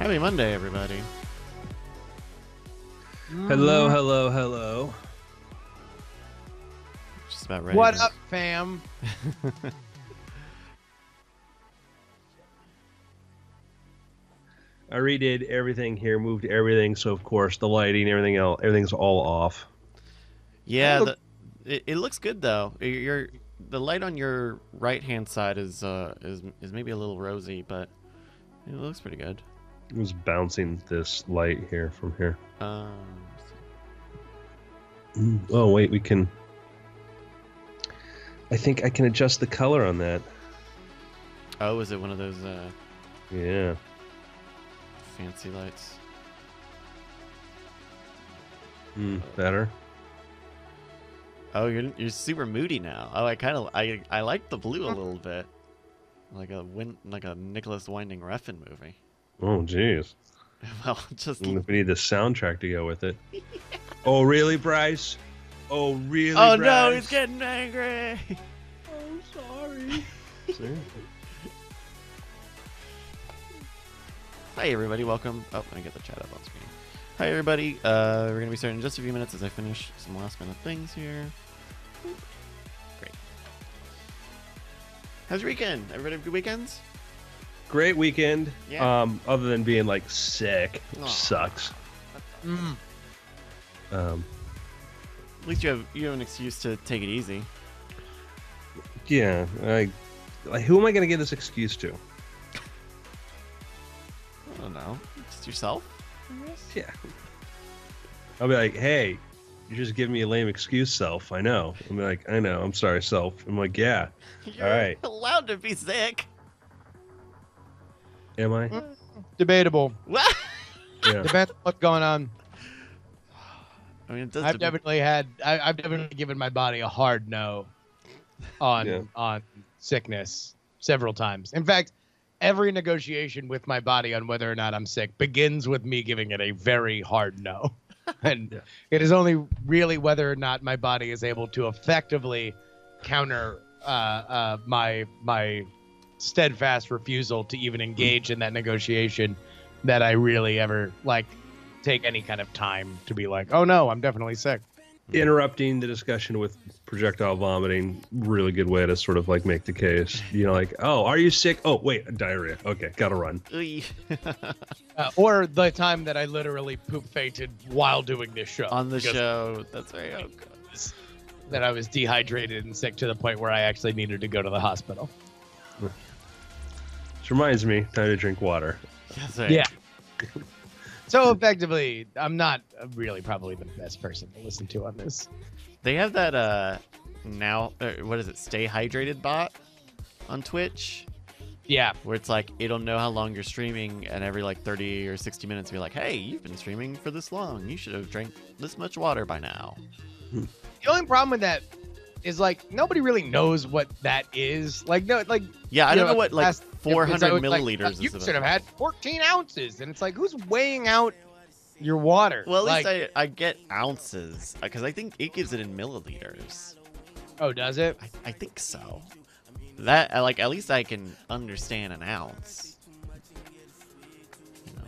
Happy Monday, everybody. Hello, hello, hello. Just about ready. What up, fam? I redid everything here, moved everything, so of course the lighting, everything else, everything's all off. Yeah, it looks good though. The light on your right hand side is maybe a little rosy, but it looks pretty good. It was bouncing this light here from here. Oh wait, we can. I think I can adjust the color on that. Oh, is it one of those Yeah. fancy lights? Better. Oh, you're super moody now. Oh, I like the blue a little bit, like a Nicholas Winding Refn movie. Oh jeez. Well, just We need the soundtrack to go with it. Oh really, Bryce? Oh really? oh Bryce? no, he's getting angry. Oh sorry. Seriously. Hi everybody, welcome. Oh, let me get the chat up on screen. Hi everybody. We're gonna be starting in just a few minutes as I finish some last minute things here. Great. How's your weekend? Everybody have good weekends? Great weekend. Yeah. Other than being like sick, which Aw. sucks. At least you have an excuse to take it easy. Yeah. Who am I gonna give this excuse to? I don't know. Just yourself, I guess? Yeah. I'll be like, hey, you're just giving me a lame excuse, self. I know. I'm like, I know. I'm sorry, self. I'm like, yeah. You're All right. allowed to be sick. Am I? Debatable. What? Yeah. Depends on what's going on. I mean, it does. I've definitely given my body a hard no on sickness several times. In fact, every negotiation with my body on whether or not I'm sick begins with me giving it a very hard no. And Yeah. it is only really whether or not my body is able to effectively counter my steadfast refusal to even engage in that negotiation that I really ever take any kind of time to be like, oh no, I'm definitely sick. Interrupting the discussion with projectile vomiting, really good way to sort of like make the case. You know, like, oh, are you sick? Oh, wait, diarrhea. Okay, gotta run. Or the time that I literally poop fainted while doing this show. On the because show. That's very okay. that I was dehydrated and sick to the point where I actually needed to go to the hospital. Which reminds me, time to drink water. That's right. Yeah. So effectively, I'm not really probably the best person to listen to on this. They have that now. What is it? Stay hydrated bot on Twitch, Yeah. where it's like it'll know how long you're streaming, and every like 30 or 60 minutes, be like, "Hey, you've been streaming for this long. You should have drank this much water by now." The only problem with that is nobody really knows what that is. Yeah, I you don't know what like last 400 episode, milliliters you is. should have had 14 ounces, and it's like, who's weighing out your water? Well, at least I get ounces because I think it gives it in milliliters. Oh, does it? I think so. That at least I can understand an ounce. You know.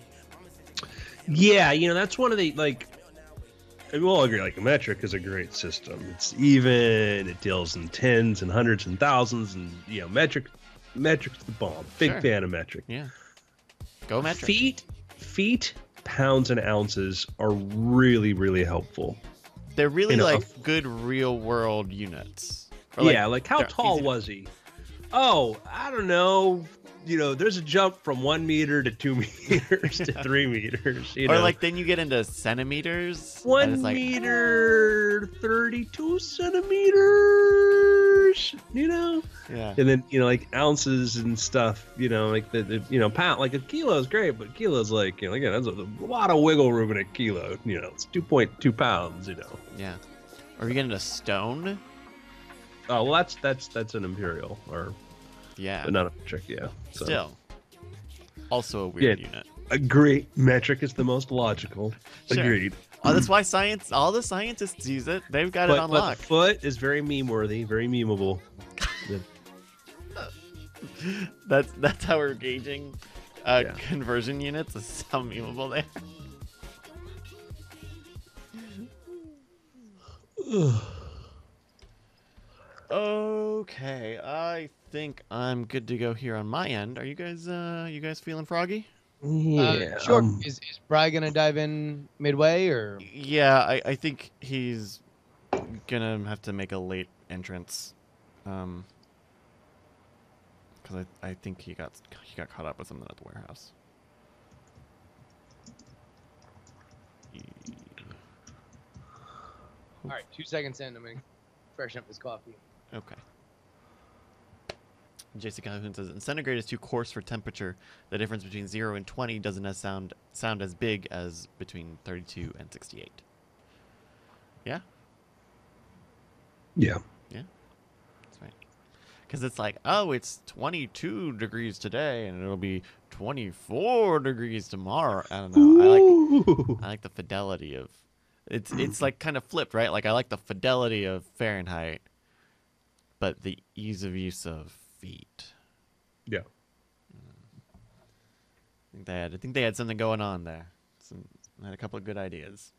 Yeah, that's one of the and we'll all agree, a metric is a great system. It's even, it deals in tens and hundreds and thousands, and metric's the bomb. Big Sure. fan of metric. Yeah. Go metric. Feet, pounds, and ounces are really, really helpful. They're really You know, like good real world units. Or, How they're tall easy to- was he? Oh, I don't know. There's a jump from 1 meter to 2 meters to 3 meters. Or then you get into centimeters. and 1 it's like, meter, 32 centimeters. Yeah. And then ounces and stuff. Pound, a kilo is great, but kilo's again, that's a lot of wiggle room in a kilo. It's 2.2 pounds. Yeah. Or you get into stone. Oh well, that's an imperial or Yeah. not a metric. Yeah. So. Still. Also a weird Yeah. unit. Agree. Metric is the most logical. Sure. Agreed. Oh, that's why all the scientists use it. They've got it on But lock. the foot is very meme-worthy, very memeable. That's how we're gauging Yeah. Conversion units is how memeable they are. Okay, I think I'm good to go here on my end. Are you guys feeling froggy? Yeah. Sure. Is Bri gonna dive in midway or? Yeah, I think he's gonna have to make a late entrance, because I think he got caught up with something at the warehouse. All right, 2 seconds in. I'm gonna freshen up this coffee. Okay. JC Calhoun says, in centigrade is too coarse for temperature. The difference between 0 and 20 doesn't sound as big as between 32 and 68. Yeah? Yeah. Yeah? That's right. Because it's like, oh, it's 22 degrees today, and it'll be 24 degrees tomorrow. I don't know. I like the fidelity of... It's like kind of flipped, right? Like, I like the fidelity of Fahrenheit, but the ease of use of feet. Yeah. I think they had something going on there. Had a couple of good ideas.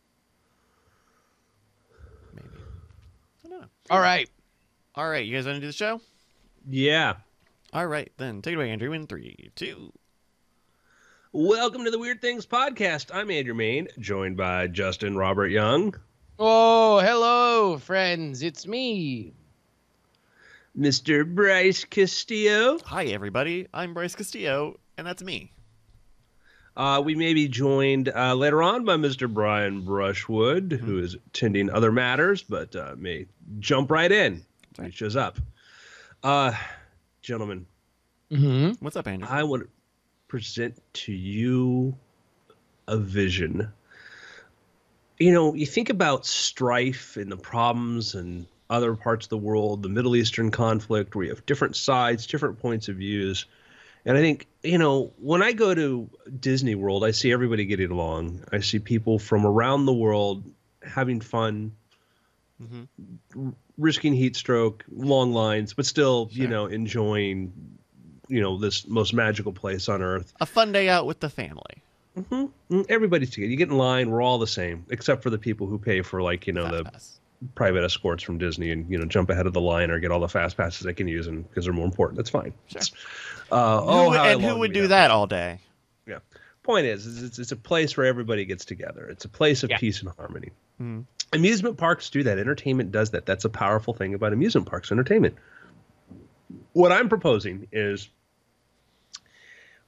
Maybe. I don't know. All right. All right, you guys want to do the show? Yeah. All right, then take it away, Andrew. In 3, 2. Welcome to the Weird Things Podcast. I'm Andrew Main, joined by Justin Robert Young. Oh, hello, friends. It's me. Mr. Bryce Castillo. Hi, everybody. I'm Bryce Castillo, and that's me. We may be joined later on by Mr. Brian Brushwood, who is tending other matters, but may jump right in when he shows up. Gentlemen, What's up, Andrew? I want to present to you a vision. You know, you think about strife and the problems and other parts of the world, the Middle Eastern conflict, where you have different sides, different points of views. And I think, you know, when I go to Disney World, I see everybody getting along. I see people from around the world having fun, risking heat stroke, long lines, but still, you know, enjoying, you know, this most magical place on earth. A fun day out with the family. Everybody's together. You get in line, we're all the same, except for the people who pay for, like, you know, Fast the pass. private escorts from Disney and, you know, jump ahead of the line or get all the fast passes they can use and because they're more important. That's fine. Sure. Who who would do that all day? Yeah. Point is it's a place where everybody gets together. It's a place of peace and harmony. Amusement parks do that. Entertainment does that. That's a powerful thing about amusement parks, entertainment. What I'm proposing is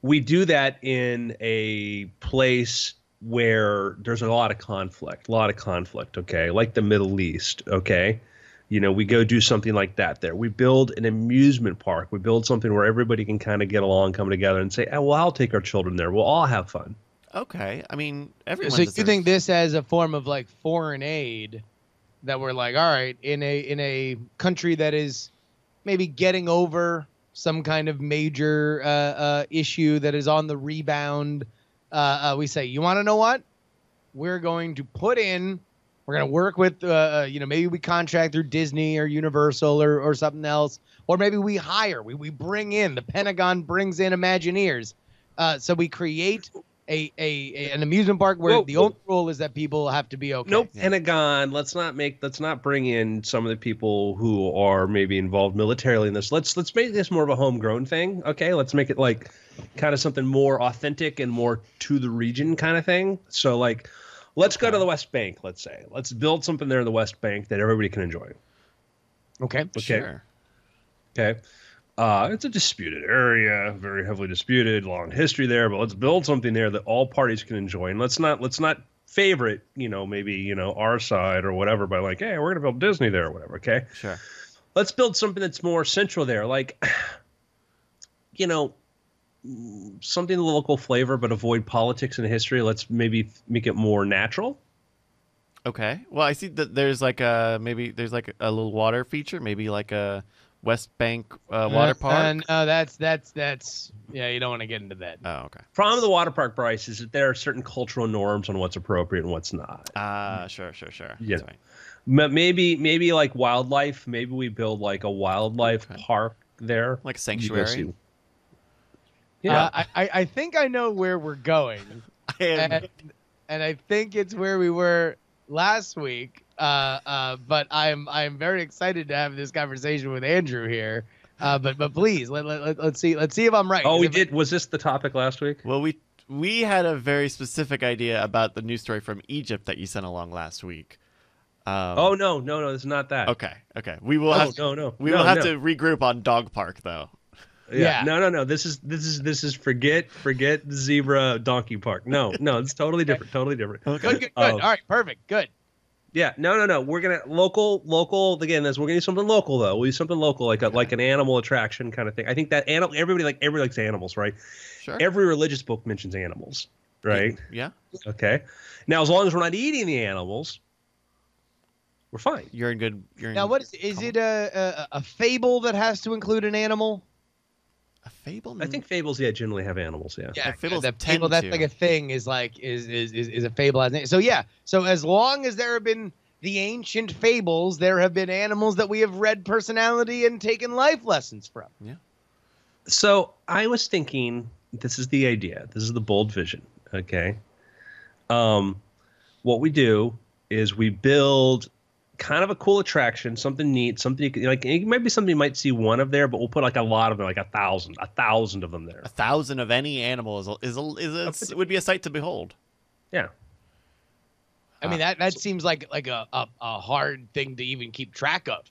we do that in a place where there's a lot of conflict, okay? Like the Middle East, okay? You know, we go do something like that there. We build an amusement park. We build something where everybody can kind of get along, come together and say, oh, well, I'll take our children there. We'll all have fun. Okay. I mean, everyone So you deserves- think this as a form of like foreign aid that we're like, all right, in a country that is maybe getting over some kind of major issue that is on the rebound, we say, you want to know what? We're going to we're going to work with, you know, maybe we contract through Disney or Universal or something else, or maybe we hire, we bring in, the Pentagon brings in Imagineers. So we create an amusement park where the only rule is that people have to be okay. Nope. Pentagon. Let's not bring in some of the people who are maybe involved militarily in this. Let's make this more of a homegrown thing. Okay. Let's make it like kind of something more authentic and more to the region kind of thing. So like, let's go to the West Bank. Let's say, let's build something there in the West Bank that everybody can enjoy. Okay. Sure. Okay. It's a disputed area, very heavily disputed, long history there, but let's build something there that all parties can enjoy. And let's not favorite, you know, maybe, you know, our side or whatever by like, hey, we're going to build Disney there or whatever. Okay. Sure. Let's build something that's more central there. Like, you know, something local flavor, but avoid politics and history. Let's maybe make it more natural. Okay. Well, I see that there's like a little water feature, maybe like a West Bank water park. No, that's yeah. You don't want to get into that. Oh, okay. Problem with the water park, Bryce, is that there are certain cultural norms on what's appropriate and what's not. Sure. Yeah. That's right. Maybe like wildlife. Maybe we build like a wildlife park there, Like a sanctuary. Yeah. I think I know where we're going, and I think it's where we were last week. But I'm very excited to have this conversation with Andrew here. But please let's see if I'm right. Oh, we did. Was this the topic last week? Well, we had a very specific idea about the news story from Egypt that you sent along last week. Oh no, it's not that. Okay. We will have we will have to regroup on Dog Park though. Yeah. No. This is forget the zebra donkey park. No, it's totally different. Totally different. Okay. Good. All right, perfect. Good. Yeah, no. We're gonna local again. We're gonna do something local though. We'll do something local, like an animal attraction kind of thing. I think that everybody likes animals, right? Sure. Every religious book mentions animals, right? Yeah. Okay. Now, as long as we're not eating the animals, we're fine. You're in good. Now, what is it? A fable that has to include an animal? A fable? I think fables, generally have animals. Yeah. Yeah, fables that tend fable. That's to. like a thing. Is a fable has an. So yeah. So as long as there have been the ancient fables, there have been animals that we have read personality and taken life lessons from. Yeah. So I was thinking, this is the idea. This is the bold vision. Okay. What we do is we build kind of a cool attraction, something neat, something you can, like it might be something you might see one of there, but we'll put like a lot of them, like 1,000 of them there. 1,000 of any animal it would be a sight to behold. Yeah. I mean that seems like a hard thing to even keep track of.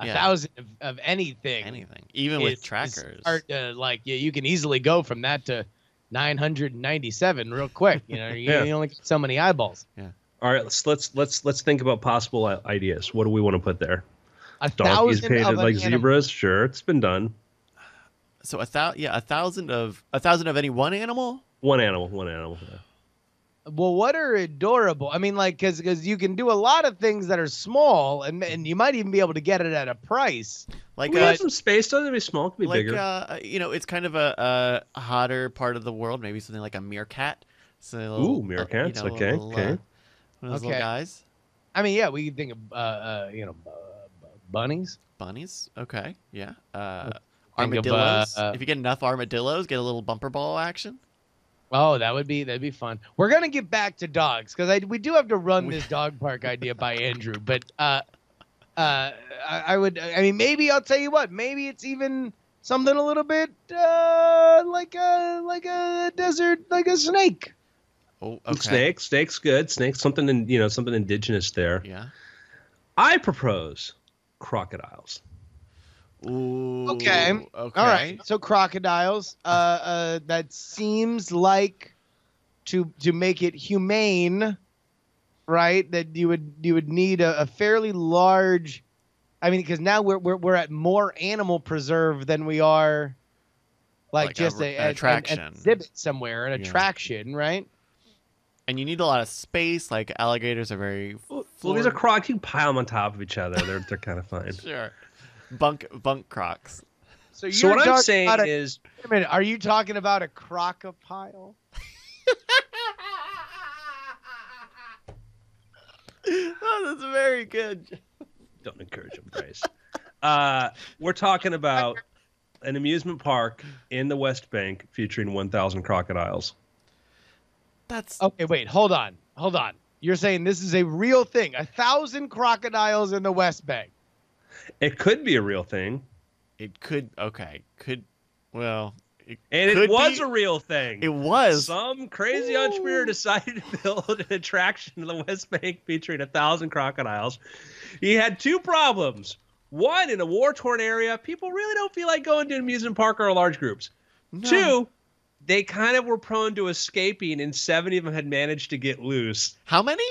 Yeah. 1,000 of anything, even with trackers. You can easily go from that to 997 real quick. You know, you only get so many eyeballs. Yeah. All right, let's think about possible ideas. What do we want to put there? 1,000 painted of like an zebras. Sure, it's been done. So 1,000 of any one animal. One animal. Yeah. Well, what are adorable? I mean, like, because you can do a lot of things that are small, and you might even be able to get it at a price. Like we have some space. Doesn't it be small? It can be bigger. It's kind of a hotter part of the world. Maybe something like a meerkat. So meerkats. Okay. One of those little guys. I mean, yeah, we can think of bunnies. Bunnies. Okay. Yeah. Think Armadillos. of, if you get enough armadillos, get a little bumper ball action. Oh, that'd be fun. We're gonna get back to dogs because we do have to run this dog park idea by Andrew. But I mean, maybe I'll tell you what. Maybe it's even something a little bit like a desert, like a snake. Oh, okay. Snake's good. Snake's something indigenous there. Yeah. I propose crocodiles. Ooh. Okay. All right. So crocodiles. That seems like to make it humane, right? That you would need a fairly large. I mean, because now we're at more animal preserve than we are, like just an attraction, an exhibit somewhere, an attraction, right? And you need a lot of space. Like alligators are very. Well, these are crocs. You can pile them on top of each other. They're kind of fine. Sure. Bunk crocs. So what I'm saying is, wait a minute, are you talking about a crocopile? Oh, that's very good. Don't encourage them, Bryce. We're talking about an amusement park in the West Bank featuring 1,000 crocodiles. That's okay. Wait, hold on. You're saying this is a real thing? 1,000 crocodiles in the West Bank? It could be a real thing. It could. Okay. Could. Well. It was a real thing. It was. Some crazy entrepreneur decided to build an attraction in the West Bank featuring 1,000 crocodiles. He had two problems. One, in a war-torn area, people really don't feel like going to an amusement park or large groups. No. Two, they kind of were prone to escaping, and 70 of them had managed to get loose. How many?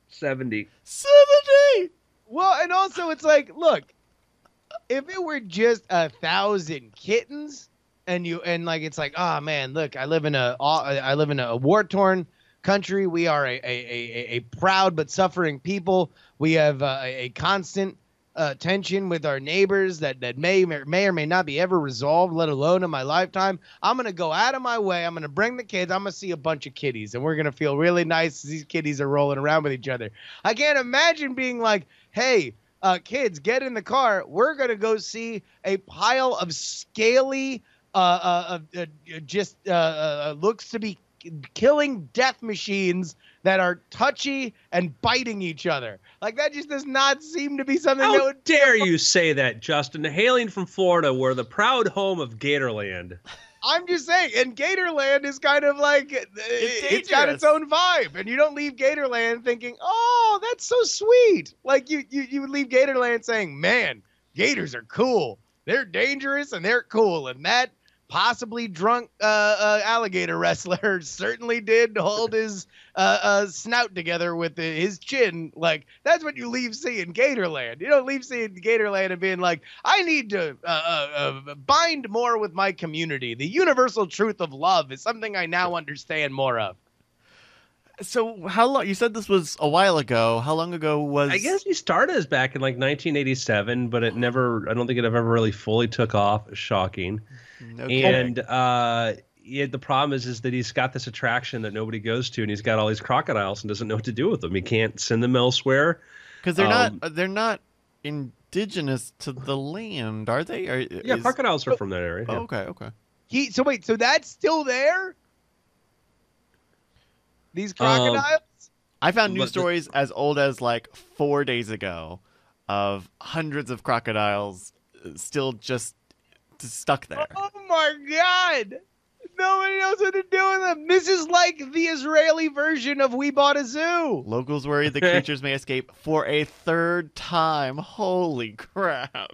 70. 70! Well, and also it's like, look, if it were just 1,000 kittens, and like it's like, oh man, look, I live in a war-torn country. We are a proud but suffering people. We have a constant tension with our neighbors that may or may not be ever resolved, let alone in my lifetime. I'm gonna go out of my way. I'm gonna bring the kids. I'm gonna see a bunch of kitties, and we're gonna feel really nice as these kitties are rolling around with each other. I can't imagine being like, hey, kids, get in the car. We're gonna go see a pile of scaly just looks to be killing death machines that are touchy and biting each other. Like, that just does not seem to be something that How would dare you say that, Justin? Hailing from Florida, we're the proud home of Gatorland. I'm just saying, and Gatorland is kind of like, it's got its dangerous. own vibe, and you don't leave Gatorland thinking, oh, that's so sweet. Like, you would leave Gatorland saying, man, gators are cool. They're dangerous and they're cool, and that possibly drunk alligator wrestler certainly did hold his snout together with his chin. Like, that's what you leave seeing Gatorland. You don't leave seeing Gatorland and being like, I need to bind more with my community. The universal truth of love is something I now understand more of. So how long? You said this was a while ago. How long ago was? I guess he started as back in like 1987, but it never. I don't think it ever really fully took off. Shocking. No And kidding. the problem is that he's got this attraction that nobody goes to, and he's got all these crocodiles and doesn't know what to do with them. He can't send them elsewhere. Because they're not indigenous to the land, are they? Yeah, crocodiles are from that area. Oh, Yeah. okay. So that's still there? These crocodiles? I found news But the- stories as old as like 4 days ago of hundreds of crocodiles still just stuck there. Oh my God. Nobody knows what to do with them. This is like the Israeli version of We Bought a Zoo. Locals worry the creatures may escape for a third time. Holy crap.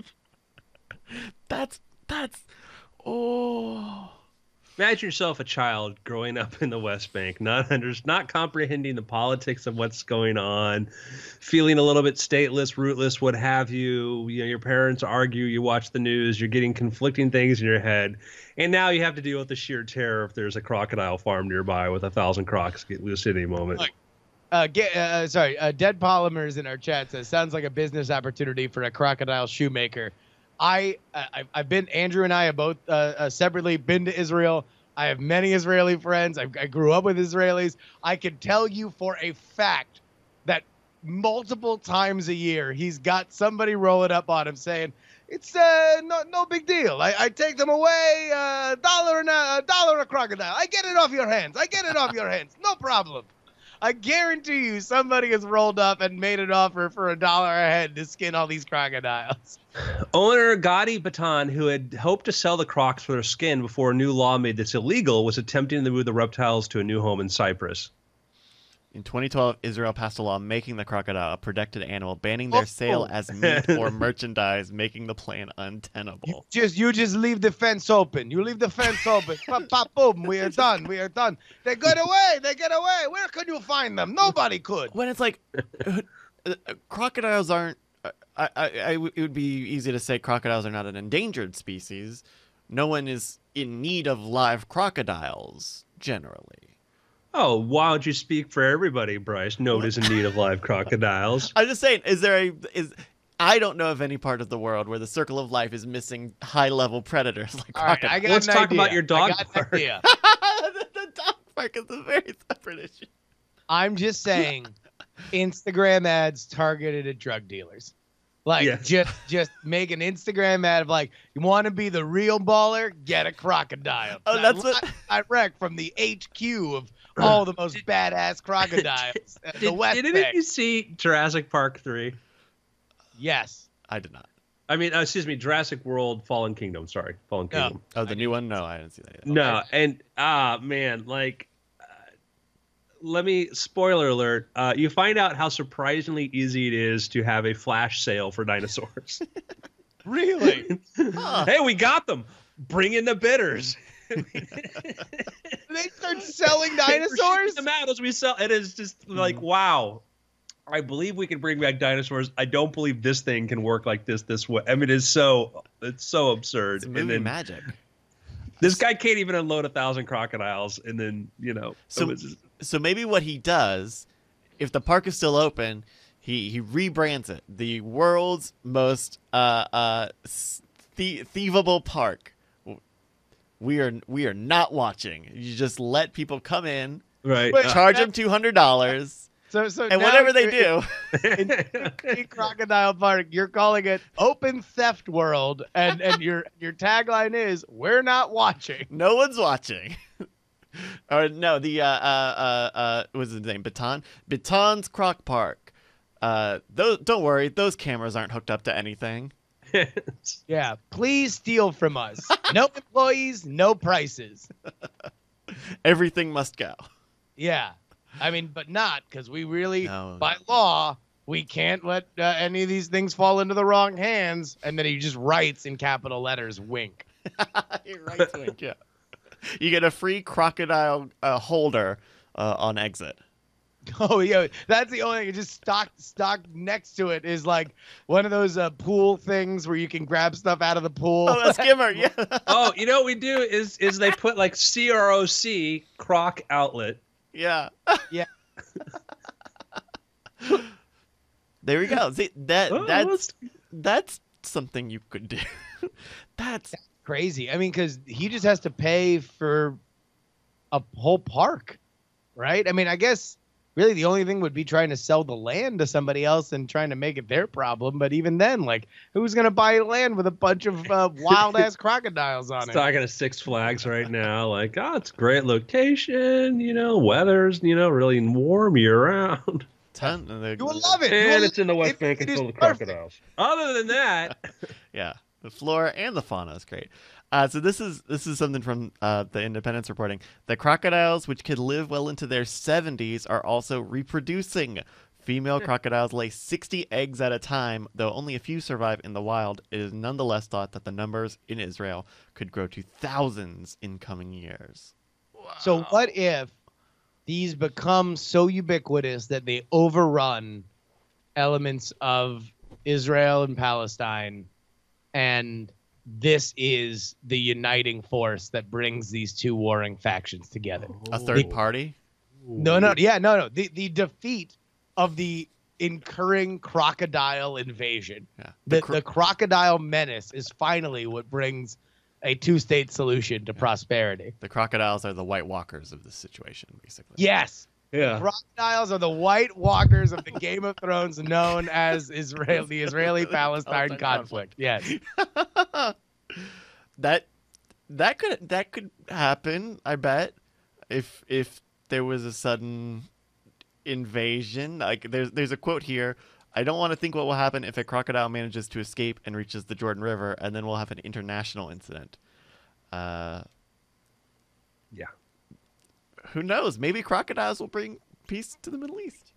That's oh. Imagine yourself a child growing up in the West Bank, not comprehending the politics of what's going on, feeling a little bit stateless, rootless, what have you. You know, your parents argue, you watch the news, you're getting conflicting things in your head, and now you have to deal with the sheer terror if there's a crocodile farm nearby with 1,000 crocs get loose at any moment. Look, Dead Polymers in our chat says, sounds like a business opportunity for a crocodile shoemaker. I've been, Andrew and I have both separately been to Israel. I have many Israeli friends. I grew up with Israelis. I can tell you for a fact that multiple times a year, he's got somebody rolling up on him saying, it's no big deal. I take them away, $1 a crocodile. I get it off your hands. No problem. I guarantee you somebody has rolled up and made an offer for $1 a head to skin all these crocodiles. Owner Gadi Batan, who had hoped to sell the crocs for their skin before a new law made this illegal, was attempting to move the reptiles to a new home in Cyprus. In 2012, Israel passed a law making the crocodile a protected animal, banning their sale as meat or merchandise, making the plan untenable. You just leave the fence open. You leave the fence open. Pop, pop, boom. We are done. They get away. Where could you find them? Nobody could. When it's like, crocodiles aren't. It would be easy to say crocodiles are not an endangered species. No one is in need of live crocodiles generally. Oh, why don't you speak for everybody, Bryce? Nobody's in need of live crocodiles. I'm just saying, I don't know of any part of the world where the circle of life is missing high-level predators like All right, crocodiles. I got Let's an talk idea. about your dog I got an park. idea. The dog park is a very separate issue. I'm just saying, Instagram ads targeted at drug dealers. Like, Yes. just make an Instagram ad of like, you want to be the real baller? Get a crocodile. Oh, that's what- direct from the HQ of all the most badass crocodiles. at the Did West any Bank. of you see Jurassic Park 3? Yes. I did not. I mean, excuse me, Jurassic World Fallen Kingdom. Sorry, Fallen No. Kingdom. Oh, the new one? No, I didn't see that yet. No, and man, like, let me spoiler alert. You find out how surprisingly easy it is to have a flash sale for dinosaurs. Really? Huh. Hey, we got them. Bring in the bidders. They start selling We're shipping dinosaurs? them out as we sell. It is just like, wow. I believe we can bring back dinosaurs. I don't believe this thing can work like this way. I mean, it's so absurd. It's And movie then magic. this guy can't even unload 1,000 crocodiles, and then So maybe what he does, if the park is still open, he rebrands it the world's most thievable park. We are not watching. You just let people come in, right. Wait, charge them $200. So And now whatever they you're- do, in Crocodile Park, you're calling it Open Theft World, and your tagline is "We're not watching." no one's watching. Or no, the what's his name? Baton's Croc Park. Those, don't worry, those cameras aren't hooked up to anything. Yeah, please steal from us. No employees, no prices. Everything must go. Yeah, I mean, but not because we really, No. by law, we can't let any of these things fall into the wrong hands. And then he just writes in capital letters, "Wink." You're right, Twink, yeah. You get a free crocodile holder on exit. Oh yeah, that's the only thing. Just stock next to it is like one of those pool things where you can grab stuff out of the pool. Oh, a skimmer, yeah. Oh, you know what we do is they put like CROC Croc Outlet. Yeah. Yeah. There we go. See, Oh, that's something you could do. That's Crazy. I mean, because he just has to pay for a whole park, right? I mean, I guess really the only thing would be trying to sell the land to somebody else and trying to make it their problem. But even then, like, who's gonna buy land with a bunch of wild ass crocodiles on it? talking to Six Flags right now. Like, oh, it's a great location. You know, weather's really warm year round. ton. You will love it. You And will- it's in the West it- Bank it and is full of perfect. crocodiles. Other than that, Yeah, the flora and the fauna is great. So this is something from the Independence reporting. The crocodiles, which could live well into their 70s, are also reproducing. Female crocodiles lay 60 eggs at a time, though only a few survive in the wild. It is nonetheless thought that the numbers in Israel could grow to thousands in coming years. So what if these become so ubiquitous that they overrun elements of Israel and Palestine, and this is the uniting force that brings these two warring factions together? A third party? No. The defeat of the incurring crocodile invasion. Yeah. The crocodile menace is finally what brings a two-state solution to prosperity. The crocodiles are the White Walkers of this situation, basically. Yes. yeah. Crocodiles are the White Walkers of the Game of Thrones, known as the Israeli-Palestine conflict. Yes. that could happen, I bet, if there was a sudden invasion. Like there's a quote here. I don't want to think what will happen if a crocodile manages to escape and reaches the Jordan River, and then we'll have an international incident. Yeah. Who knows? Maybe crocodiles will bring peace to the Middle East.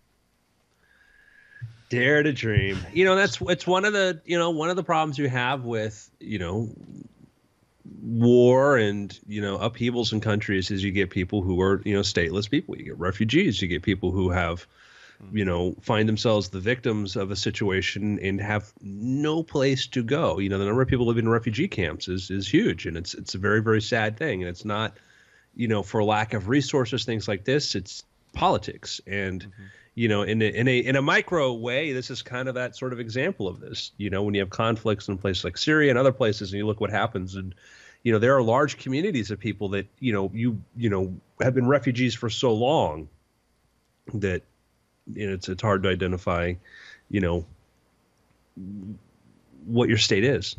Dare to dream. You know, it's one of the problems you have with, war and, upheavals in countries is you get people who are, stateless people. You get refugees. You get people who have, find themselves the victims of a situation and have no place to go. The number of people living in refugee camps is huge, and it's a very, very sad thing. And it's not, for lack of resources, things like this. It's politics, and in a micro way, this is kind of that sort of example of this. When you have conflicts in places like Syria and other places, and you look what happens, and there are large communities of people that have been refugees for so long that it's hard to identify, what your state is.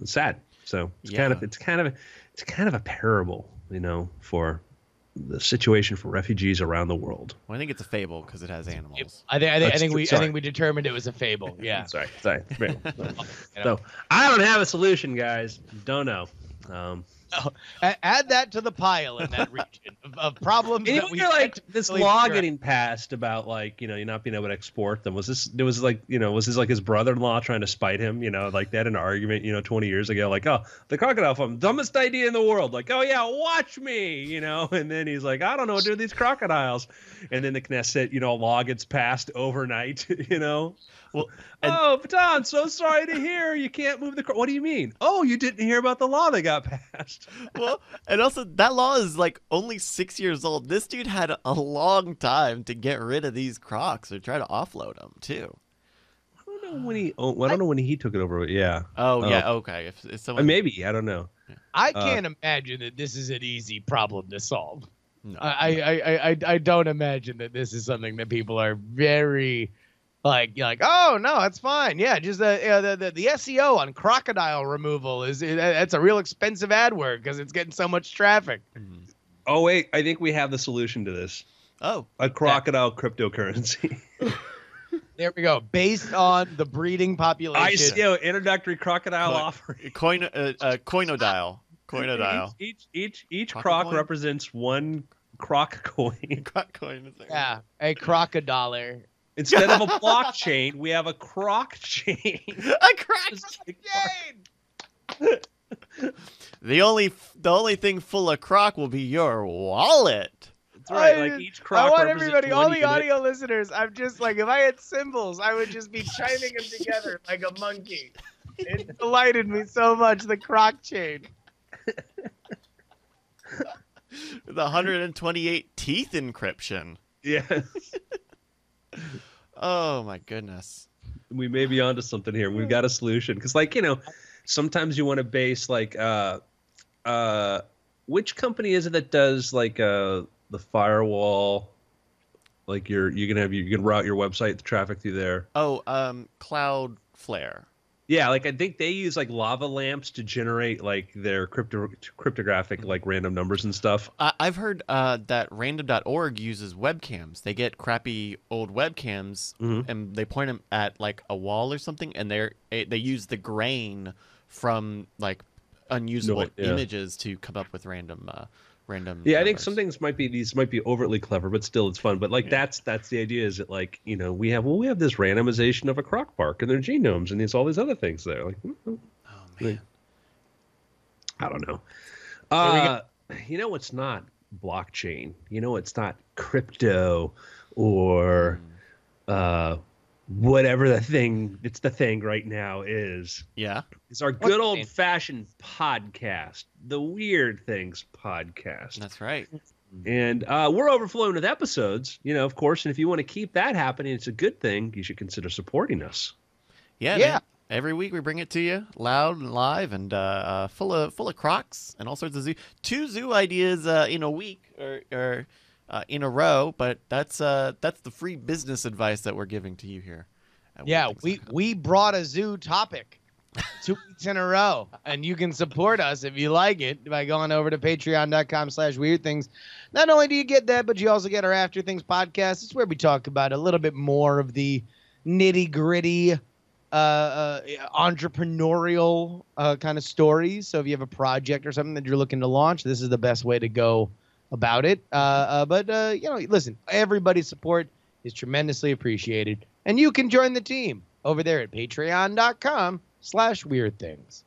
It's sad. So it's kind of a parable, for the situation for refugees around the world. Well, I think it's a fable because it has animals. I think we Sorry. determined it was a fable. Yeah. Sorry. So I don't have a solution, guys. Don't know. Add that to the pile in that region of problems. And that we you're like this technically law address. getting passed about you not being able to export them. Was this like his brother-in-law trying to spite him? Like they had an argument, 20 years ago, like, oh, the crocodile farm, dumbest idea in the world. Like, oh yeah, watch me, and then he's like, I don't know what to do with these crocodiles. And then the Knesset, law gets passed overnight, Well, Oh, Baton, so sorry to hear you can't move the. What do you mean? Oh, you didn't hear about the law that got passed. well, and also that law is like only 6 years old. This dude had a long time to get rid of these crocs or try to offload them too. I don't know when he. I don't know when he took it over. Yeah. Oh yeah, okay. If someone Maybe I don't know. I can't imagine that this is an easy problem to solve. No. I don't imagine that this is something that people are very like oh no, that's fine. Yeah, just the SEO on crocodile removal that's a real expensive ad word because it's getting so much traffic. Mhm. Oh wait, I think we have the solution to this. Oh, A crocodile cryptocurrency. There we go. Based on the breeding population. ICO, introductory crocodile Coin- offer. Coinodile. Coinodile. Each Croc croc coin? represents one croc coin. Coin is there. Yeah, a crocodile. Instead of a blockchain, we have a croc chain. A crack. The only thing full of croc will be your wallet. That's right. Like each croc I want represents everybody, all one the unit. audio listeners. I'm just like, if I had symbols, I would just be chiming them together like a monkey. It delighted me so much. The croc chain. The 128 teeth encryption. Yes. Oh my goodness. We may be onto something here. We've got a solution. Because, like, sometimes you want to base, like, which company is it that does, like, the firewall? Like, you can route your website, the traffic through there. Oh, Cloudflare. Yeah, like, I think they use, like, lava lamps to generate, like, their cryptographic, like, random numbers and stuff. I've heard that random.org uses webcams. They get crappy old webcams and they point them at like a wall or something, and they use the grain from like unusable images to come up with random. Yeah, I think numbers. some things might be overtly clever, but still it's fun. But like that's the idea, is that, like, we have this randomization of a croc bark and their genomes and all these other things there. Like, Oh man. I don't know. It's not blockchain. It's not crypto or whatever the thing right now is. Yeah. It's our good old fashioned podcast, the Weird Things podcast. That's right. And we're overflowing with episodes, of course. And if you want to keep that happening, it's a good thing. You should consider supporting us. Yeah. Yeah. Man. Every week we bring it to you loud and live and full of crocs and all sorts of two zoo ideas in a week or in a row. But that's the free business advice that we're giving to you here. Yeah, we brought a zoo topic 2 weeks in a row, and you can support us if you like it by going over to patreon.com/weirdthings. Not only do you get that, but you also get our After Things podcast. It's where we talk about a little bit more of the nitty-gritty entrepreneurial kind of stories. So if you have a project or something that you're looking to launch, this is the best way to go about it. But listen, everybody's support is tremendously appreciated, and you can join the team over there at patreon.com/weirdthings.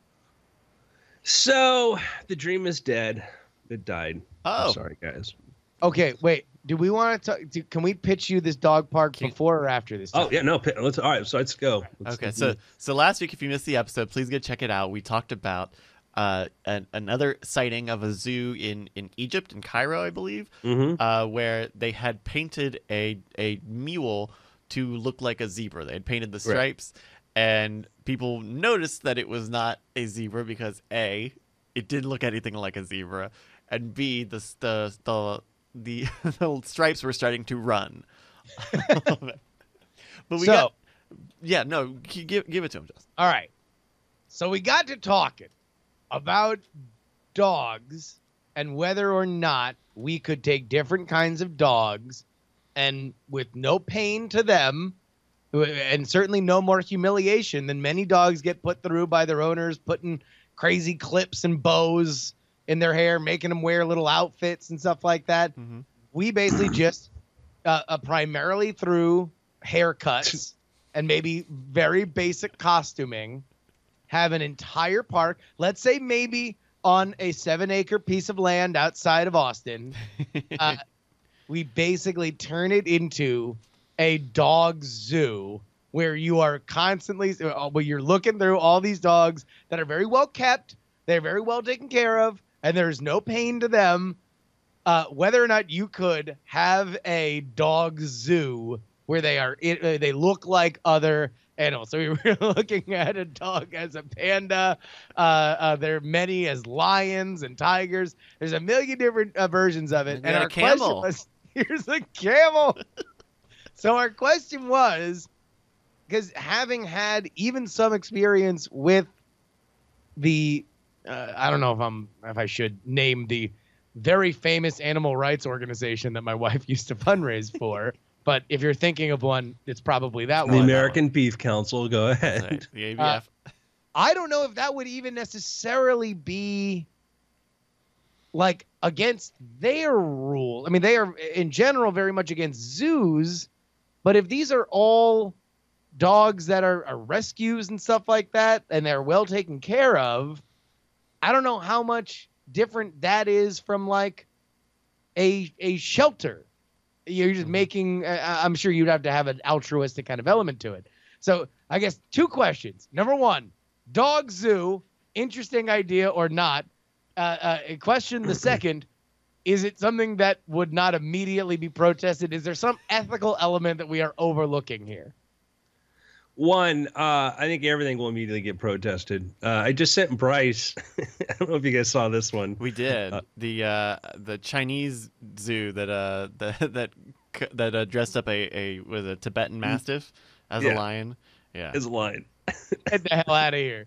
So the dream is dead. It died. Oh. I'm sorry, guys. Okay, wait. Do we want to talk? Can we pitch you this dog park before or after this? Oh yeah, no. All right, so let's go. Okay, so last week, if you missed the episode, please go check it out. We talked about another sighting of a zoo in Egypt, in Cairo, I believe, where they had painted a mule to look like a zebra. They had painted the stripes, and people noticed that it was not a zebra because A, it didn't look anything like a zebra, and B, the the stripes were starting to run. But we give it to him, Justin. All right. So we got to talking about dogs and whether or not we could take different kinds of dogs and with no pain to them and certainly no more humiliation than many dogs get put through by their owners, putting crazy clips and bows in their hair, making them wear little outfits and stuff like that. Mm-hmm. We basically just primarily through haircuts and maybe very basic costuming have an entire park, let's say maybe on a 7-acre piece of land outside of Austin. We basically turn it into a dog zoo where you are constantly, where you're looking through all these dogs that are very well kept, they're very well taken care of, and there's no pain to them. Whether or not you could have a dog zoo where they look like other animals. So we were looking at a dog as a panda. There are many as lions and tigers. There's a million different versions of it. And you got our a camel. question was, here's a camel. So our question was, because having had even some experience with the, I don't know if I should name the very famous animal rights organization that my wife used to fundraise for. But if you're thinking of one, it's probably that The one. American Beef Council. Go ahead. Right, the ABF. I don't know if that would even necessarily be like against their rule. I mean, they are in general very much against zoos, but if these are all dogs that are rescues and stuff like that, and they're well taken care of, I don't know how much different that is from like a shelter. You're just making, I'm sure you'd have to have an altruistic kind of element to it. So I guess 2 questions. Number 1, dog zoo, interesting idea or not? Question the second, is it something that would not immediately be protested? Is there some ethical element that we are overlooking here? One, I think everything will immediately get protested. I just sent Bryce. I don't know if you guys saw this one. We did the Chinese zoo that dressed up a Tibetan Mastiff as a lion. Yeah, Is a lion. Get the hell out of here.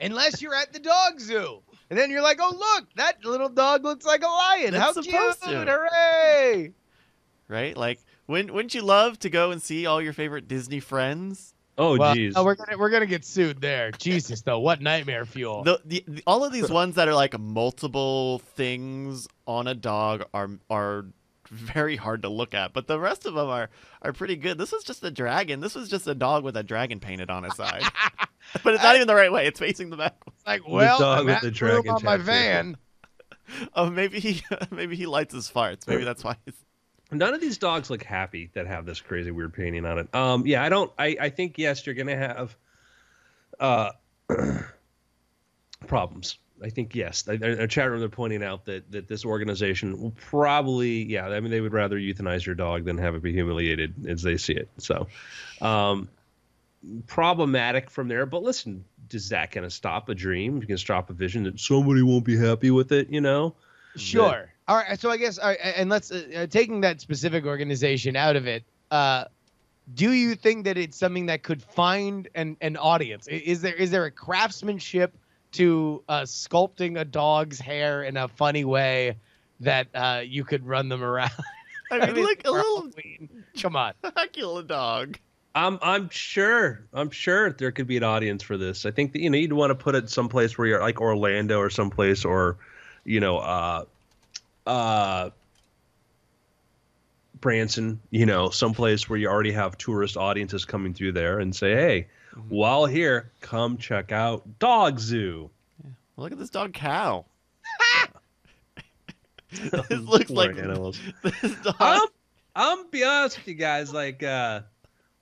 Unless you're at the dog zoo. And then you're like, oh, look, that little dog looks like a lion. That's How supposed cute. to. Hooray. right. Like, wouldn't you love to go and see all your favorite Disney friends? Oh, Well, geez. no, we're gonna get sued there. Jesus, though, what nightmare fuel. All of these ones that are like multiple things on a dog are very hard to look at, but the rest of them are pretty good. This was just a dragon. This was just a dog with a dragon painted on his side. But it's not even the right way. It's facing the backwards. It's like, well, dog I'm with at the room dragon on my tattoo. van. Oh, maybe he lights his farts. Maybe that's why. None of these dogs look happy that have this crazy weird painting on it. Yeah, I think, yes, you're going to have problems. I think, yes. A chat room, they're pointing out that this organization will probably, yeah, I mean, they would rather euthanize your dog than have it be humiliated as they see it. So, problematic from there. But listen, does that kind of stop a dream? You can stop a vision that somebody won't be happy with it, you know? Sure. All right. So I guess, all right, and let's taking that specific organization out of it. Do you think that it's something that could find an audience? Is there a craftsmanship to sculpting a dog's hair in a funny way that you could run them around? I mean, like a little Halloween. Come on. Dracula dog. I'm sure there could be an audience for this. I think that, you know, you'd want to put it someplace where you're like Orlando or someplace, or, you know, Branson, you know, someplace where you already have tourist audiences coming through there, and say, hey, while here, come check out Dog Zoo. Look at this dog cow. This looks Poor like animals. this dog. I'm be honest with you guys, like, I'm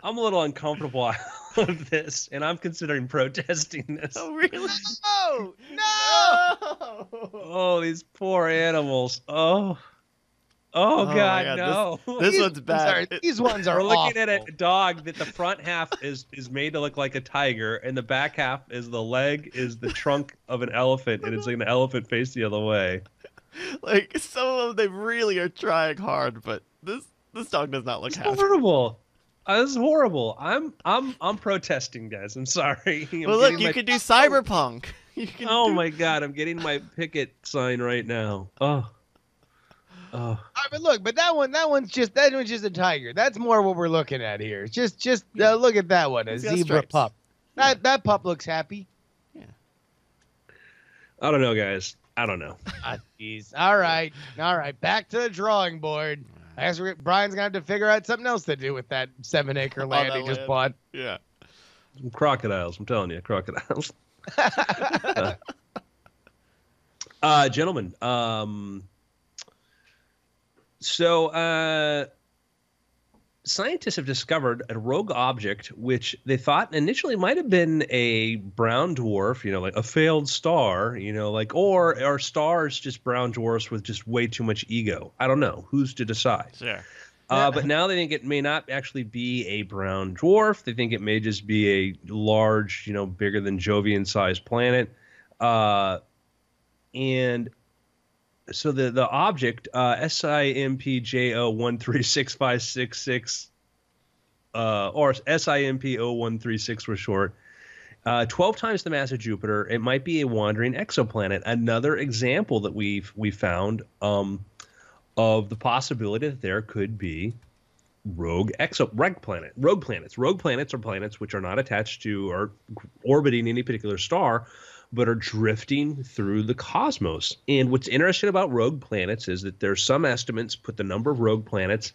a little uncomfortable with this, and I'm considering protesting this. Oh, really? No! No! Oh, these poor animals. Oh, God, my God, no. This one's bad. These ones are We're looking at awful. a dog that the front half is made to look like a tiger, and the back half is the leg is the trunk of an elephant, and it's like an elephant face the other way. Like, some of them, they really are trying hard, but this dog does not look It's happy. horrible. This is horrible. I'm protesting, guys. I'm sorry. I'm Well, look, getting you my- could do cyberpunk. You can Oh do- my God, I'm getting my picket sign right now. Oh. All right, but one's just a tiger. That's more what we're looking at here. Just look at that one, a He's got zebra stripes. pup. That pup looks happy. I don't know, guys. I don't know. Ah, jeez. All right. Back to the drawing board. I guess Brian's gonna have to figure out something else to do with that 7-acre land that he just land. bought. Yeah. Crocodiles. I'm telling you, crocodiles. Gentlemen, so scientists have discovered a rogue object which they thought initially might have been a brown dwarf, you know, like a failed star, you know, like, or are stars just brown dwarfs with just way too much ego? I don't know. Who's to decide? Sure. But now they think it may not actually be a brown dwarf. They think it may just be a large, bigger than Jovian-sized planet. And so the object, SIMPJO136566, or SIMP0136 for short, 12 times the mass of Jupiter, it might be a wandering exoplanet. Another example that we found of the possibility that there could be rogue planets. Rogue planets are planets which are not attached to or orbiting any particular star, but are drifting through the cosmos. And what's interesting about rogue planets is that there's some estimates put the number of rogue planets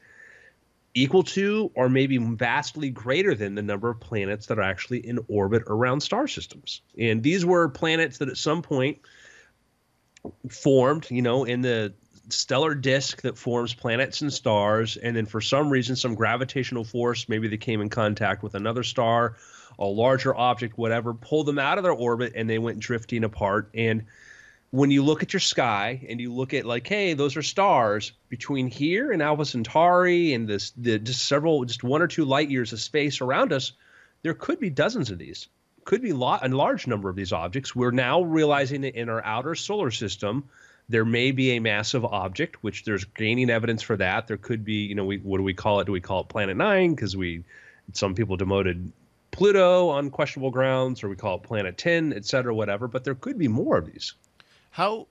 equal to or maybe vastly greater than the number of planets that are actually in orbit around star systems. And these were planets that at some point formed, in the stellar disk that forms planets and stars, and then for some reason, some gravitational force, maybe they came in contact with another star, a larger object, whatever, pulled them out of their orbit, and they went drifting apart. And when you look at your sky and you look at like, hey, those are stars, between here and Alpha Centauri and just one or two light years of space around us, there could be dozens of these. Could be a large number of these objects. We're now realizing that in our outer solar system, there may be a massive object, which there's gaining evidence for that. There could be, what do we call it? Do we call it Planet 9? Because some people demoted Pluto on questionable grounds, or we call it Planet 10, et cetera, whatever. But there could be more of these. How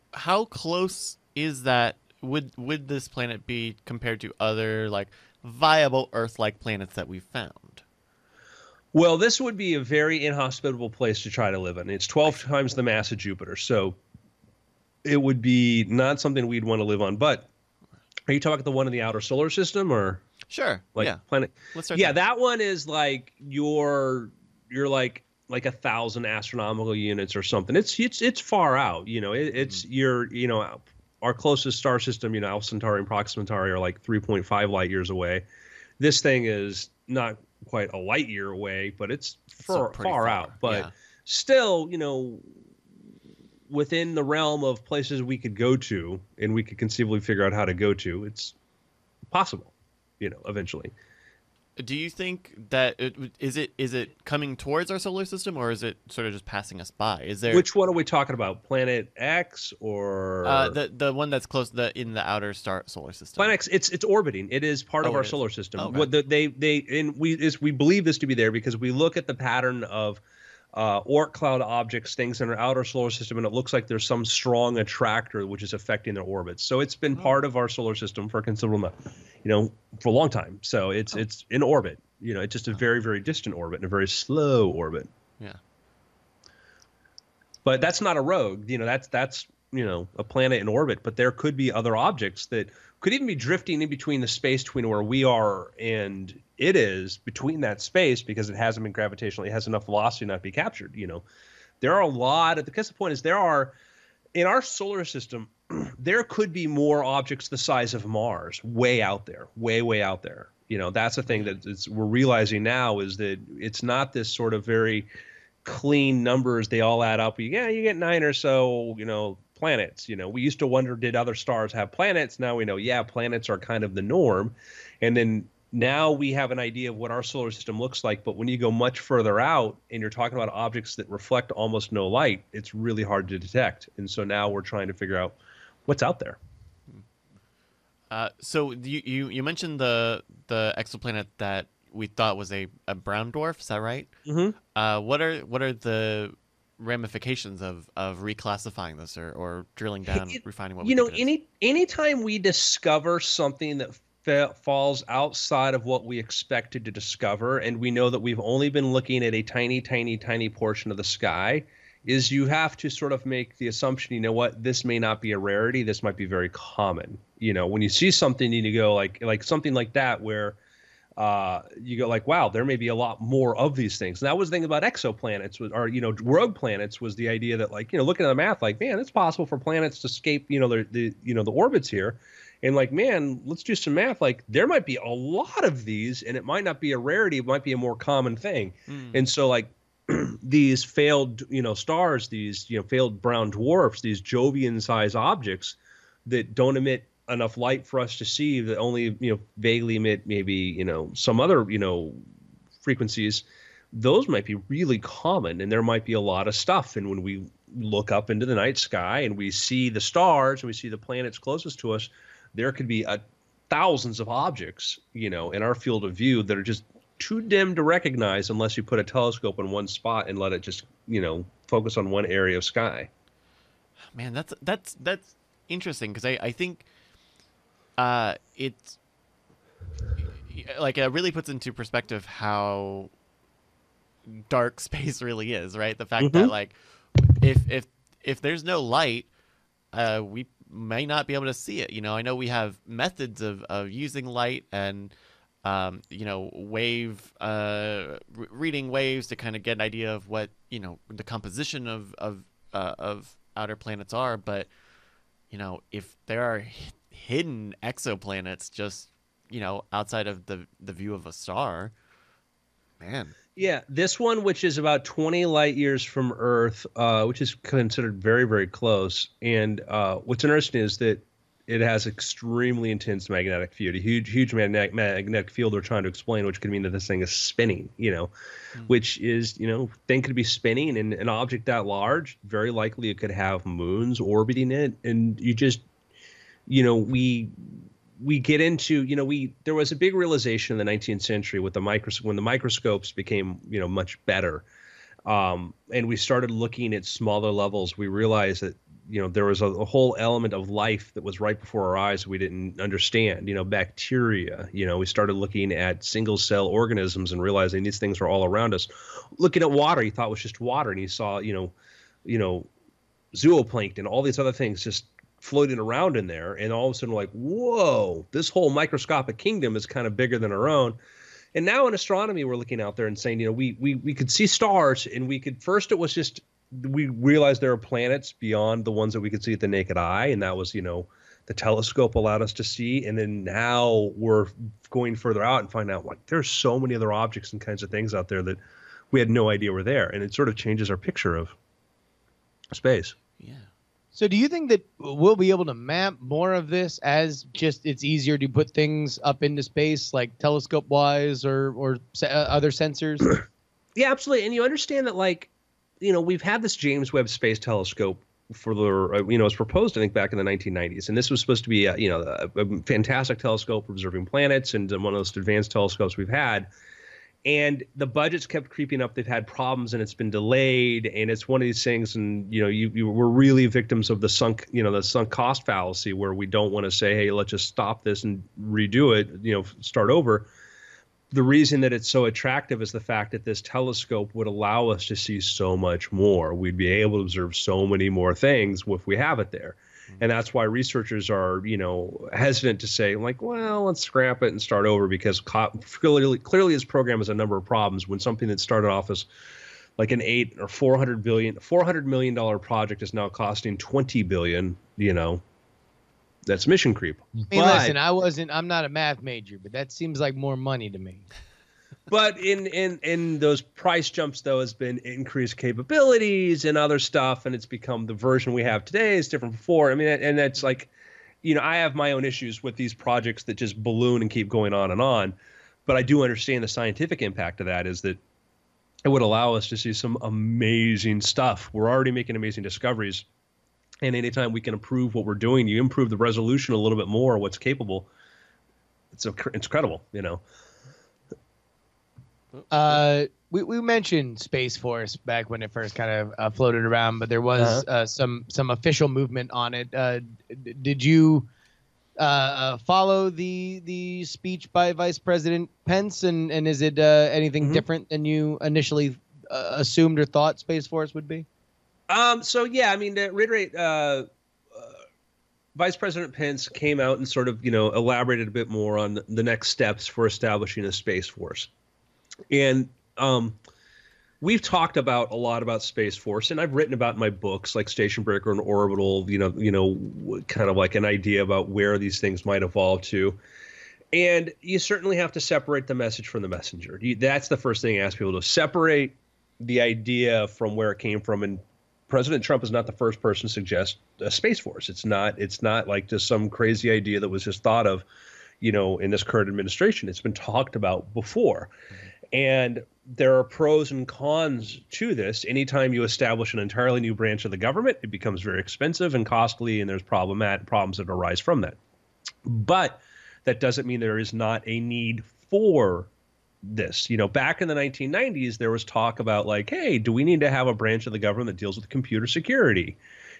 close is that? Would this planet be compared to other like viable Earth-like planets that we've found? Well, this would be a very inhospitable place to try to live in. It's 12 times the mass of Jupiter, so it would be not something we'd want to live on. But are you talking about the one in the outer solar system, or sure, planet? Let's start. Yeah, that one is like you're like 1,000 astronomical units or something. It's far out. Our closest star system, Alpha Centauri and Proxima Centauri, are like 3.5 light years away. This thing is not quite a light year away, but it's far out. But still, within the realm of places we could go to, and we could conceivably figure out how to go to, it's possible, eventually. Do you think that is it coming towards our solar system, or is it sort of just passing us by? Is there which one are we talking about? Planet X or the one that's close in the outer solar system? Planet X, it's orbiting. It is part of our solar system. Okay. What we believe this to be there because we look at the pattern of Oort cloud objects, things in our outer solar system, and it looks like there's some strong attractor which is affecting their orbits. So it's been part of our solar system for a considerable amount, for a long time. So it's in orbit. It's just a very, very distant orbit and a very slow orbit. Yeah. But that's not a rogue. That's a planet in orbit. But there could be other objects that could even be drifting in between the space between where we are and it is, between that space, because it hasn't been gravitational. It has enough velocity not to be captured. There are a lot of, because the point is, there are in our solar system, there could be more objects the size of Mars way out there, way out there. That's the thing that we're realizing now, is that it's not this sort of very clean numbers. They all add up. You get 9 or so, planets. We used to wonder, did other stars have planets? Now we know, planets are kind of the norm. And then now we have an idea of what our solar system looks like. But when you go much further out and you're talking about objects that reflect almost no light, it's really hard to detect. And so now we're trying to figure out what's out there. So you mentioned the exoplanet that we thought was a brown dwarf. Is that right? Mm-hmm. What are the ramifications of reclassifying this or drilling down, refining what we think it is? Anytime we discover something that falls outside of what we expected to discover, and we know that we've only been looking at a tiny, tiny, tiny portion of the sky, is you have to sort of make the assumption, this may not be a rarity, this might be very common. When you see something and you go like something like that, where you go like, wow, there may be a lot more of these things. And that was the thing about exoplanets, rogue planets, was the idea that looking at the math, man, it's possible for planets to escape, the orbits here. And man, let's do some math. There might be a lot of these, and it might not be a rarity. It might be a more common thing. And so these failed, stars, these, failed brown dwarfs, these Jovian-sized objects that don't emit enough light for us to see that only, vaguely emit maybe, some other, frequencies, those might be really common, and there might be a lot of stuff. And when we look up into the night sky and we see the stars and we see the planets closest to us, there could be thousands of objects, in our field of view that are just too dim to recognize unless you put a telescope in one spot and let it just, focus on one area of sky. Man, that's interesting, because I think it's like it really puts into perspective how dark space really is, right? The fact that like if there's no light, we may not be able to see it. I know we have methods of using light and reading waves to kind of get an idea of what the composition of outer planets are, but if there are hidden exoplanets just outside of the view of a star, man. Yeah, this one, which is about 20 light years from Earth, which is considered very, very close. And what's interesting is that it has extremely intense magnetic field, a huge magnetic field they're trying to explain, which could mean that this thing is spinning, which is, thing could be spinning, and an object that large, very likely it could have moons orbiting it. And you just, we get into, there was a big realization in the 19th century with when the microscopes became, much better. And we started looking at smaller levels. We realized that, there was a whole element of life that was right before our eyes we didn't understand, bacteria. We started looking at single cell organisms and realizing these things are all around us. Looking at water, you thought was just water, and you saw, zooplankton, all these other things just floating around in there, and all of a sudden we're like, whoa, this whole microscopic kingdom is kind of bigger than our own. And now in astronomy, we're looking out there and saying, we could see stars, and first it was just, we realized there are planets beyond the ones that we could see with the naked eye, and that was, the telescope allowed us to see. And then now we're going further out and find out, like, there's so many other objects and kinds of things out there that we had no idea were there, and it sort of changes our picture of space. Yeah. So do you think that we'll be able to map more of this as just it's easier to put things up into space, like telescope-wise or other sensors? Yeah, absolutely. And you understand that, like, we've had this James Webb Space Telescope for the, it was proposed, I think, back in the 1990s. And this was supposed to be, a fantastic telescope for observing planets and one of the most advanced telescopes we've had. And the budgets kept creeping up. They've had problems, and it's been delayed. And it's one of these things. And we're really victims of the sunk cost fallacy, where we don't want to say, hey, let's just stop this and redo it, start over. The reason that it's so attractive is the fact that this telescope would allow us to see so much more. We'd be able to observe so many more things if we have it there. And that's why researchers are, hesitant to say, like, well, let's scrap it and start over, because clearly this program has a number of problems. When something that started off as like an $400 million project is now costing $20 billion, that's mission creep. I mean, listen, I'm not a math major, but that seems like more money to me. But in those price jumps, though, has been increased capabilities and other stuff, and it's become the version we have today is different from before. I mean, and that's like, I have my own issues with these projects that just balloon and keep going on and on. But I do understand the scientific impact of that is that it would allow us to see some amazing stuff. We're already making amazing discoveries. And anytime we can improve what we're doing, you improve the resolution a little bit more, what's capable. It's incredible, We mentioned Space Force back when it first kind of floated around, but there was some official movement on it. Did you follow the speech by Vice President Pence, and is it anything different than you initially assumed or thought Space Force would be? So yeah, I mean, to reiterate, Vice President Pence came out and sort of, elaborated a bit more on the next steps for establishing a Space Force. And we've talked a lot about Space Force, and I've written about in my books like Station Breaker and Orbital, kind of like an idea about where these things might evolve to. And you certainly have to separate the message from the messenger. That's the first thing I ask people to separate the idea from where it came from, and President Trump is not the first person to suggest a Space Force. It's not like just some crazy idea that was just thought of, in this current administration. It's been talked about before. And there are pros and cons to this. Anytime you establish an entirely new branch of the government, it becomes very expensive and costly, and there's problems that arise from that. But that doesn't mean there is not a need for this. Back in the 1990s, there was talk about like, hey, do we need to have a branch of the government that deals with computer security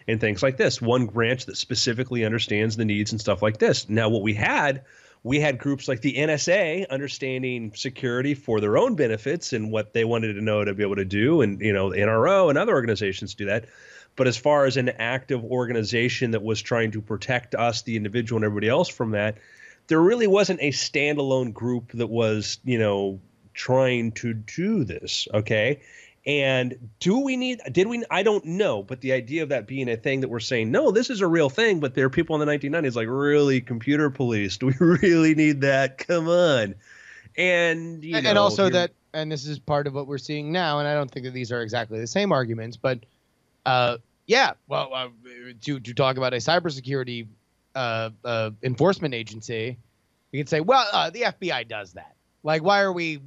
and things like this? One branch that specifically understands the needs and stuff like this. Now, what we had groups like the NSA understanding security for their own benefits and what they wanted to know to be able to do, and the NRO and other organizations do that. But as far as an active organization that was trying to protect us, the individual, and everybody else from that, there really wasn't a standalone group that was, trying to do this. Okay. And I don't know, but the idea of that being a thing that we're saying, no, this is a real thing, but there are people in the 1990s like, really, computer police? Do we really need that? Come on. And, and this is part of what we're seeing now, and I don't think that these are exactly the same arguments, but to talk about a cybersecurity enforcement agency, you can say, well, the FBI does that. Like, why are we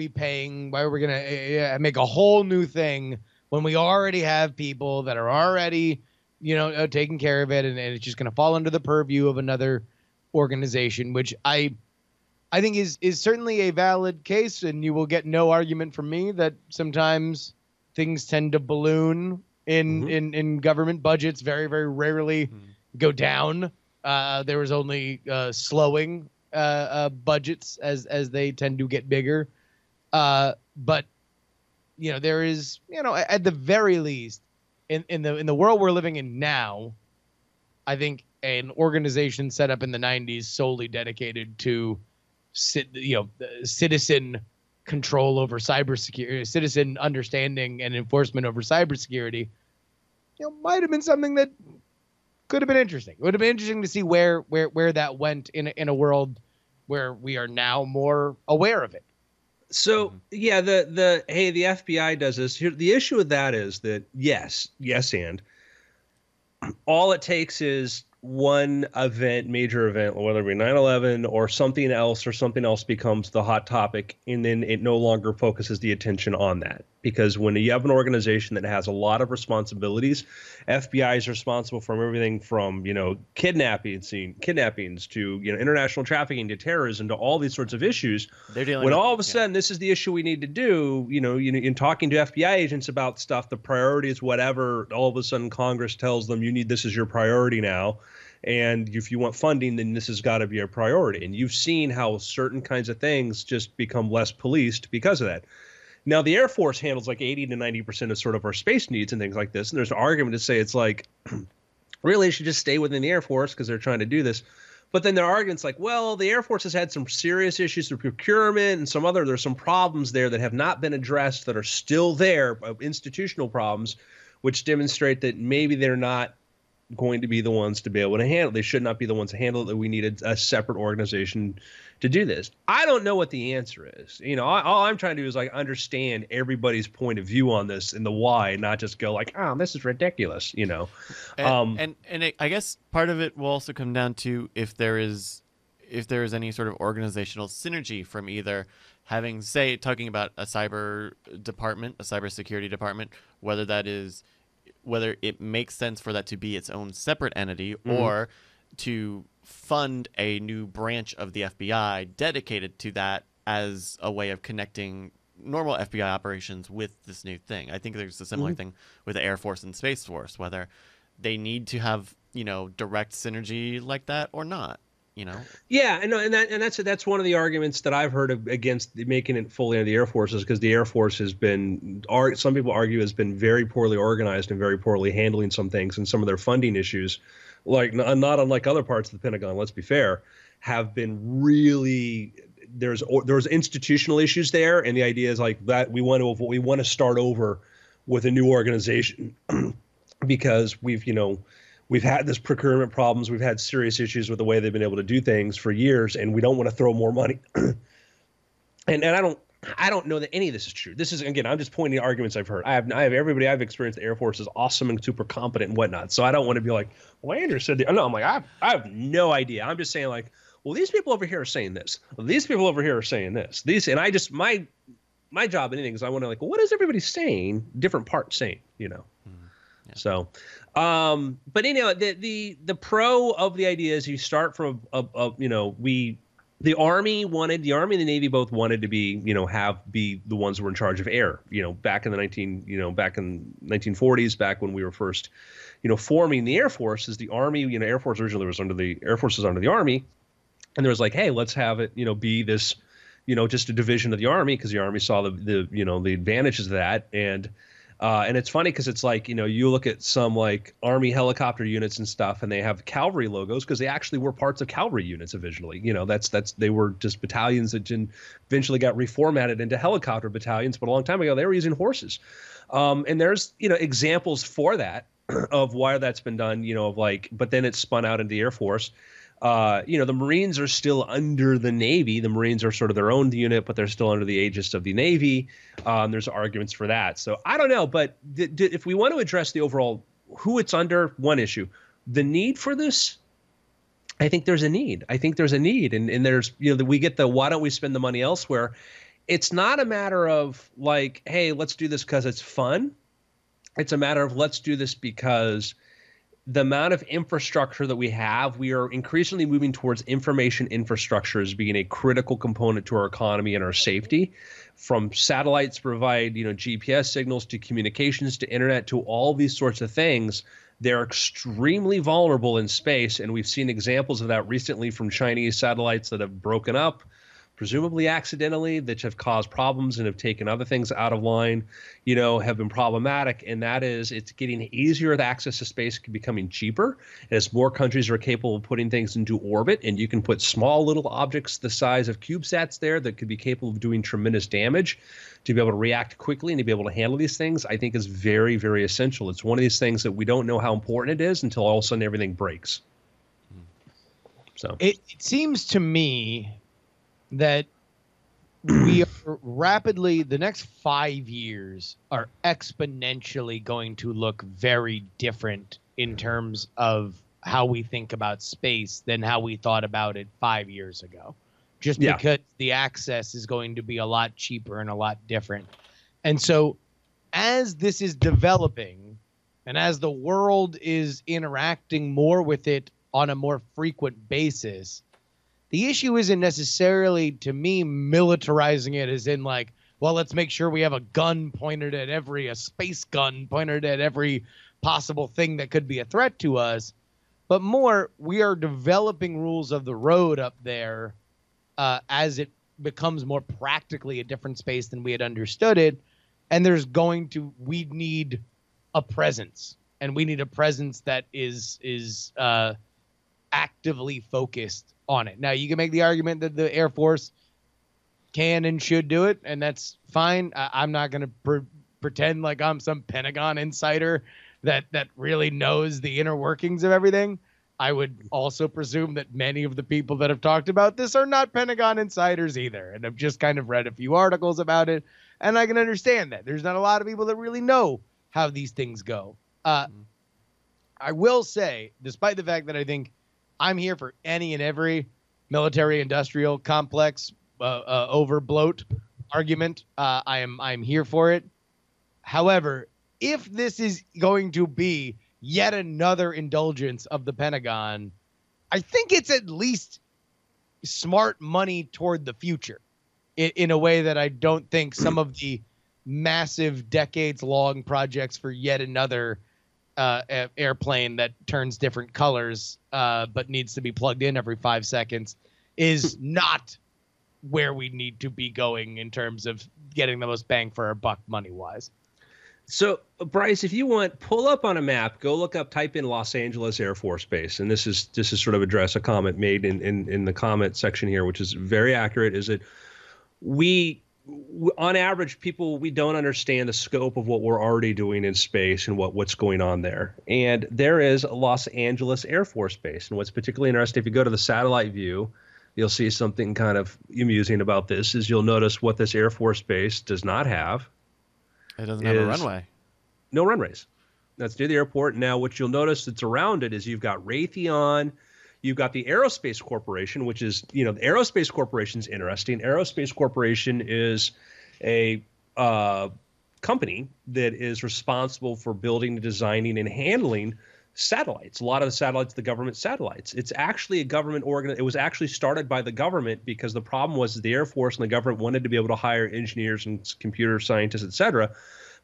paying? Why are we going to make a whole new thing when we already have people that are already, taking care of it, and it's just going to fall under the purview of another organization, which I think is certainly a valid case, and you will get no argument from me that sometimes things tend to balloon in government budgets. Very, very rarely go down. There was only slowing budgets as they tend to get bigger. But there is, at the very least in the world we're living in now, I think an organization set up in the 90s solely dedicated to citizen control over cybersecurity, citizen understanding and enforcement over cybersecurity, might have been something that could have been interesting. It would have been interesting to see where that went in a world where we are now more aware of it. So yeah, the FBI does this. Here, the issue with that is that yes, and all it takes is one event, major event, whether it be 9/11 or something else becomes the hot topic, and then it no longer focuses the attention on that. Because when you have an organization that has a lot of responsibilities, FBI is responsible for everything from, kidnappings to, international trafficking to terrorism to all these sorts of issues. They're dealing when with, all of a sudden this is the issue we need to do, in talking to FBI agents about stuff, the priority is whatever. All of a sudden Congress tells them this is your priority now. And if you want funding, then this has got to be a priority. And you've seen how certain kinds of things just become less policed because of that. Now, the Air Force handles like 80 to 90% of sort of our space needs and things like this. And there's an argument to say it's like, really, it should just stay within the Air Force because they're trying to do this. But then there are arguments like, well, the Air Force has had some serious issues with procurement and there's some problems there that have not been addressed that are still there, institutional problems, which demonstrate that maybe they're not going to be the ones to be able to handle. They should not be the ones to handle it, that we needed a separate organization to do this. I don't know what the answer is. All I'm trying to do is like understand everybody's point of view on this and the why, not just go like, oh, this is ridiculous, And I guess part of it will also come down to if there is any sort of organizational synergy from either having, say, talking about a cyber department, a cybersecurity department, whether it makes sense for that to be its own separate entity or to fund a new branch of the FBI dedicated to that as a way of connecting normal FBI operations with this new thing. I think there's a similar thing with the Air Force and Space Force, whether they need to have, direct synergy like that or not. Yeah, and that's one of the arguments that I've heard against making it fully into the Air Force, is because the Air Force has been, some people argue, has been very poorly organized and very poorly handling some things, and some of their funding issues, like not unlike other parts of the Pentagon, let's be fair, have been really, there's institutional issues there, and the idea is like that we want to start over with a new organization because we've had this procurement problems. We've had serious issues with the way they've been able to do things for years, and we don't want to throw more money. and I I don't know that any of this is true. This is, again, I'm just pointing to arguments I've heard. I have everybody I've experienced. The Air Force is awesome and super competent and whatnot. So I don't want to be like, well, Andrew said that. No, I'm like, I have no idea. I'm just saying like, well, these people over here are saying this. Well, these people over here are saying this. And I just, my job in anything is I want to like, well, what is everybody saying? Different parts saying, you know? Yeah. So, but anyhow, the pro of the idea is you start from the Army and the Navy both wanted to be, be the ones who were in charge of air, back in the 1940s, back when we were first, forming the Air Force. Is the Army, Air Force originally was under the Air Force was under the Army. And there was like, hey, let's have it, be this, just a division of the Army, because the Army saw the advantages of that. And it's funny because it's like, you look at some like Army helicopter units and stuff, and they have cavalry logos because they actually were parts of cavalry units originally. They were just battalions that eventually got reformatted into helicopter battalions. But a long time ago, they were using horses. And there's, examples for that of why that's been done, but then it's spun out into the Air Force. The Marines are still under the Navy. The Marines are sort of their own unit, but they're still under the aegis of the Navy. There's arguments for that. So I don't know. But if we want to address the overall who it's under, one issue, the need for this, I think there's a need. And there's, we get the why don't we spend the money elsewhere? It's not a matter of like, hey, let's do this because it's fun. It's a matter of let's do this because the amount of infrastructure that we have, we are increasingly moving towards information infrastructure as being a critical component to our economy and our safety. From satellites provide, GPS signals to communications to internet to all these sorts of things. They're extremely vulnerable in space, and we've seen examples of that recently from Chinese satellites that have broken up, presumably accidentally, that have caused problems and have taken other things out of line, have been problematic. And that is, it's getting easier. The access to space becoming cheaper as more countries are capable of putting things into orbit. And you can put small little objects the size of CubeSats there that could be capable of doing tremendous damage. To be able to react quickly and to be able to handle these things, I think is very, very essential. It's one of these things that we don't know how important it is until all of a sudden everything breaks. So it seems to me that we are rapidly, the next 5 years are exponentially going to look very different in terms of how we think about space than how we thought about it 5 years ago. Just because the access is going to be a lot cheaper and a lot different. And so as this is developing and as the world is interacting more with it on a more frequent basis, the issue isn't necessarily, to me, militarizing it as in like, well, let's make sure we have a gun pointed at a space gun pointed at every possible thing that could be a threat to us. But more, we are developing rules of the road up there as it becomes more practically a different space than we had understood it. And we need a presence. And we need a presence that is actively focused on it. Now, you can make the argument that the Air Force can and should do it, and that's fine. I'm not going to pretend like I'm some Pentagon insider that really knows the inner workings of everything. I would also presume that many of the people that have talked about this are not Pentagon insiders either, and I've just kind of read a few articles about it, and I can understand that. There's not a lot of people that really know how these things go. I will say, despite the fact that I think I'm here for any and every military-industrial complex overbloat argument. I'm here for it. However, if this is going to be yet another indulgence of the Pentagon, I think it's at least smart money toward the future in a way that I don't think some of the massive decades-long projects for yet another airplane that turns different colors but needs to be plugged in every 5 seconds is not where we need to be going in terms of getting the most bang for our buck money-wise. So, Bryce, if you want, pull up on a map, go look up, type in Los Angeles Air Force Base, and this is sort of address a comment made in the comment section here, which is very accurate, is that on average, we don't understand the scope of what we're already doing in space and what's going on there. And there is a Los Angeles Air Force Base. And what's particularly interesting, if you go to the satellite view, you'll see something kind of amusing about this is you'll notice what this Air Force Base does not have. It doesn't have a runway. No runways. That's near the airport. Now, what you'll notice that's around it is you've got Raytheon, you've got the Aerospace Corporation, which is, the Aerospace Corporation is interesting. Aerospace Corporation is a company that is responsible for building, designing, and handling satellites. A lot of the satellites, the government satellites. It's actually a government organ. It was actually started by the government because the problem was the Air Force and the government wanted to be able to hire engineers and computer scientists, et cetera.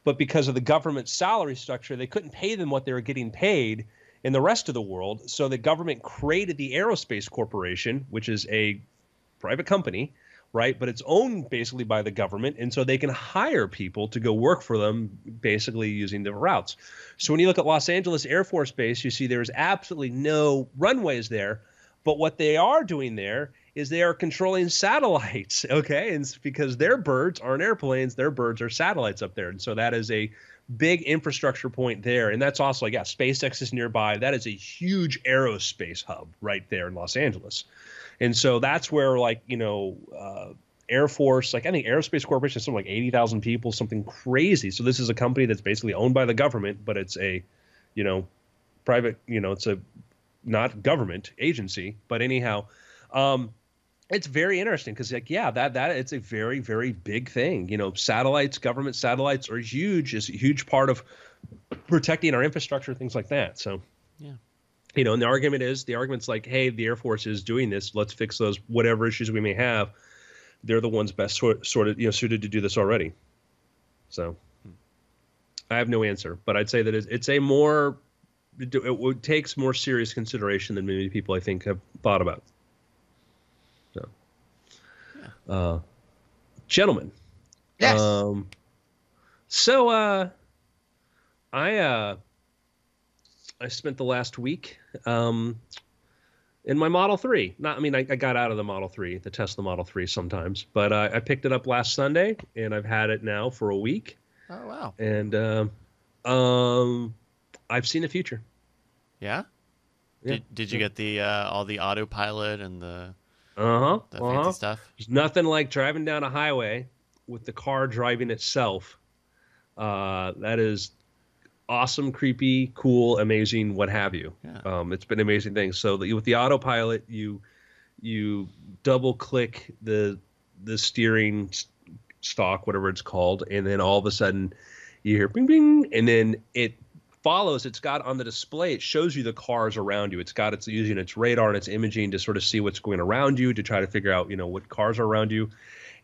But because of the government salary structure, they couldn't pay them what they were getting paid in the rest of the world. So the government created the Aerospace Corporation, which is a private company, right? But it's owned basically by the government. And so they can hire people to go work for them, basically using the routes. So when you look at Los Angeles Air Force Base, you see there's absolutely no runways there. But what they are doing there is they are controlling satellites, okay? And it's because their birds aren't airplanes, their birds are satellites up there. And so that is a big infrastructure point there. And that's also, like, yeah, SpaceX is nearby. That is a huge aerospace hub right there in Los Angeles. And so that's where, like, Air Force, like, I think Aerospace Corporation is something like 80,000 people, something crazy. So this is a company that's basically owned by the government, but it's a, private, it's a not government agency. But anyhow, it's very interesting because, like, yeah, that it's a very, very big thing. Satellites, government satellites are huge. Is a huge part of protecting our infrastructure, things like that. So, Yeah. And the argument's like, hey, the Air Force is doing this. Let's fix those whatever issues we may have. They're the ones best suited to do this already. So, I have no answer, but I'd say that it takes more serious consideration than many people I think have thought about. So, gentlemen. Yes. I spent the last week in my Model 3. I got out of the Model 3, the Tesla Model 3 sometimes, but I picked it up last Sunday, and I've had it now for a week. Oh, wow. And I've seen the future. Yeah? Yeah. Did you get the all the autopilot and the fancy fancy stuff? There's nothing like driving down a highway with the car driving itself. That is awesome, creepy, cool, amazing, what have you. Yeah. It's been an amazing thing. So with the autopilot, you double click the steering stalk, whatever it's called, and then all of a sudden you hear bing bing, and then it follows. It's got on the display, it shows you the cars around you. It's using its radar and its imaging to sort of see what's going around you, to try to figure out what cars are around you.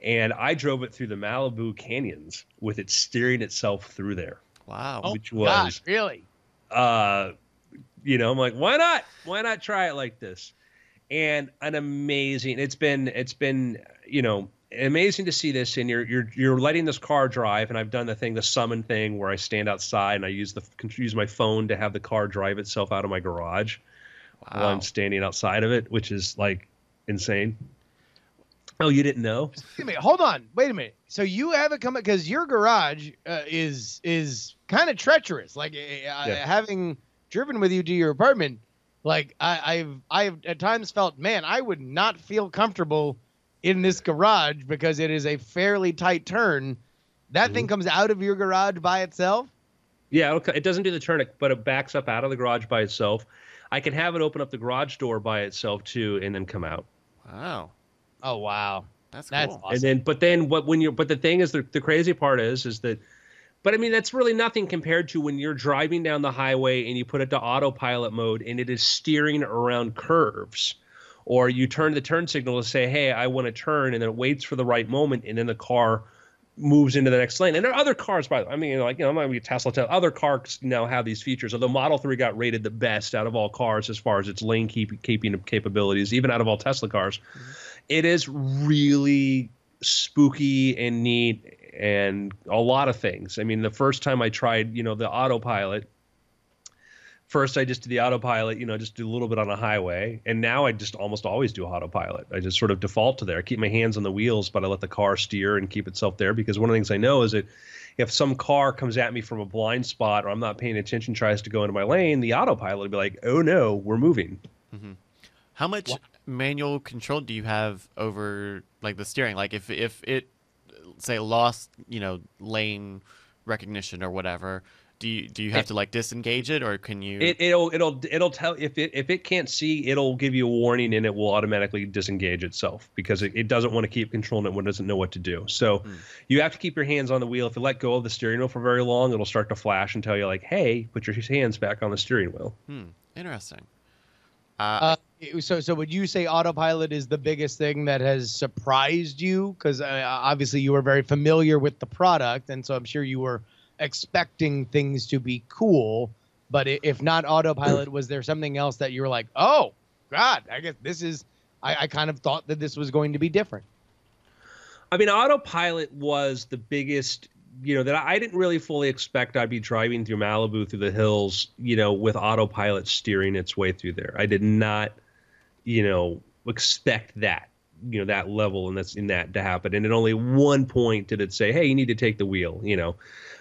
And I drove it through the Malibu canyons with it steering itself through there. Wow. Which was gosh, really? I'm like, why not? Why not try it like this? And it's been amazing to see this. And you're letting this car drive. And I've done the summon thing where I stand outside and I use my phone to have the car drive itself out of my garage while I'm standing outside of it, which is like insane. Oh, you didn't know? Wait a minute. Hold on. Wait a minute. So you have it coming because your garage is kind of treacherous. Like having driven with you to your apartment, like I've at times felt, man, I would not feel comfortable in this garage because it is a fairly tight turn. That thing comes out of your garage by itself? Yeah, it doesn't do the turn, but it backs up out of the garage by itself. I can have it open up the garage door by itself too, and then come out. Wow. Oh wow, That's that's cool. awesome. But the thing is, the crazy part is that, but I mean, that's really nothing compared to when you're driving down the highway and you put it to autopilot mode and it is steering around curves, or you turn the turn signal to say, hey, I want to turn, and then it waits for the right moment, and then the car moves into the next lane. And there are other cars, by the way. I mean, I'm not going to be Tesla. Other cars now have these features. Although Model 3 got rated the best out of all cars as far as its lane keeping capabilities, even out of all Tesla cars. Mm-hmm. It is really spooky and neat and a lot of things. I mean, the first time I tried, the autopilot, first I just did the autopilot, just do a little bit on a highway. And now I just almost always do autopilot. I just sort of default to there. I keep my hands on the wheels, but I let the car steer and keep itself there. Because one of the things I know is that if some car comes at me from a blind spot or I'm not paying attention, tries to go into my lane, the autopilot will be like, oh no, we're moving. Mm-hmm. How much manual control do you have over like the steering? Like if it say lost, lane recognition or whatever, do you have to like disengage it, or can you? It'll tell if it can't see, it'll give you a warning and it will automatically disengage itself because it doesn't want to keep controlling it when it doesn't know what to do. So you have to keep your hands on the wheel. If you let go of the steering wheel for very long, it'll start to flash and tell you like, hey, put your hands back on the steering wheel. Interesting. So would you say autopilot is the biggest thing that has surprised you? Because obviously you were very familiar with the product, and so I'm sure you were expecting things to be cool. But if not autopilot, was there something else that you were like, oh God, I guess this is? I kind of thought that this was going to be different. I mean, autopilot was the biggest. That I didn't really fully expect I'd be driving through Malibu through the hills, with autopilot steering its way through there. I did not, expect that, that level and that to happen. And at only one point did it say, hey, you need to take the wheel,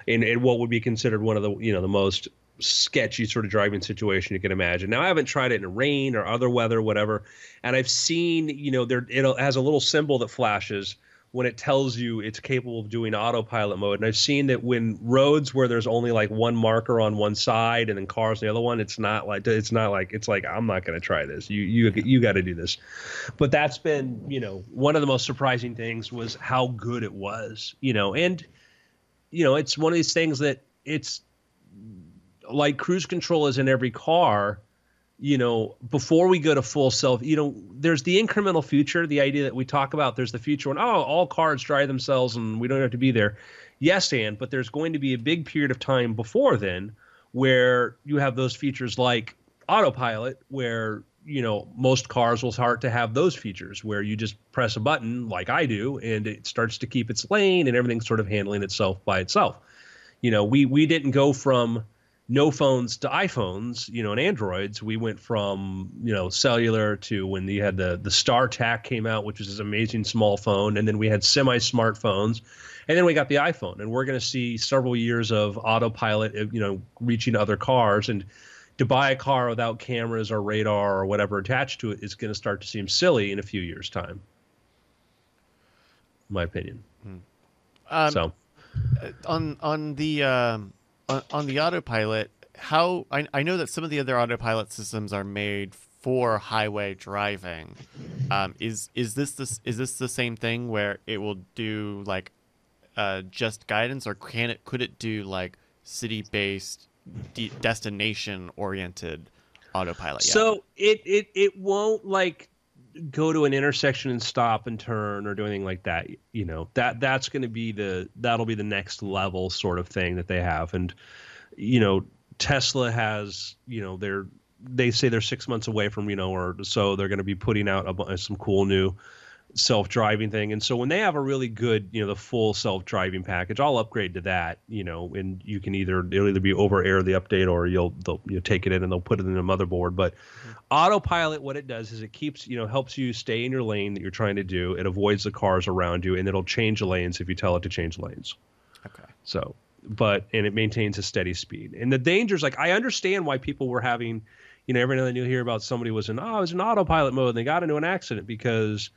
in what would be considered one of the, the most sketchy sort of driving situation you can imagine. Now, I haven't tried it in rain or other weather, whatever. And I've seen, it has a little symbol that flashes when it tells you it's capable of doing autopilot mode. And I've seen that when roads where there's only like one marker on one side and then cars on the other one, it's like I'm not going to try this. You got to do this. But that's been, one of the most surprising things was how good it was, and it's one of these things that it's like cruise control is in every car. Before we go to full self, there's the incremental future, the idea that we talk about. There's the future when, all cars drive themselves and we don't have to be there. Yes, but there's going to be a big period of time before then where you have those features like autopilot, where, most cars will start to have those features where you just press a button like I do and it starts to keep its lane and everything's sort of handling itself by itself. We didn't go from no phones to iPhones, and Androids. We went from, cellular to when you had the StarTAC came out, which was this amazing small phone. And then we had semi-smartphones. And then we got the iPhone. And we're going to see several years of autopilot, reaching other cars. And to buy a car without cameras or radar or whatever attached to it is going to start to seem silly in a few years' time. In my opinion. So on the autopilot, how I know that some of the other autopilot systems are made for highway driving. Is this the same thing where it will do like just guidance, or could it do like city-based destination oriented autopilot yet? So it won't like go to an intersection and stop and turn or do anything like that. That's going to be that'll be the next level sort of thing that they have. And Tesla has, they say they're 6 months away from, or so they're going to be putting out some cool new self-driving thing. And so when they have a really good, the full self-driving package, I'll upgrade to that, and you can it'll either be over air the update, or you'll take it in and they'll put it in a motherboard. But autopilot, what it does is it keeps, helps you stay in your lane that you're trying to do. It avoids the cars around you, and it'll change the lanes if you tell it to change lanes. Okay. So, and it maintains a steady speed. And the dangers, like I understand why people were having, every now and then you'll hear about somebody was in autopilot mode and they got into an accident, because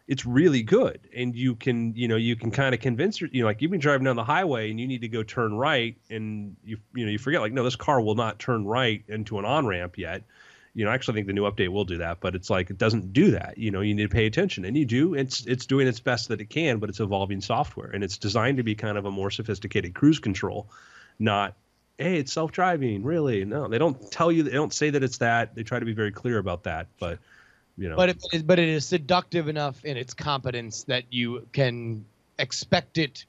it's really good. And you can kind of convince like you've been driving down the highway and you need to go turn right, and you forget, like, no, this car will not turn right into an on-ramp yet. I actually think the new update will do that, but it's like, it doesn't do that. You need to pay attention, and you do. It's doing its best that it can, but it's evolving software, and it's designed to be kind of a more sophisticated cruise control, not, hey, it's self-driving. Really? No, they don't tell you, they don't say that it's that. They try to be very clear about that, but But it is seductive enough in its competence that you can expect it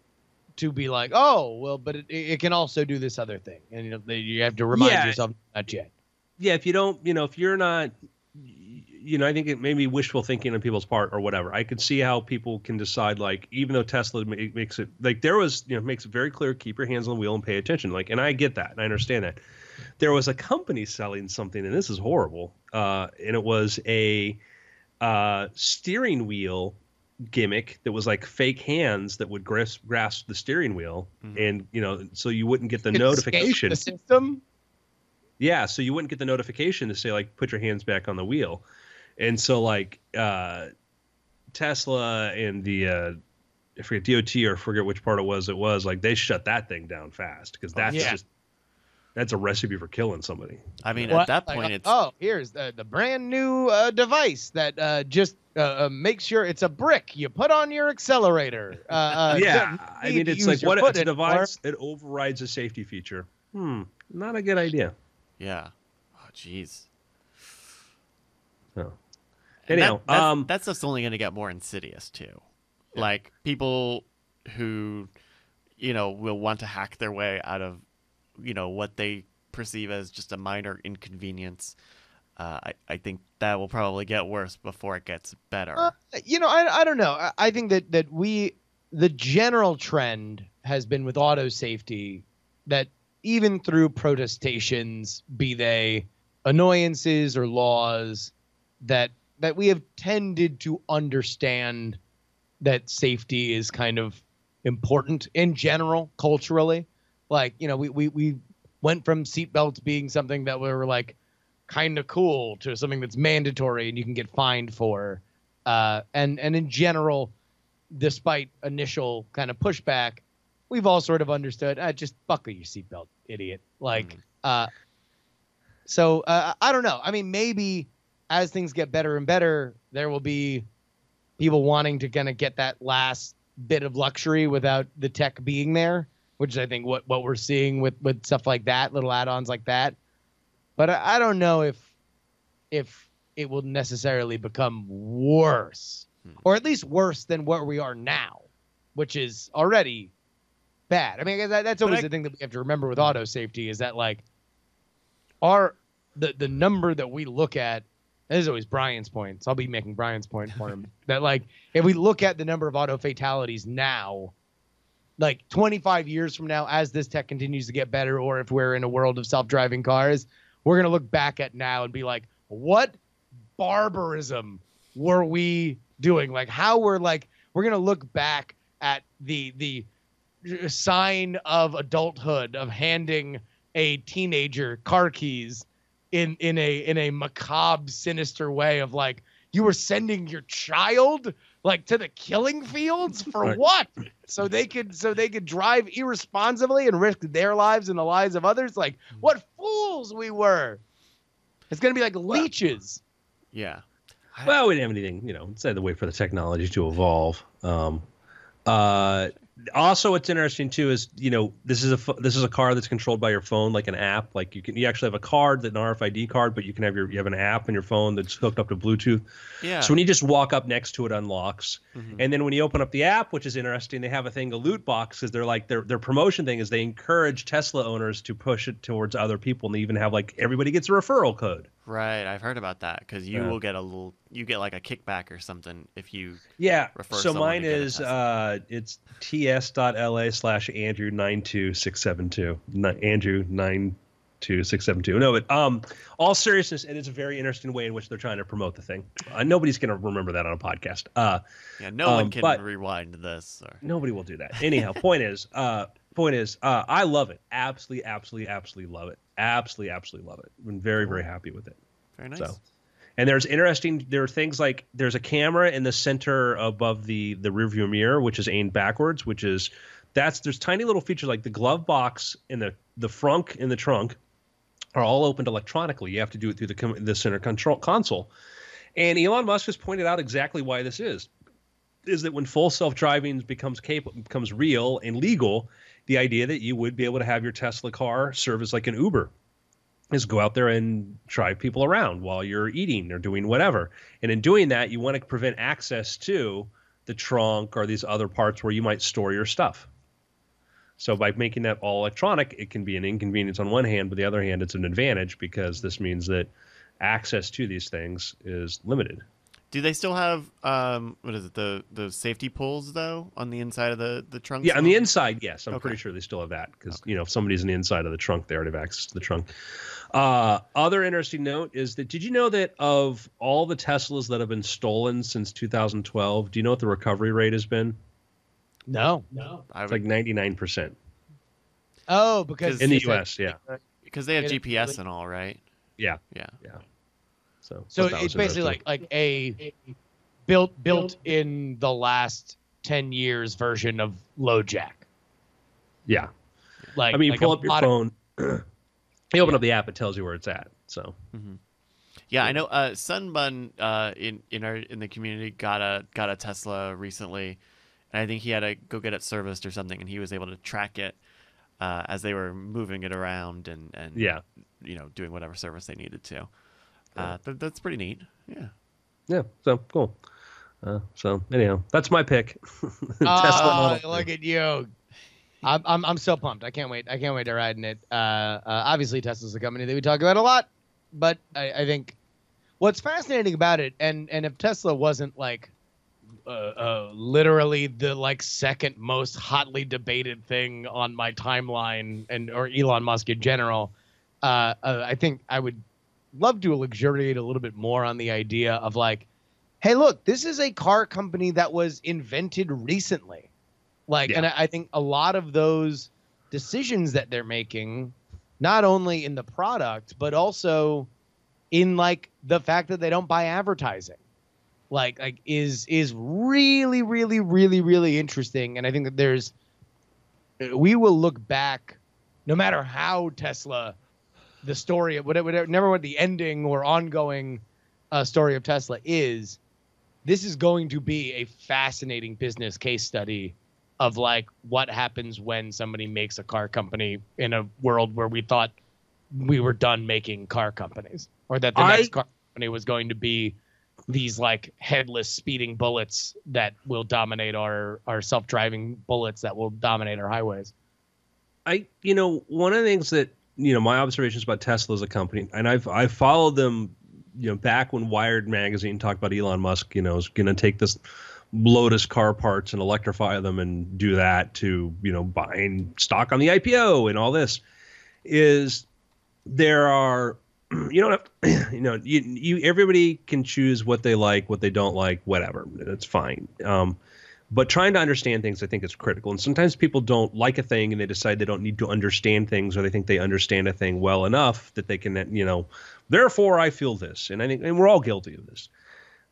to be like, oh, well, but it can also do this other thing. And you have to remind yourself, not yet. Yeah, if you don't, if you're not, I think it may be wishful thinking on people's part or whatever. I could see how people can decide, like, even though Tesla makes it, like, there was, makes it very clear, keep your hands on the wheel and pay attention. Like, and I get that, and I understand that. There was a company selling something, and this is horrible, and it was a steering wheel gimmick that was like fake hands that would grasp the steering wheel, and so you wouldn't get the notification. The system. Yeah, so you wouldn't get the notification to say, like, put your hands back on the wheel. And so like Tesla and the I forget DOT or I forget which part it was like they shut that thing down fast because that's yeah. just that's a recipe for killing somebody. I mean, What? at that Like, point, it's oh, here's the brand new device that just makes sure it's a brick you put on your accelerator. Yeah, I mean, it's like what it's a device Or, that overrides a safety feature. Not a good idea. yeah. Oh, jeez. No. And Anyhow, that stuff's only going to get more insidious too. Like people who, will want to hack their way out of, what they perceive as just a minor inconvenience. I think that will probably get worse before it gets better. I don't know. I think that the general trend has been with auto safety that even through protestations, be they annoyances or laws, that we have tended to understand that safety is kind of important in general, culturally. Like, we went from seatbelts being something that were like kind of cool to something that's mandatory and you can get fined for. And in general, despite initial kind of pushback, we've all sort of understood, just buckle your seatbelt, idiot. Like, so I don't know. I mean, maybe as things get better and better, there will be people wanting to kind of get that last bit of luxury without the tech being there, which is, I think, what we're seeing with stuff like that, little add-ons like that. But I don't know if it will necessarily become worse, or at least worse than where we are now, which is already bad. I mean, that's always the thing that we have to remember with auto safety is that, like, the number that we look at, this is always Brian's point, so I'll be making Brian's point for him, that, like, if we look at the number of auto fatalities now, like 25 years from now, as this tech continues to get better, or if we're in a world of self-driving cars, we're going to look back at now and be like, what barbarism were we doing? Like, how we're going to look back at the sign of adulthood of handing a teenager car keys in a macabre, sinister way of, like, you were sending your child, like, to the killing fields for what? So they could drive irresponsibly and risk their lives and the lives of others. Like, what fools we were. It's going to be like leeches. Yeah. Well, we didn't have anything, it's had to wait for the technology to evolve. Also, what's interesting too is, this is a car that's controlled by your phone, like an app. Like you actually have a card, an RFID card, but you have an app on your phone that's hooked up to Bluetooth. Yeah. So when you just walk up next to it, unlocks. Mm-hmm. And then when you open up the app, which is interesting, they have a thing, a loot box, because they're like their promotion thing is they encourage Tesla owners to push it towards other people, and they even have, like, everybody gets a referral code. Right, I've heard about that because you get like a kickback or something if you refer so someone mine to get a is Tesla. It's ts.la/Andrew92672 Andrew92672. No, but all seriousness, it is a very interesting way in which they're trying to promote the thing. Nobody's gonna remember that on a podcast. No one can rewind this. Or... Nobody will do that. Anyhow, point is, I love it. Absolutely love it. Absolutely love it. I'm very, very happy with it. Very nice. So, and there are things like there's a camera in the center above the rearview mirror, which is aimed backwards, there's tiny little features like the glove box and the frunk in the trunk are all opened electronically. You have to do it through the center control console. And Elon Musk has pointed out exactly why this is that when full self-driving becomes real and legal, the idea that you would be able to have your Tesla car serve as like an Uber is go out there and drive people around while you're eating or doing whatever. And in doing that, you want to prevent access to the trunk or these other parts where you might store your stuff. So by making that all electronic, it can be an inconvenience on one hand, but the other hand, it's an advantage because this means that access to these things is limited. Do they still have what is it, the safety pulls though on the inside of the trunk? Yeah, on the inside, yes. I'm Okay. pretty sure they still have that because if somebody's on the inside of the trunk, they already have access to the trunk. Other interesting note is that did you know that of all the Teslas that have been stolen since 2012, do you know what the recovery rate has been? No. It's like 99%. Oh, because In the U.S., yeah. because they have It- GPS and all, right? Yeah. Yeah. So that it's was basically interesting. like a built in the last 10 years version of LoJack. Yeah. Like I mean, you like pull a up your modern- phone, you open up the app, it tells you where it's at. So Yeah, I know. Sunbun in the community got a Tesla recently, and I think he had to go get it serviced or something, and he was able to track it as they were moving it around and yeah, doing whatever service they needed to. That's pretty neat. Yeah. yeah. So cool. So anyhow, that's my pick. Tesla Model 3. Look at you. I'm so pumped. I can't wait. I can't wait to ride in it. Obviously Tesla's a company that we talk about a lot, but I think what's fascinating about it, and if Tesla wasn't like literally the like second most hotly debated thing on my timeline, or Elon Musk in general, I think I would love to luxuriate a little bit more on the idea of like, hey, look, this is a car company that was invented recently. Like, Yeah. and I think a lot of those decisions that they're making, not only in the product, but also in like the fact that they don't buy advertising, like is really, really, really, really interesting. And I think that we will look back, no matter how Tesla, the story of whatever, never what the ending or ongoing story of Tesla is, this is going to be a fascinating business case study of like what happens when somebody makes a car company in a world where we thought we were done making car companies, or that the next car company was going to be these like headless speeding bullets that will dominate our self-driving bullets that will dominate our highways. One of the things that, my observations about Tesla as a company, and I've followed them, back when Wired magazine talked about Elon Musk, is going to take this Lotus car parts and electrify them and do that to, buying stock on the IPO and all this, is there are, you don't have, everybody can choose what they like, what they don't like, whatever. That's fine. But trying to understand things, I think, is critical. And sometimes people don't like a thing and they decide they don't need to understand things, or they think they understand a thing well enough that they can, therefore I feel this. And I think, and we're all guilty of this.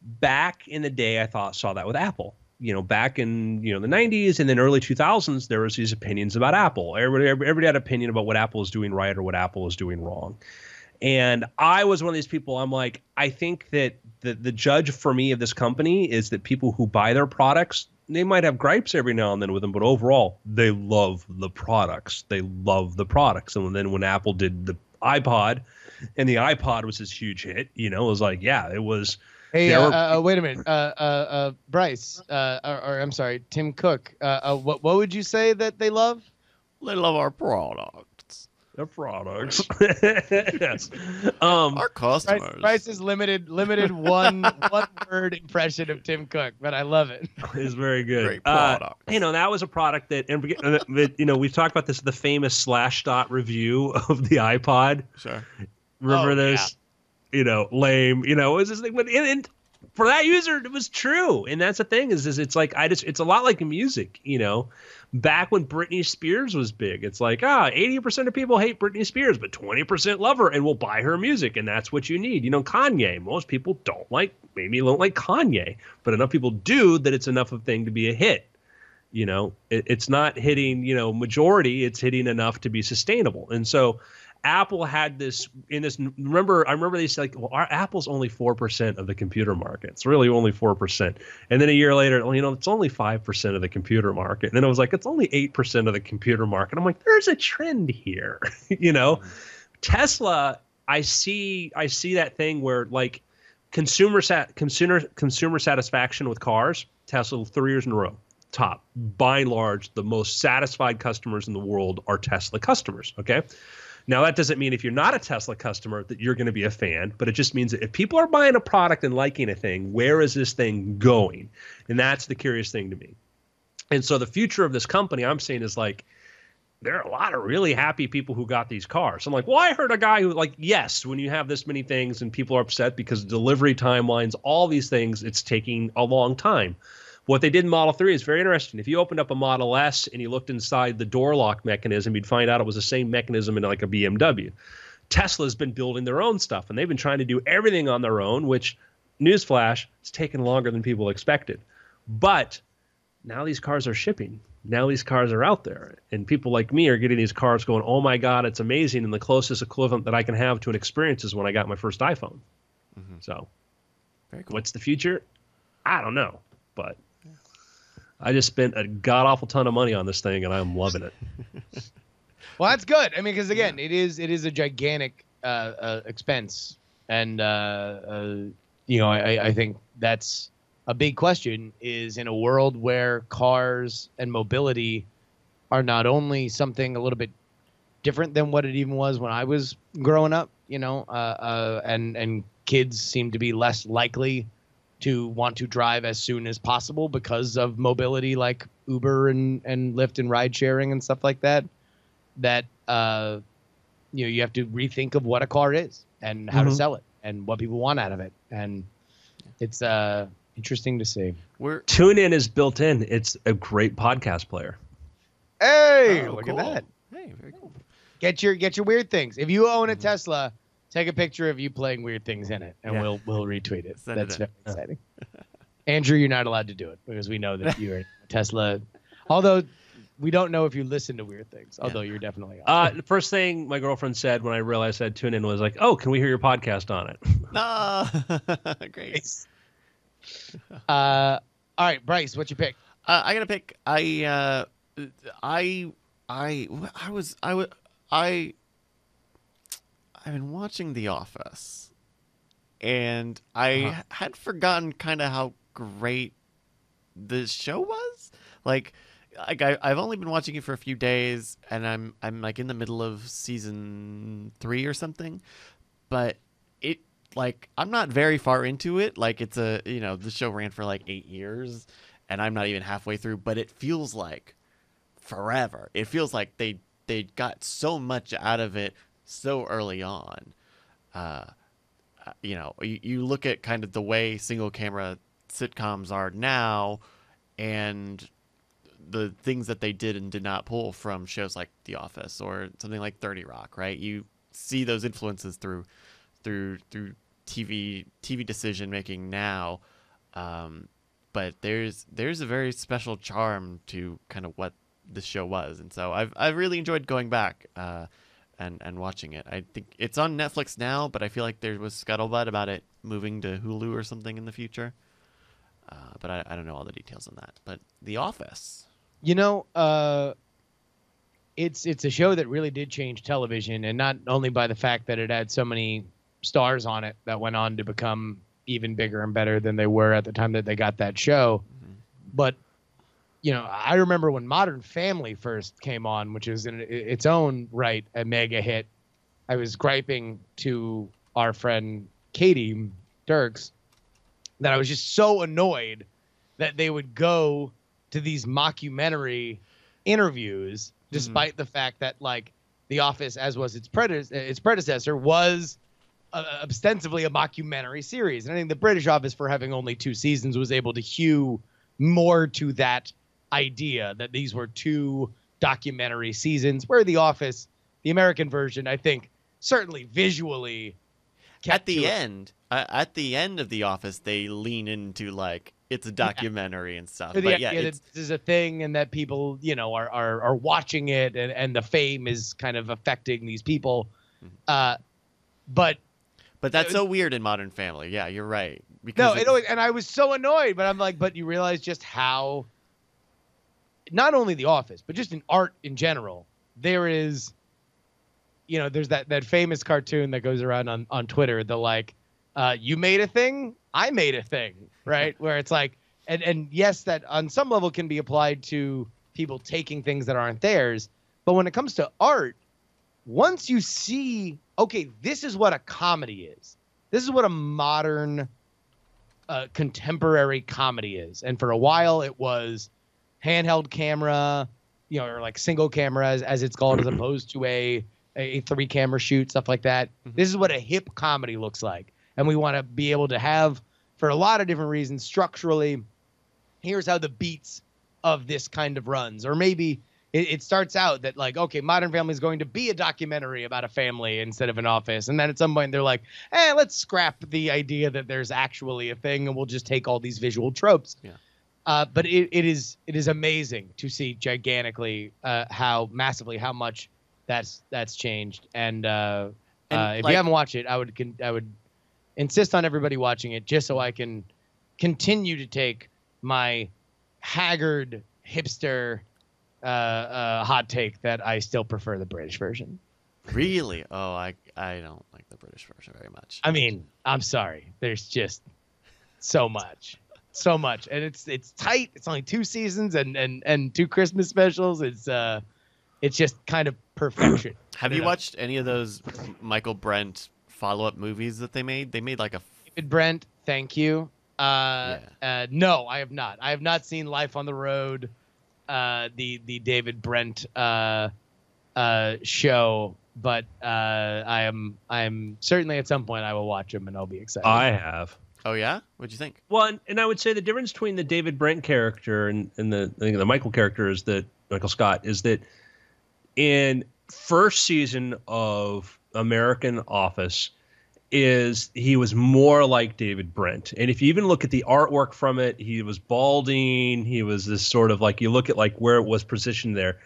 Back in the day, saw that with Apple. Back in the 90s and then early 2000s, there was these opinions about Apple. Everybody had an opinion about what Apple is doing right or what Apple is doing wrong. And I was one of these people. I'm like, I think that the judge for me of this company is that people who buy their products, they might have gripes every now and then with them, but overall, they love the products. They love the products. And then when Apple did the iPod, and the iPod was this huge hit, it was like, yeah, it was. Hey, wait a minute, Bryce, or I'm sorry, Tim Cook. What would you say that they love? They love our products. Their products. Yes. Our customers. Bryce is limited one word impression of Tim Cook, but I love it. It's very good. Great product. That was a product that, and we've talked about this, the famous Slashdot review of the iPod. Sure. Remember Oh, those? Lame. It was this thing, but and for that user, it was true. And that's the thing is it's like it's a lot like music. Back when Britney Spears was big, it's like 80% of people hate Britney Spears, but 20% love her and will buy her music, and that's what you need. Kanye. Most people don't like Kanye, but enough people do that it's enough of a thing to be a hit. It's not hitting majority; it's hitting enough to be sustainable, and so. Apple had this in this. I remember they said, our Apple's only 4% of the computer market. It's really only 4%. And then a year later, it's only 5% of the computer market. And then it was like, it's only 8% of the computer market. I'm like, there's a trend here. Tesla, I see that thing where like consumer satisfaction with cars, Tesla 3 years in a row, top. By and large, the most satisfied customers in the world are Tesla customers. Okay. Now, that doesn't mean if you're not a Tesla customer that you're going to be a fan, but it just means that if people are buying a product and liking a thing, where is this thing going? And that's the curious thing to me. And so the future of this company, I'm saying, is like, there are a lot of really happy people who got these cars. I'm like, well, I heard a guy who, like, yes, when you have this many things and people are upset because delivery timelines, all these things, it's taking a long time. What they did in Model 3 is very interesting. If you opened up a Model S and you looked inside the door lock mechanism, you'd find out it was the same mechanism in like a BMW. Tesla's been building their own stuff, and they've been trying to do everything on their own, which, newsflash, it's taken longer than people expected. But now these cars are shipping. Now these cars are out there, and people like me are getting these cars going, oh my God, it's amazing. And the closest equivalent that I can have to an experience is when I got my first iPhone. So Very cool. what's the future? I don't know, but I just spent a god-awful ton of money on this thing, and I'm loving it. Well, that's good. I mean, because again, it is a gigantic expense, and I think that's a big question. Is in a world where cars and mobility are not only something a little bit different than what it even was when I was growing up, and kids seem to be less likely to want to drive as soon as possible because of mobility like Uber and Lyft and ride sharing and stuff like that. That you have to rethink of what a car is and how to sell it and what people want out of it, and it's interesting to see. TuneIn is built in. It's a great podcast player. Hey, Oh, look cool. at that! Hey, very cool. Get your weird things. If you own a Tesla, take a picture of you playing weird things in it, and Yeah. we'll retweet it. Send That's it in. very exciting. Andrew, you're not allowed to do it because we know that you're a Tesla. Although we don't know if you listen to weird things. Although you're definitely. The first thing my girlfriend said when I realized I had TuneIn was like, "Oh, can we hear your podcast on it?" No, great. All right, Bryce, what's your pick? I gotta pick. I've been watching The Office, and I had forgotten kind of how great the show was. Like I've only been watching it for a few days, and I'm like in the middle of season 3 or something, but it I'm not very far into it. Like it's the show ran for like 8 years, and I'm not even halfway through, but it feels like forever. It feels like they got so much out of it so early on. You look at kind of the way single camera sitcoms are now, and the things that they did and did not pull from shows like The Office or something like 30 Rock, right? You see those influences through TV decision making now, but there's a very special charm to kind of what the show was, and so I've really enjoyed going back and watching it. I think it's on Netflix now, but I feel like there was scuttlebutt about it moving to Hulu or something in the future. But I don't know all the details on that. But The Office. It's a show that really did change television, and not only by the fact that it had so many stars on it that went on to become even bigger and better than they were at the time that they got that show, but I remember when Modern Family first came on, which is in its own right a mega hit. I was griping to our friend Katie Dirks that I was just so annoyed that they would go to these mockumentary interviews, despite the fact that like The Office, as was its predecessor, was ostensibly a mockumentary series. And I think the British Office, for having only 2 seasons, was able to hew more to that idea that these were 2 documentary seasons, where The Office, the American version, I think certainly visually At the end of The Office, they lean into like it's a documentary and stuff. For the But yeah, idea that this is a thing and that people, are watching it, and the fame is kind of affecting these people. But that's so weird in Modern Family. Yeah, you're right. no, Because and I was so annoyed, but I'm like, but you realize just how not only The Office, but just in art in general, there is, there's that famous cartoon that goes around on Twitter, the like, you made a thing, I made a thing, right? Where it's like, and yes, that on some level can be applied to people taking things that aren't theirs. But when it comes to art, once you see, okay, this is what a comedy is. This is what a modern contemporary comedy is. And for a while it was handheld camera, or like single cameras as it's called, as opposed to a 3-camera shoot, stuff like that. This is what a hip comedy looks like. And we want to be able to have, for a lot of different reasons, structurally, here's how the beats of this kind of runs. Or maybe it starts out that like, okay, Modern Family is going to be a documentary about a family instead of an office, and then at some point they're like, let's scrap the idea that there's actually a thing, and we'll just take all these visual tropes. Yeah. But it is amazing to see gigantically how much that's changed. And if like- you haven't watched it, I would insist on everybody watching it just so I can continue to take my haggard hipster hot take that I still prefer the British version. Really? Oh, I don't like the British version very much. I mean, I'm sorry. There's just so much, and it's tight. It's only 2 seasons and 2 Christmas specials. It's just kind of perfection. Have you watched any of those Michael Brent follow-up movies that they made? They made like a David Brent, thank you. No, I have not. I have not seen Life on the Road, the David Brent show, but I am certainly at some point I will watch them and I'll be excited. I have. Oh yeah? What'd you think? Well, and I would say the difference between the David Brent character and the Michael character is that Michael Scott is that in first season of American Office is he was more like David Brent. And if you even look at the artwork from it, he was balding. He was this sort of like, you look at like where it was positioned there.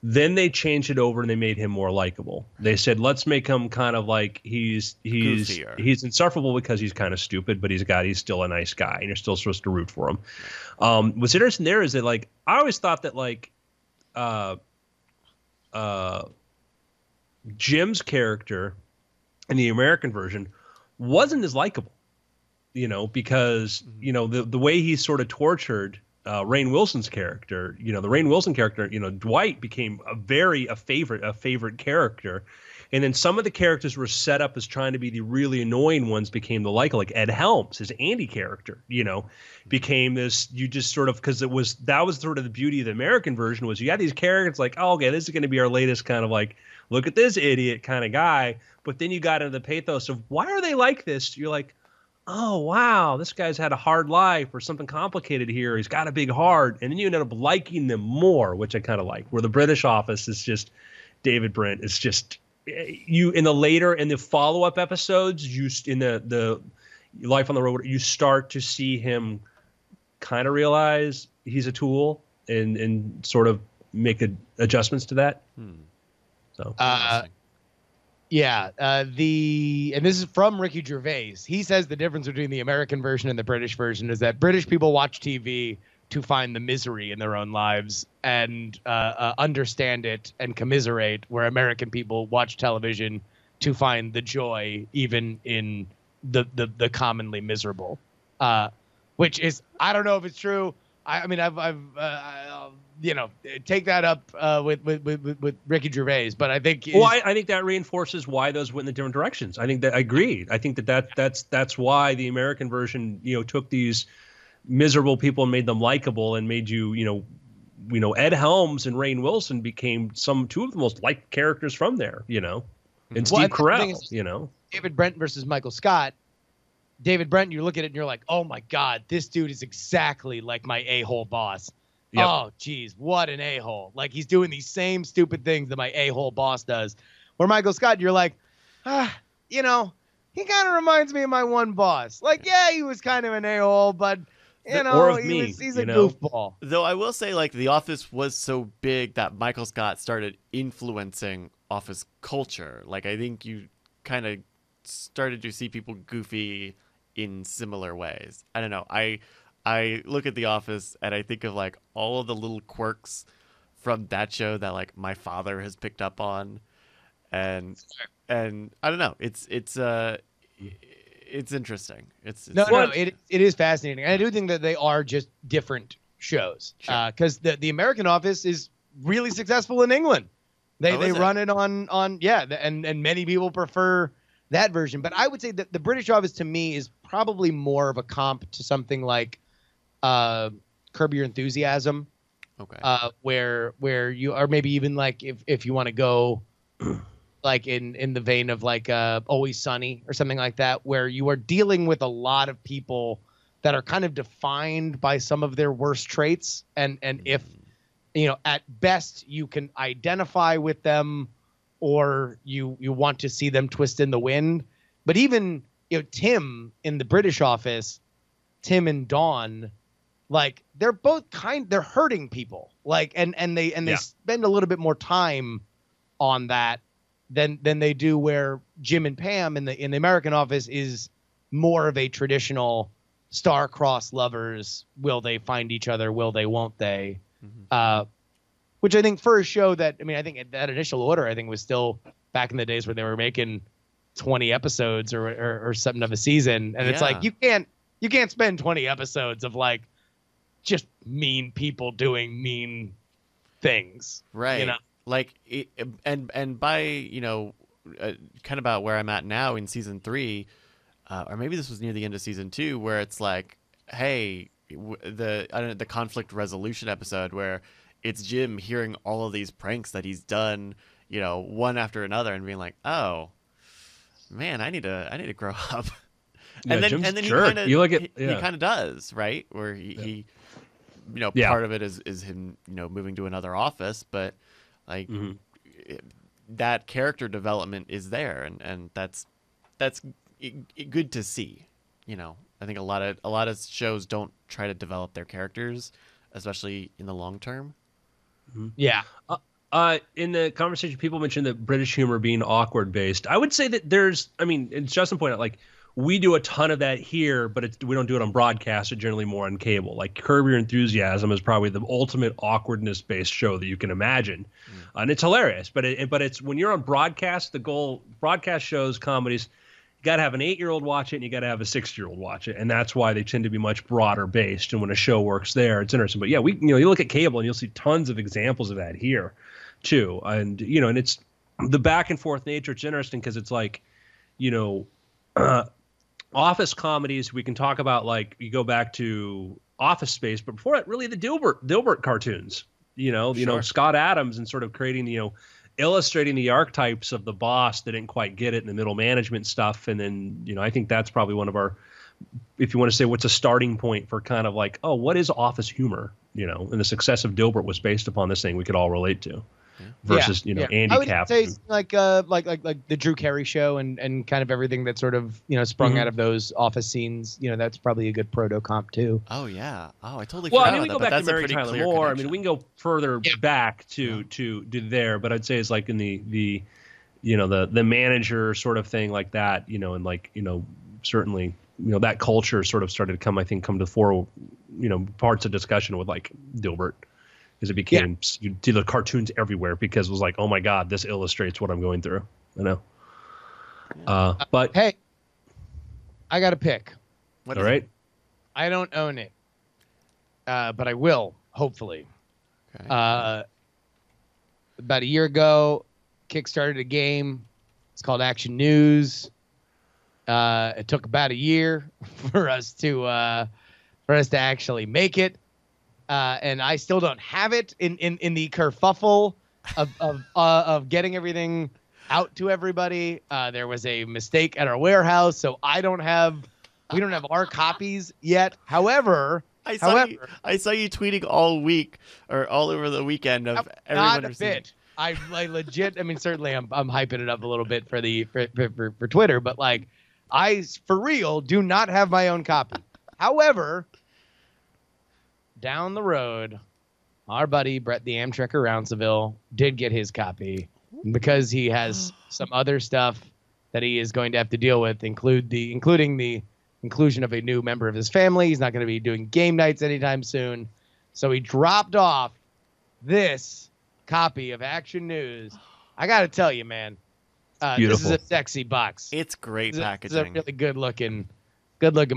Then they changed it over and they made him more likable. They said, let's make him kind of like he's Goofier. He's insufferable because he's kind of stupid, but he's still a nice guy and you're still supposed to root for him. What's interesting there is that like I always thought that like Jim's character in the American version wasn't as likable, because the way he sort of tortured Rainn Wilson's character, the Rainn Wilson character, Dwight became a favorite character. And then some of the characters were set up as trying to be the really annoying ones became the like Ed Helms, his Andy character, became this, you just sort of, because that was sort of the beauty of the American version was you had these characters like, oh, okay, this is going to be our latest kind of like, look at this idiot kind of guy. But then you got into the pathos of why are they like this? You're like, oh, wow, this guy's had a hard life or something complicated here. He's got a big heart. And then you end up liking them more, which I kind of like, where the British Office is just David Brent is just you in the follow-up episodes, in the Life on the Road, you start to see him kind of realize he's a tool and sort of make adjustments to that. So yeah, and this is from Ricky Gervais. He says the difference between the American version and the British version is that British people watch TV to find the misery in their own lives and understand it and commiserate, where American people watch television to find the joy even in the commonly miserable, which is, I don't know if it's true. I mean, I've take that up with Ricky Gervais, but I think I think that reinforces why those went in the different directions. I think that I agree. I think that's why the American version took these miserable people and made them likable and made Ed Helms and Rainn Wilson became two of the most liked characters from there, and Steve Carell, David Brent versus Michael Scott. David Brent, you look at it and you're like, oh my God, this dude is exactly like my a-hole boss. Yep. Oh, geez, what an a-hole. Like, he's doing these same stupid things that my a-hole boss does. Where Michael Scott, you're like, he kind of reminds me of my one boss. Like, yeah, he was kind of an a-hole, but, he's a goofball. Though I will say, like, The Office was so big that Michael Scott started influencing Office culture. Like, I think you kind of started to see people goofy in similar ways. I don't know. I look at The Office and I think of like all of the little quirks from that show that like my father has picked up on, and I don't know. It's interesting. It is fascinating. And I do think that they are just different shows. Because the American Office is really successful in England. They run it on and many people prefer that version. But I would say that the British Office to me is probably more of a comp to something like Curb Your Enthusiasm. Okay. Where you are maybe even like if you want to go like in the vein of like Always Sunny or something like that, where you are dealing with a lot of people that are kind of defined by some of their worst traits, and if at best you can identify with them, or you want to see them twist in the wind. But even Tim in the British office, Tim and Dawn, like they're hurting people, like and they spend a little bit more time on that than they do where Jim and Pam in the American office is more of a traditional star-crossed lovers. Will they find each other? Will they? Won't they? Mm-hmm. Which I think for a show that, I think that initial order, I think was still back in the days where they were making 20 episodes or something of a season. And it's like, you can't spend 20 episodes of like just mean people doing mean things. Right. Like, and by, kind of about where I'm at now in season 3, or maybe this was near the end of season 2, where it's like, hey, the conflict resolution episode where it's Jim hearing all of these pranks that he's done, one after another, and being like, oh man, I need to grow up. And then he kind of does, right? Where he part of it is him, moving to another office, but like that character development is there, and that's good to see. I think a lot of shows don't try to develop their characters, especially in the long term. Yeah. In the conversation, people mentioned that British humor being awkward based. I would say that there's, as Justin pointed out, like we do a ton of that here, but we don't do it on broadcast. It's generally more on cable. Like Curb Your Enthusiasm is probably the ultimate awkwardness based show that you can imagine, and it's hilarious. But it's when you're on broadcast, the goal broadcast shows, comedies. You got to have an 8-year-old watch it, and you got to have a 6-year-old watch it, and that's why they tend to be much broader based. And when a show works there, it's interesting. But yeah, you look at cable, and you'll see tons of examples of that here, too. And and it's the back and forth nature. It's interesting because it's like, office comedies. We can talk about, like, you go back to Office Space, but before that, really the Dilbert cartoons. Sure. Scott Adams, and sort of creating illustrating the archetypes of the boss that didn't quite get it in the middle management stuff. And then, I think that's probably one of our, if you want to say what's a starting point for kind of like, oh, what is office humor? And the success of Dilbert was based upon this thing we could all relate to. Versus, Andy I would Cap. say like the Drew Carey show and kind of everything that sort of, sprung out of those office scenes. That's probably a good proto comp too. Oh yeah. Oh, I totally Well, forgot we about go that, back to but Mary that's a pretty Tyler clear Moore. connection. We can go further back to there, but I'd say it's like in the the manager sort of thing like that, and like, certainly, that culture sort of started to come to the fore, parts of discussion with like Dilbert. As it became, you did the cartoons everywhere because it was like, oh my God, this illustrates what I'm going through. But hey, I got a pick. What all is right. it? I don't own it, but I will, hopefully. Okay. About a year ago, kickstarted a game. It's called Action News. It took about a year for us to actually make it. And I still don't have it in the kerfuffle of getting everything out to everybody. There was a mistake at our warehouse, so we don't have our copies yet. However, I saw you tweeting all week or all over the weekend of everyone not a bit. I legit. Certainly I'm hyping it up a little bit for Twitter, but like I for real do not have my own copy. However, down the road, our buddy Brett the Amtrekker Rounceville did get his copy because he has some other stuff that he is going to have to deal with, including the inclusion of a new member of his family. He's not going to be doing game nights anytime soon. So he dropped off this copy of Action News. I got to tell you, man, this is a sexy box. It's great packaging. It's a really good looking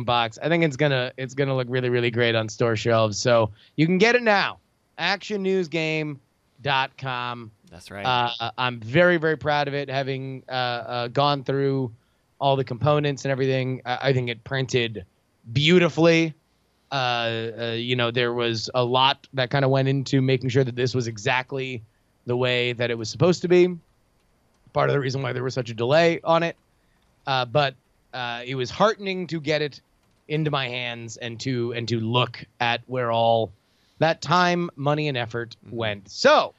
box. I think it's gonna look really, really great on store shelves. So you can get it now. actionnewsgame.com. That's right. I'm very, very proud of it, having gone through all the components and everything. I think it printed beautifully. There was a lot that kind of went into making sure that this was exactly the way that it was supposed to be. Part of the reason why there was such a delay on it. But it was heartening to get it into my hands and to look at where all that time, money, and effort went. So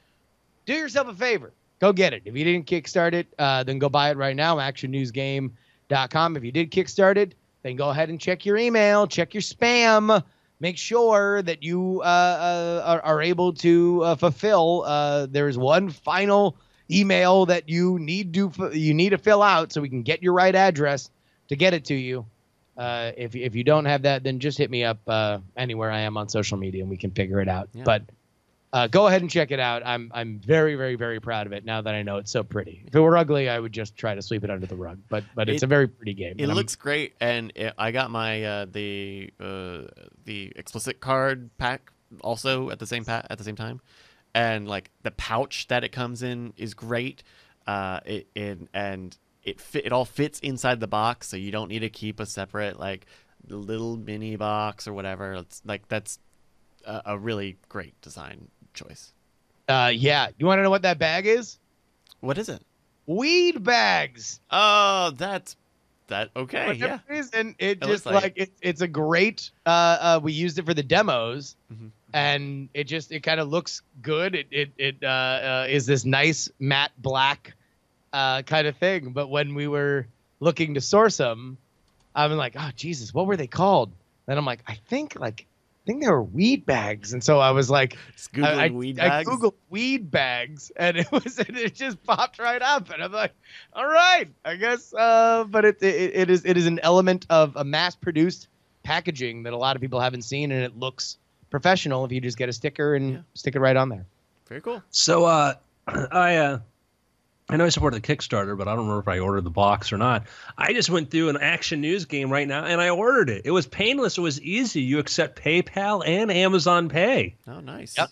do yourself a favor. Go get it. If you didn't kickstart it, then go buy it right now, actionnewsgame.com. If you did kickstart it, then go ahead and check your email, check your spam. Make sure that you are able to fulfill. There's one final email that you need to fill out so we can get your right address to get it to you. If you don't have that, then just hit me up anywhere I am on social media and we can figure it out. Yeah. But go ahead and check it out. I'm very, very, very proud of it now that I know it's so pretty. If it were ugly, I would just try to sweep it under the rug. But it's a very pretty game. It looks great, and I got my the explicit card pack also at the same time, and like the pouch that it comes in is great. It all fits inside the box, so you don't need to keep a separate like little mini box or whatever. It's like that's a really great design choice. Yeah. You want to know what that bag is? What is it? Weed bags. Oh, that's that. Okay. Yeah. And it just like it's a great. We used it for the demos, and it kind of looks good. It is this nice matte black kind of thing. But when we were looking to source them, I'm like, oh Jesus, what were they called? Then I'm like, I think they were weed bags, and so I was like, I googled weed bags, and it just popped right up, and I'm like, all right, I guess. But it is an element of a mass-produced packaging that a lot of people haven't seen, and it looks professional if you just get a sticker and stick it right on there. Very cool. So I know I supported the Kickstarter, but I don't remember if I ordered the box or not. I just went through an Action News game right now, and I ordered it. It was painless. It was easy. You accept PayPal and Amazon Pay. Oh, nice. Yep.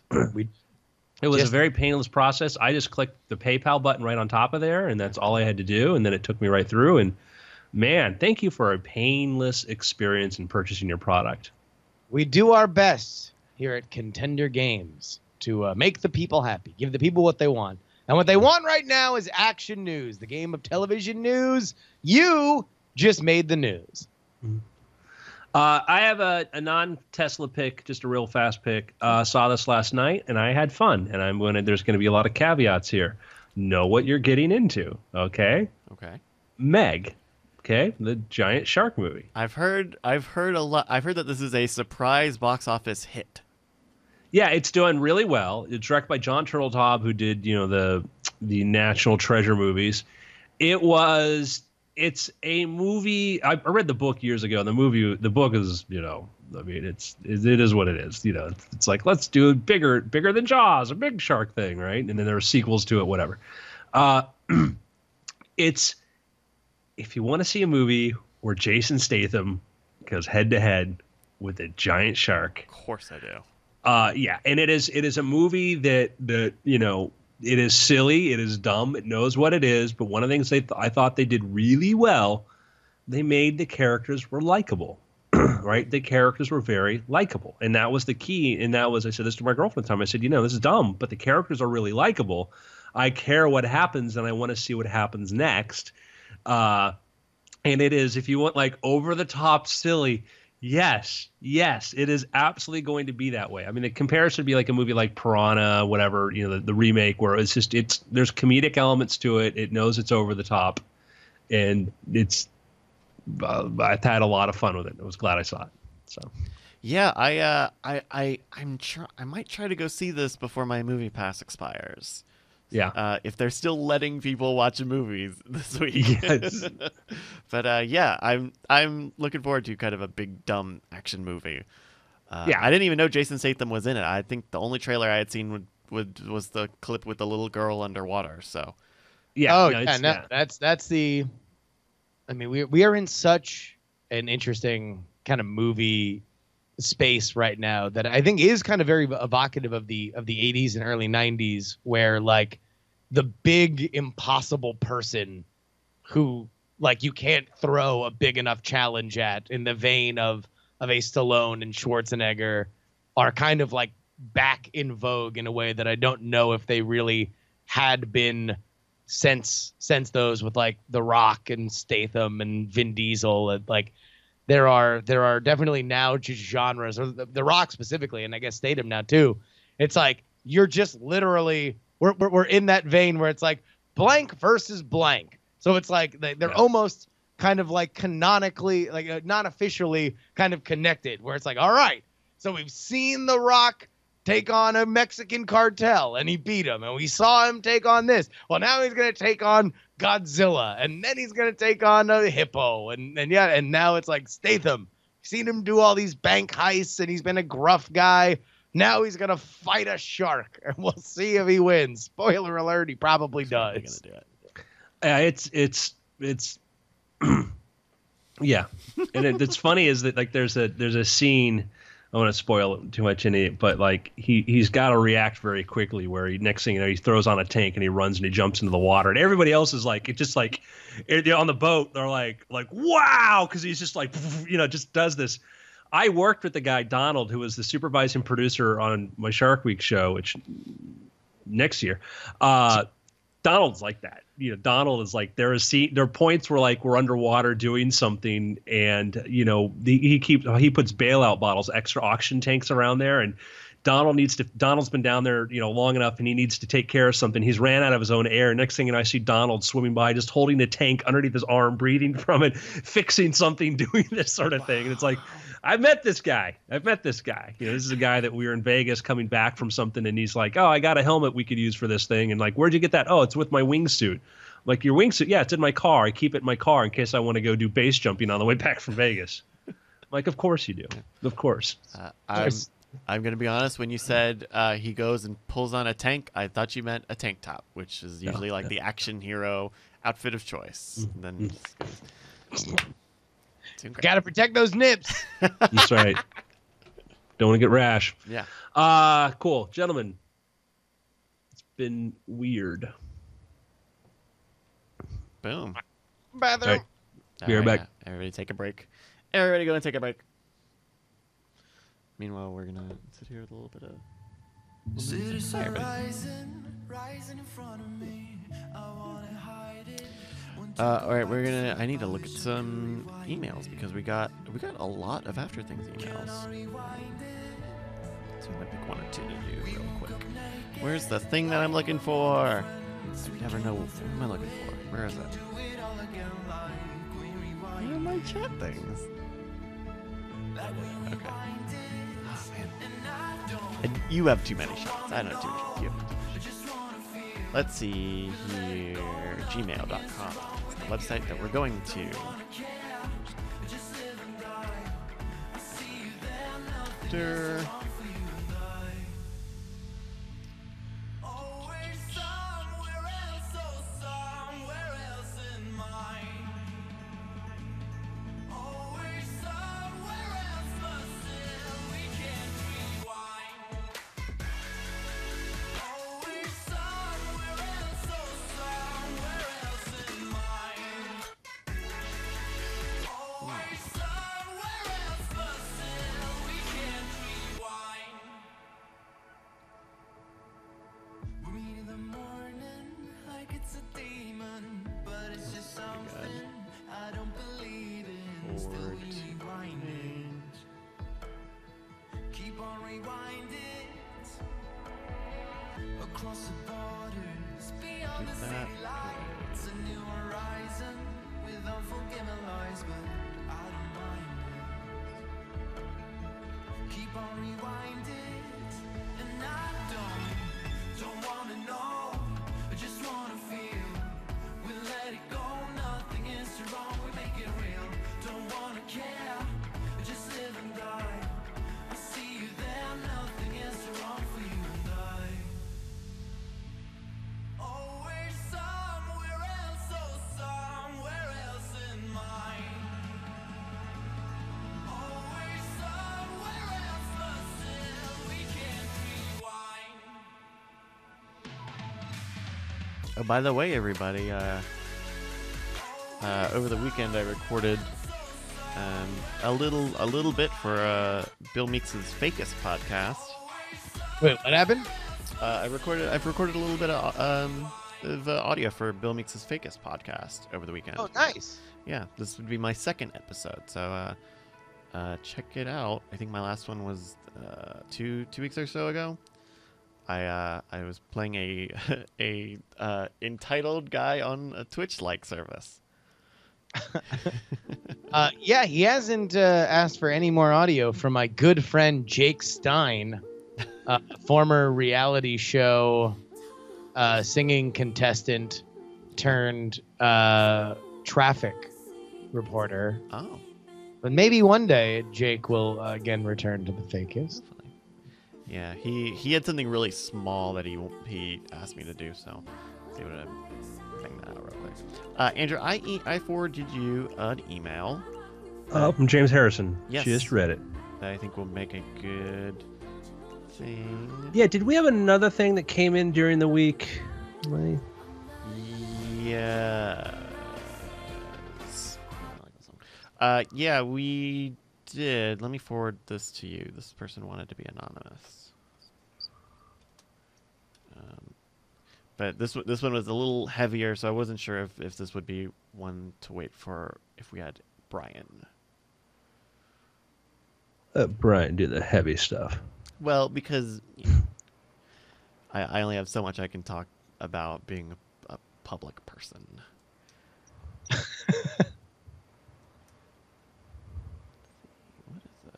It was a very painless process. I just clicked the PayPal button right on top of there, and that's all I had to do, and then it took me right through. And, man, thank you for a painless experience in purchasing your product. We do our best here at Contender Games to make the people happy, give the people what they want. And what they want right now is Action News, the game of television news. You just made the news. I have a non-Tesla pick, just a real fast pick. Saw this last night, and I had fun. And there's going to be a lot of caveats here. Know what you're getting into, okay? Okay. Meg, okay, the giant shark movie. I've heard a lot. I've heard that this is a surprise box office hit. Yeah, it's doing really well. It's directed by John Turteltaub, who did, the National Treasure movies. It's a movie. I read the book years ago. The book is, it is what it is. It's like, let's do it bigger than Jaws, a big shark thing, right? And then there are sequels to it, whatever. It's, if you want to see a movie where Jason Statham goes head to head with a giant shark. Of course I do. Yeah, and it is a movie that it is silly, it is dumb, it knows what it is. But one of the things I thought they did really well, they made the characters were likable, right? The characters were very likable, and that was the key. And that was, I said this to my girlfriend at the time. I said, this is dumb, but the characters are really likable. I care what happens, and I want to see what happens next. And it is, if you want like over the top silly. Yes, it is absolutely going to be that way. I mean, the comparison would be like a movie like Piranha, whatever, the remake, where there's comedic elements to it. It knows it's over the top, and I had a lot of fun with it. I was glad I saw it. So, yeah, I might try to go see this before my movie pass expires. Yeah. If they're still letting people watch movies this week. Yes. But I'm looking forward to kind of a big dumb action movie. Yeah. I didn't even know Jason Statham was in it. I think the only trailer I had seen was the clip with the little girl underwater. So. Yeah. That's the. I mean, we are in such an interesting kind of movie space right now that I think is kind of very evocative of the 80s and early 90s, where like the big impossible person who like you can't throw a big enough challenge at, in the vein of a Stallone and Schwarzenegger, are kind of like back in vogue in a way that I don't know if they really had been since those with like The Rock and Statham and Vin Diesel. And like there are definitely now just genres, or the Rock specifically, and I guess Statham now too. It's like you're just literally we're in that vein where it's like blank versus blank. So it's like they're almost kind of like canonically, like not officially kind of connected, where it's like, all right, so we've seen The Rock take on a Mexican cartel and he beat him, and we saw him take on this. Well, now he's going to take on Godzilla, and then he's going to take on a hippo, and now it's like Statham. Seen him do all these bank heists, and he's been a gruff guy. Now he's going to fight a shark, and we'll see if he wins. Spoiler alert, he probably does. Going to do it. It's yeah. And it's funny is that like there's a scene, I don't want to spoil it too much in it, but like he's got to react very quickly where next thing you know, he throws on a tank and he runs and he jumps into the water, and everybody else is like, it just like on the boat, they're like wow, because he's just like, just does this. I worked with the guy Donald, who was the supervising producer on my Shark Week show, which next year. Donald's like that. Donald is like, there are points where like we're underwater doing something, and he puts bailout bottles, extra oxygen tanks around there, and Donald's been down there long enough, and he needs to take care of something. He's ran out of his own air. Next thing I see Donald swimming by, just holding the tank underneath his arm, breathing from it, fixing something, doing this sort of thing. And it's like, I've met this guy. This is a guy that we were in Vegas coming back from something, and he's like, oh, I got a helmet we could use for this thing. And like, where'd you get that? Oh, it's with my wingsuit. Like, your wingsuit? Yeah, it's in my car. I keep it in my car in case I want to go do base jumping on the way back from Vegas. Like, of course you do. Of course. I'm going to be honest. When you said he goes and pulls on a tank, I thought you meant a tank top, which is usually the action hero outfit of choice. Then got to protect those nips. That's right. Don't want to get rash. Yeah. Cool. Gentlemen, it's been weird. Boom. Bathroom. All right. Be right back. Yeah. Everybody take a break. Everybody go and take a break. Meanwhile, we're going to sit here with a little bit of... Cities are rising in front of me. I wanna hide it. All right, I need to look at some emails because we got a lot of After Things emails. So we might pick one or two to do real quick. Where's the thing that I'm looking for? I never know. What am I looking for? Where is it? Where are my chat things? Okay. Oh, man. And you have too many shots. I don't have too many shots. You have too many shots. Let's see here. Gmail.com. The website that we're going to. Across the borders, beyond the city lights, a new horizon with unforgiving lies, but I don't mind it. Keep on rewind it, and I don't wanna know, I just wanna feel. We let it go, nothing is too wrong, we make it real. Don't wanna care, just live and die. I see you there, nothing is too wrong for you and I. Always somewhere else, oh somewhere else in mind. Always somewhere else, but still we can't rewind. Oh, by the way, everybody, over the weekend I recorded a little bit for Bill Meeks' Fakest podcast. Wait, what happened? I've recorded a little bit of of audio for Bill Meets His Fakest podcast over the weekend. Oh, nice. Yeah, this would be my second episode, so check it out. I think my last one was 2 weeks or so ago. I was playing a entitled guy on a Twitch-like service. Yeah, he hasn't asked for any more audio from my good friend Jake Stein, former reality show singing contestant turned traffic reporter. Oh, But maybe one day Jake will again return to the Fakest. definitely. Yeah, he had something really small that he asked me to do, so let's see what I'm bang that out real quick. Andrew, I forwarded you an email From James Harrison. Yes. Just read it. that I think will make a good thing. Yeah, did we have another thing that came in during the week? Yes. Yeah, we did. Let me forward this to you. This person wanted to be anonymous. But this one was a little heavier, so I wasn't sure if this would be one to wait for if we had Brian. Brian, do the heavy stuff. Well, because I only have so much I can talk about being a public person. What is this?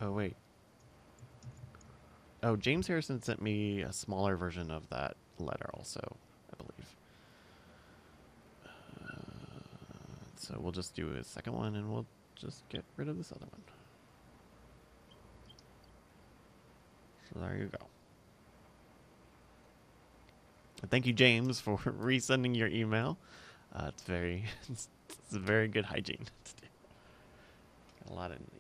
Oh, wait. Oh, James Harrison sent me a smaller version of that letter also, I believe. So we'll just do a second one and we'll just get rid of this other one. So there you go. And thank you, James, for resending your email. It's very, it's a very good hygiene. Got a lot of emails.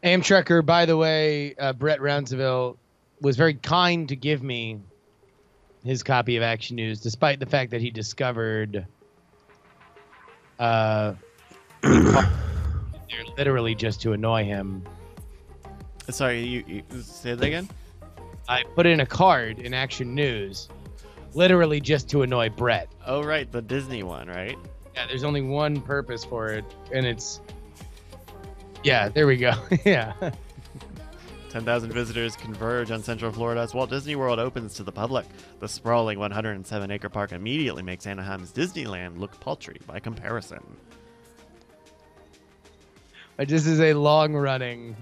Amtrekker, by the way, Brett Rounseville was very kind to give me his copy of Action News, despite the fact that he discovered they're literally just to annoy him. Sorry, you say that again? I put in a card in Action News, literally just to annoy Brett. Oh, right, the Disney one, right? Yeah, there's only one purpose for it, and it's... Yeah, there we go. Yeah. 10,000 visitors converge on Central Florida as Walt Disney World opens to the public. The sprawling 107-acre park immediately makes Anaheim's Disneyland look paltry by comparison. This is a long-running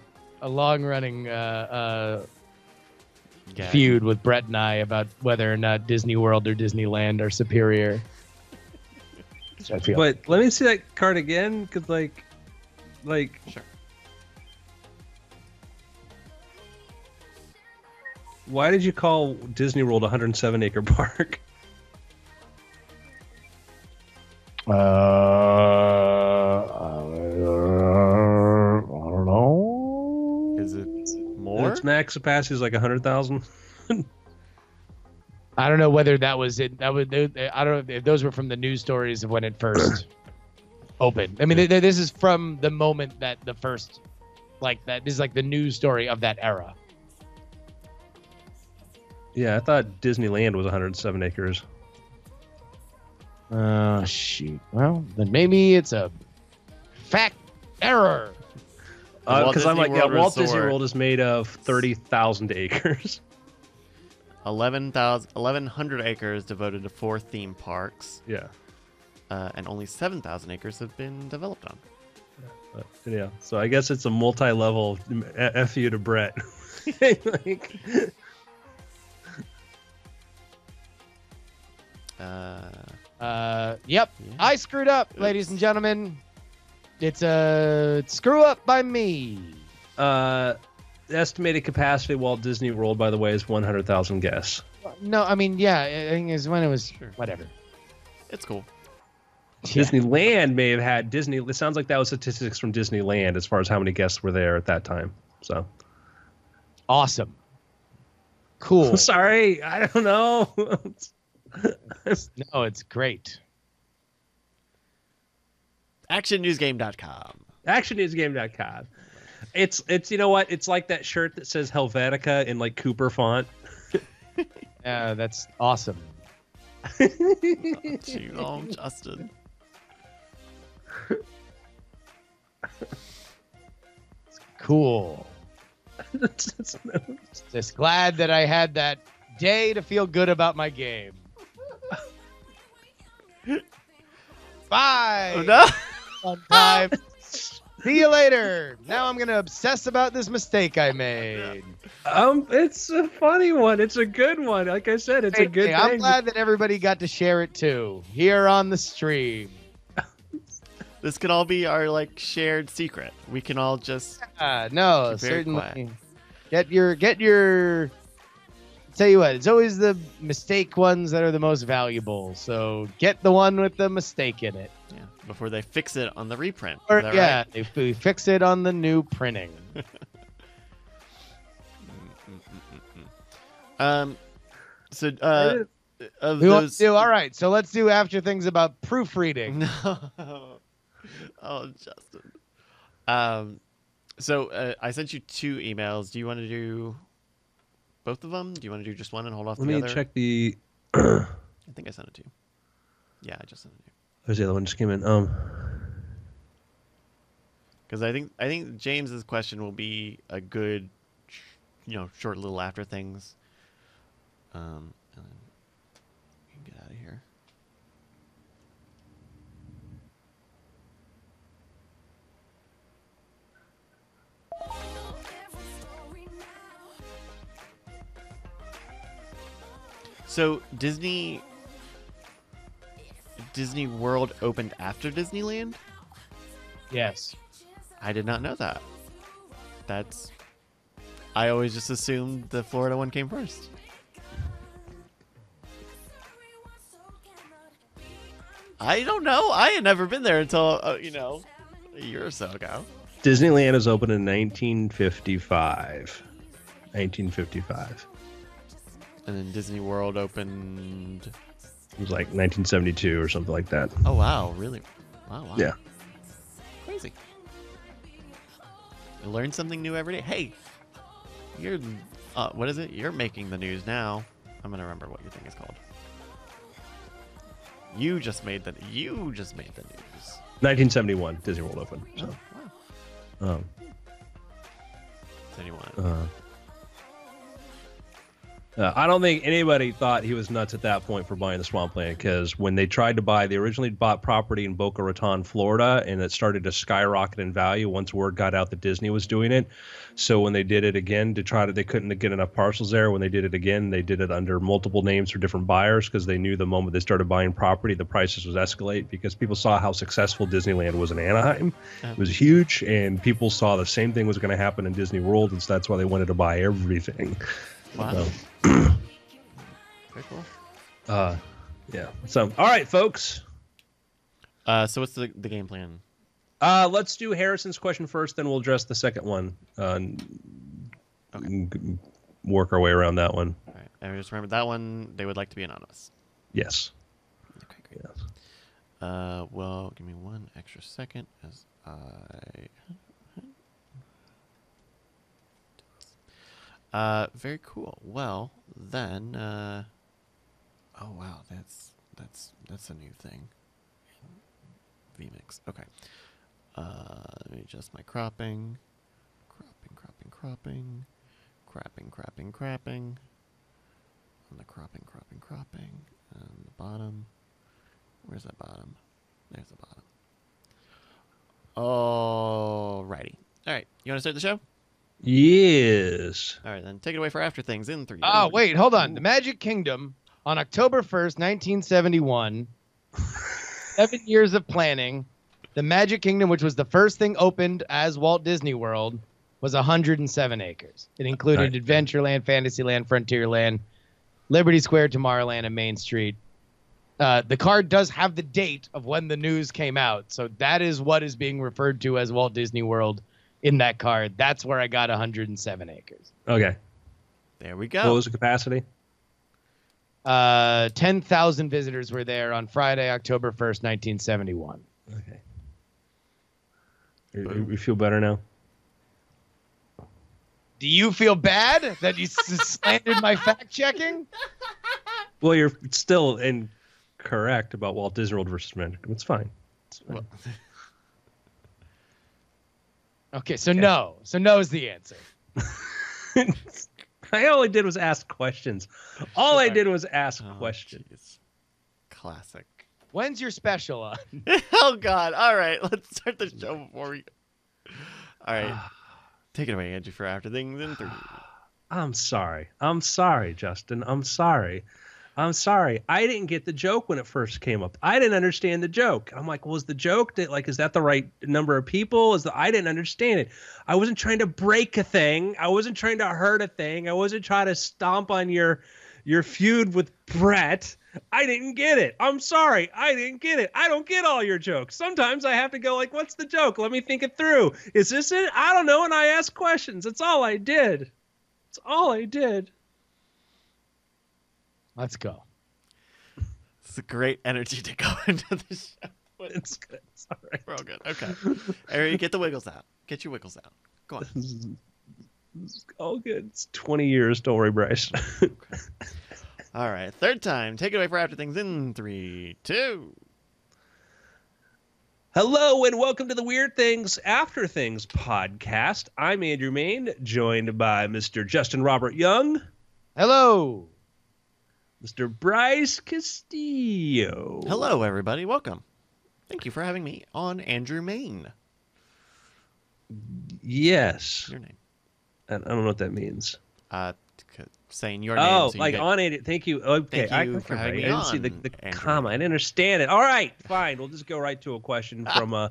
Gag. feud with Brett and I about whether or not Disney World or Disneyland are superior. So I feel. But let me see that card again, because like, Sure. why did you call Disney World 107-acre park? I don't know. Is it more? Its max capacity is like 100,000. I don't know whether that was it. I don't know if those were from the news stories of when it first opened. I mean, this is from the moment that the first, like that. This is like the news story of that era. Yeah, I thought Disneyland was 107 acres. Shoot. Well, then maybe it's a fact error. Because I'm like, yeah, World Walt Disney Resort. World is made of 30,000 acres. 1,100 acres devoted to 4 theme parks, Yeah. and only 7,000 acres have been developed on. But, yeah. So I guess it's a multi-level F you to Brett. Like, Yep. Yeah. I screwed up, ladies and gentlemen. It's a screw up by me. estimated capacity of Walt Disney World, by the way, is 100,000 guests. No, I mean, yeah, I think it's when it was Sure. whatever. It's cool. Disneyland may have had Disney. It sounds like that was statistics from Disneyland as far as how many guests were there at that time. So Awesome. Cool. sorry, I don't know. No, it's great. ActionNewsGame.com. ActionNewsGame.com. It's you know what? It's like that shirt that says Helvetica in like Cooper font. Yeah, that's awesome. Too long, Justin. Cool. Just glad that I had that day to feel good about my game. Bye. Oh, no. Fun time. See you later. Now I'm gonna obsess about this mistake I made. It's a funny one. It's a good one. Like I said, it's a good Hey, thing. I'm glad that everybody got to share it too here on the stream. This could all be our like shared secret. We can all just No, Keep very certainly. quiet. Get your. Tell you what, it's always the mistake ones that are the most valuable. So get the one with the mistake in it. before they fix it on the reprint. Or, Is that yeah, right? if we fix it on the new printing. So of We want those. to do all right. So let's do after things about proofreading. No. Oh, Justin. So I sent you 2 emails. Do you want to do both of them? Do you want to do just one and hold off Let the me other? check the. I think I sent it to you. Yeah, I just sent it to you. There's the other one just came in. Because I think James's question will be a good, short little after things. And then you can get out of here. So Disney World opened after Disneyland? Yes. I did not know that. I always just assumed the Florida one came first. I don't know. I had never been there until, a year or so ago. Disneyland is open in 1955. 1955. And then Disney World opened. It was like 1972 or something like that. Oh, wow. Really? Wow. Yeah. Crazy. You learn something new every day. Hey, you're. What is it? You're making the news now. I'm going to remember what your thing is called. You just made the news. 1971, Disney World opened. So, Oh, wow. um, So anyone? I don't think anybody thought he was nuts at that point for buying the Swampland, because when they tried to buy, they originally bought property in Boca Raton, Florida, and it started to skyrocket in value once word got out that Disney was doing it. So when they did it again they couldn't get enough parcels there. When they did it again, they did it under multiple names for different buyers, because they knew the moment they started buying property, the prices would escalate, because people saw how successful Disneyland was in Anaheim. It was huge, and people saw the same thing was going to happen in Disney World, and so that's why they wanted to buy everything. Wow. So, Very cool. yeah. So, all right, folks. So what's the game plan? Let's do Harrison's question first, then we'll address the second one. Work our way around that one. All right. And just remember that one. They would like to be anonymous. Yes. Okay, great. Yes. Well, give me one extra second as very cool. Well, then, oh wow, that's a new thing. vMix. Okay. Let me adjust my cropping. Cropping. On the cropping. And the bottom. Where's that bottom? There's the bottom. Alrighty. Alright, you want to start the show? Yes. Alright, then take it away for After Things in 3. Oh, wait, hold on. The Magic Kingdom on October 1st, 1971. 7 years of planning. The Magic Kingdom, which was the first thing opened as Walt Disney World, was 107 acres. It included Right. Adventureland, Fantasyland, Frontierland, Liberty Square, Tomorrowland, and Main Street. The card does have the date of when the news came out, so that is what is being referred to as Walt Disney World in that card. That's where I got 107 acres. Okay. There we What go. was the capacity? 10,000 visitors were there on Friday, October 1st, 1971. Okay. You feel better now? Do you feel bad that you slandered my fact checking? Well, you're still incorrect about Walt Disney World versus Magic. It's fine. It's fine. Well, Okay, so no. So no is the answer. All I did was ask questions. All I Sorry. did was ask oh, questions. jeez. Classic. When's your special on? Oh God! All right, let's start the show before we. All right, take it away, Andrew, for After Things in 3. I'm sorry. I'm sorry, Justin. I'm sorry. I'm sorry. I didn't get the joke when it first came up. I didn't understand the joke. I'm like, was the joke that is that the right number of people? I didn't understand it. I wasn't trying to break a thing. I wasn't trying to hurt a thing. I wasn't trying to stomp on your feud with Brett. I didn't get it. I'm sorry. I didn't get it. I don't get all your jokes. Sometimes I have to go like, what's the joke? Let me think it through. Is this it? I don't know. And I ask questions. That's all I did. That's all I did. Let's go. It's a great energy to go into the show. It's good. It's all right. We're all good. Okay, Ari, get the wiggles out. Get your wiggles out. Go on. It's all good. It's 20 years. Don't worry, Bryce. All right, third time. Take it away for After Things in 3, 2. Hello and welcome to the Weird Things After Things podcast. I'm Andrew Main, joined by Mr. Justin Robert Young, Hello. Mr. Bryce Castillo. Hello, everybody. Welcome. Thank you for having me on Andrew Main. Yes. Your name. I don't know what that means. Saying your name. Oh, so you like get- on it. Thank you. Okay, Thank you I for having me I didn't see the on, Andrew. comma. I didn't understand it. All right, fine. We'll just go right to a question from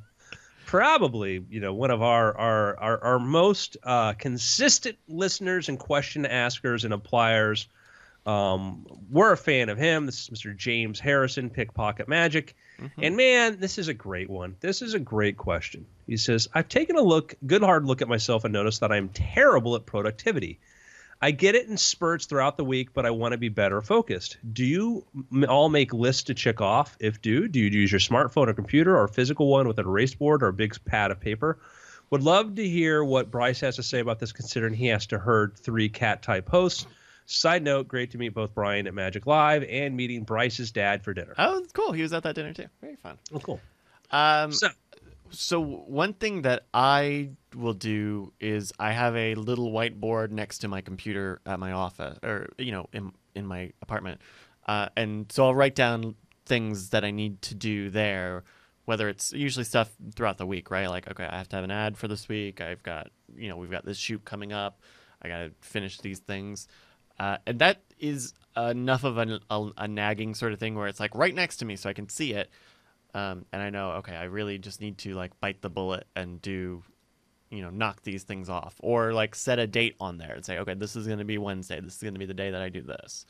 probably one of our most consistent listeners and question askers and appliers. We're a fan of him. This is Mr. James Harrison, Pickpocket Magic. And man, this is a great one. This is a great question. He says, I've taken a good hard look at myself and noticed that I'm terrible at productivity. I get it in spurts throughout the week, but I want to be better focused. Do you all make lists to check off? If do you use your smartphone or computer or a physical one with an erase board or a big pad of paper? Would love to hear what Bryce has to say about this, considering he has to herd 3 cat-type hosts. Side note, great to meet both Brian at Magic Live and meeting Bryce's dad for dinner. Oh, it's cool. He was at that dinner too. Very fun. Oh, cool. So one thing that I will do is I have a little whiteboard next to my computer at my office, or in my apartment, and so I'll write down things that I need to do there. Whether it's usually stuff throughout the week, right? Like, okay, I have to have an ad for this week. I've got, we've got this shoot coming up. I got to finish these things, and that is enough of a nagging sort of thing where it's like right next to me, so I can see it. And I know, okay, I really just need to like bite the bullet and do, knock these things off, or like set a date on there and say, okay, this is going to be Wednesday. This is going to be the day that I do this.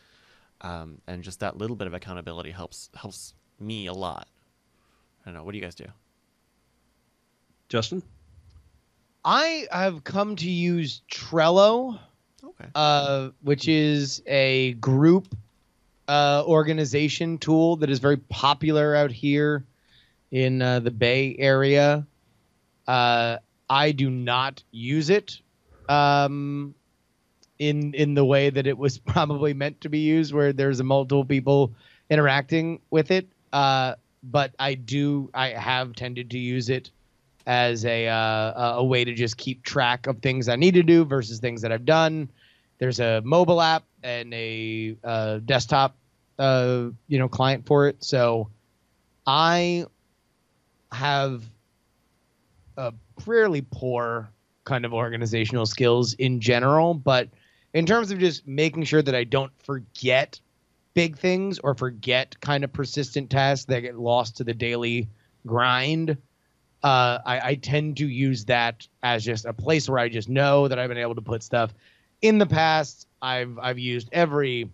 And just that little bit of accountability helps me a lot. I don't know. What do you guys do? Justin? I have come to use Trello, Okay. which is a group organization tool that is very popular out here in the Bay Area. I do not use it in the way that it was probably meant to be used, where there's multiple people interacting with it. But I have tended to use it as a way to just keep track of things I need to do versus things that I've done. There's a mobile app and a desktop, client for it. So I have a fairly poor kind of organizational skills in general, but in terms of just making sure that I don't forget big things or forget kind of persistent tasks that get lost to the daily grind, I tend to use that as just a place where I just know that I've been able to put stuff. In the past, I've used every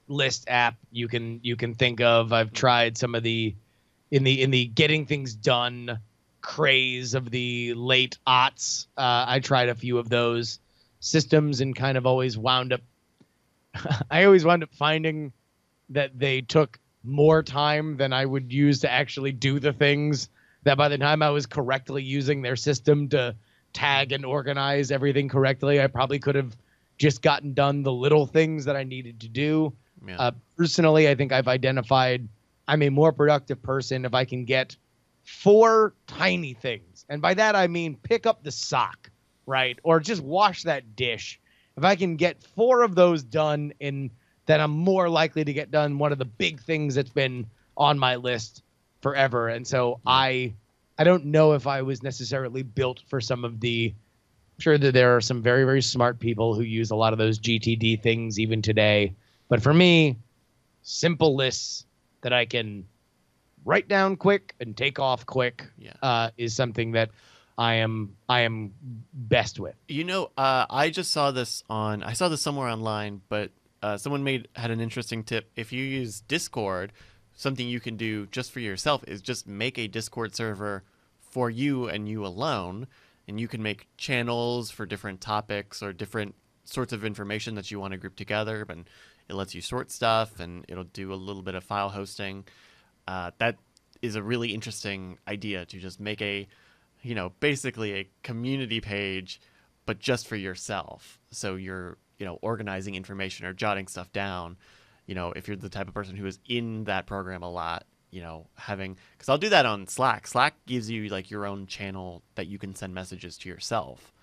list app you can think of. I've tried some of the in the getting things done craze of the late aughts. I tried a few of those systems and kind of always wound up finding that they took more time than I would use to actually do the things that by the time I was correctly using their system to tag and organize everything correctly, I probably could have just gotten done the little things that I needed to do. Yeah. Personally, I think I've identified I'm a more productive person if I can get 4 tiny things. And by that, I mean pick up the sock, right? Or just wash that dish. If I can get 4 of those done, then I'm more likely to get done one of the big things that's been on my list forever. And so I don't know if I was necessarily built for some of the, I'm sure that there are some very, very smart people who use a lot of those GTD things even today. But for me, simple lists that I can write down quick and take off quick is something that I am best with. You know, I just saw this I saw this somewhere online, but someone had an interesting tip. If you use Discord, something you can do just for yourself is just make a Discord server for you and you alone, and you can make channels for different topics or different sorts of information that you want to group together, and it lets you sort stuff, and it'll do a little bit of file hosting. That is a really interesting idea, to just make basically a community page, but just for yourself. So you're, organizing information or jotting stuff down. If you're the type of person who is in that program a lot, because I'll do that on Slack. Slack gives you like your own channel that you can send messages to yourself.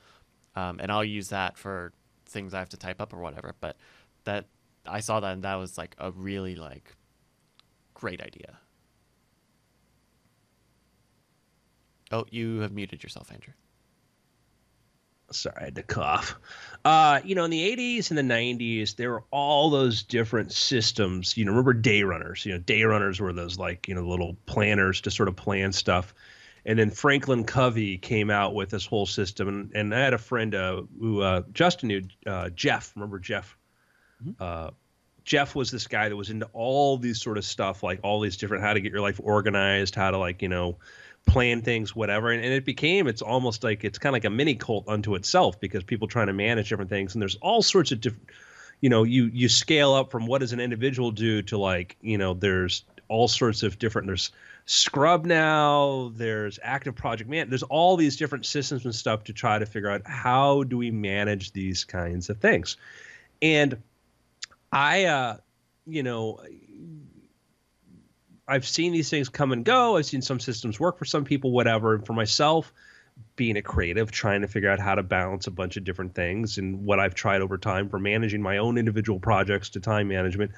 And I'll use that for things I have to type up or whatever. But I saw that, and that was like a really great idea. Oh, you have muted yourself, Andrew. Sorry, I had to cough. In the 80s and the 90s, there were all those different systems. Remember day runners? Day runners were those little planners to sort of plan stuff. And then Franklin Covey came out with this whole system. And I had a friend who Justin knew, Jeff. Remember Jeff? Mm-hmm. Jeff was this guy that was into all these sort of stuff, like all these different, how to get your life organized, how to plan things, whatever. And it's almost like, it's kind of like a mini cult unto itself, because people trying to manage different things. And there's all sorts of different, you scale up from what does an individual do to there's all sorts of different, there's Scrub now, there's Active Project Man, there's all these different systems and stuff to try to figure out how do we manage these kinds of things. And I've seen these things come and go. I've seen some systems work for some people, whatever. And for myself, being a creative, trying to figure out how to balance a bunch of different things, and what I've tried over time, from managing my own individual projects to time management,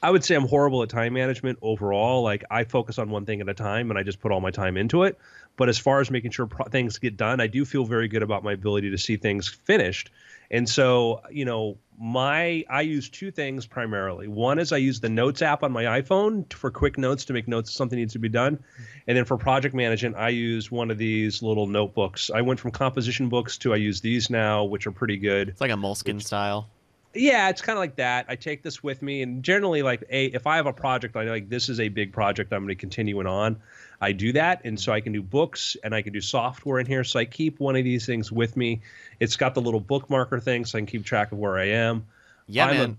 I would say I'm horrible at time management overall. I focus on one thing at a time, and I just put all my time into it. But as far as making sure things get done, I do feel very good about my ability to see things finished. And so, I use 2 things primarily. One is I use the Notes app on my iPhone for quick notes, to make notes if something needs to be done. And then for project management, I use one of these little notebooks. I went from composition books to I use these now, which are pretty good. It's like a Moleskine style. Yeah, it's kind of like that. I take this with me, and generally, if I have a project, I know this is a big project, I'm going to continue it on, I do that. And so I can do books, and I can do software in here. So I keep one of these things with me. It's got the little bookmarker thing, so I can keep track of where I am. Yeah,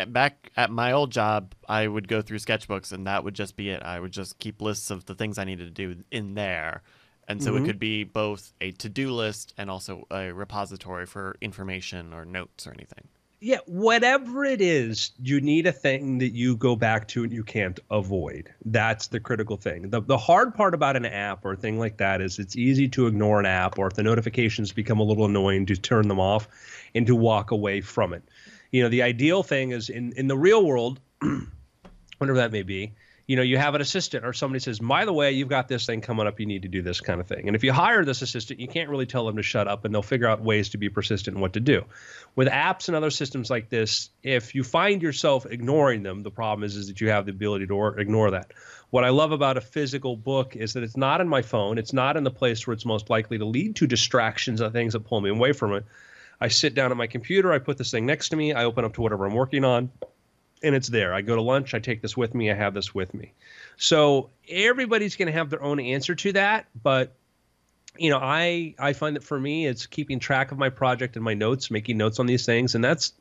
back at my old job, I would go through sketchbooks, and that would just be it. I would just keep lists of the things I needed to do in there. And so it could be both a to-do list and also a repository for information or notes or anything. Yeah, whatever it is, you need a thing that you go back to and you can't avoid. That's the critical thing. The hard part about an app or a thing like that is it's easy to ignore an app, or if the notifications become a little annoying, to turn them off and to walk away from it. The ideal thing is in the real world, whatever that may be, you have an assistant, or somebody says, by the way, you've got this thing coming up, you need to do this kind of thing. And if you hire this assistant, you can't really tell them to shut up, and they'll figure out ways to be persistent in what to do. With apps and other systems like this, if you find yourself ignoring them, the problem is that you have the ability to ignore that. What I love about a physical book is that it's not in my phone. It's not in the place where it's most likely to lead to distractions and things that pull me away from it. I sit down at my computer, I put this thing next to me, I open up to whatever I'm working on, and it's there. I go to lunch, I take this with me, I have this with me. So everybody's going to have their own answer to that, but I find that for me, it's keeping track of my project and my notes, making notes on these things, and that's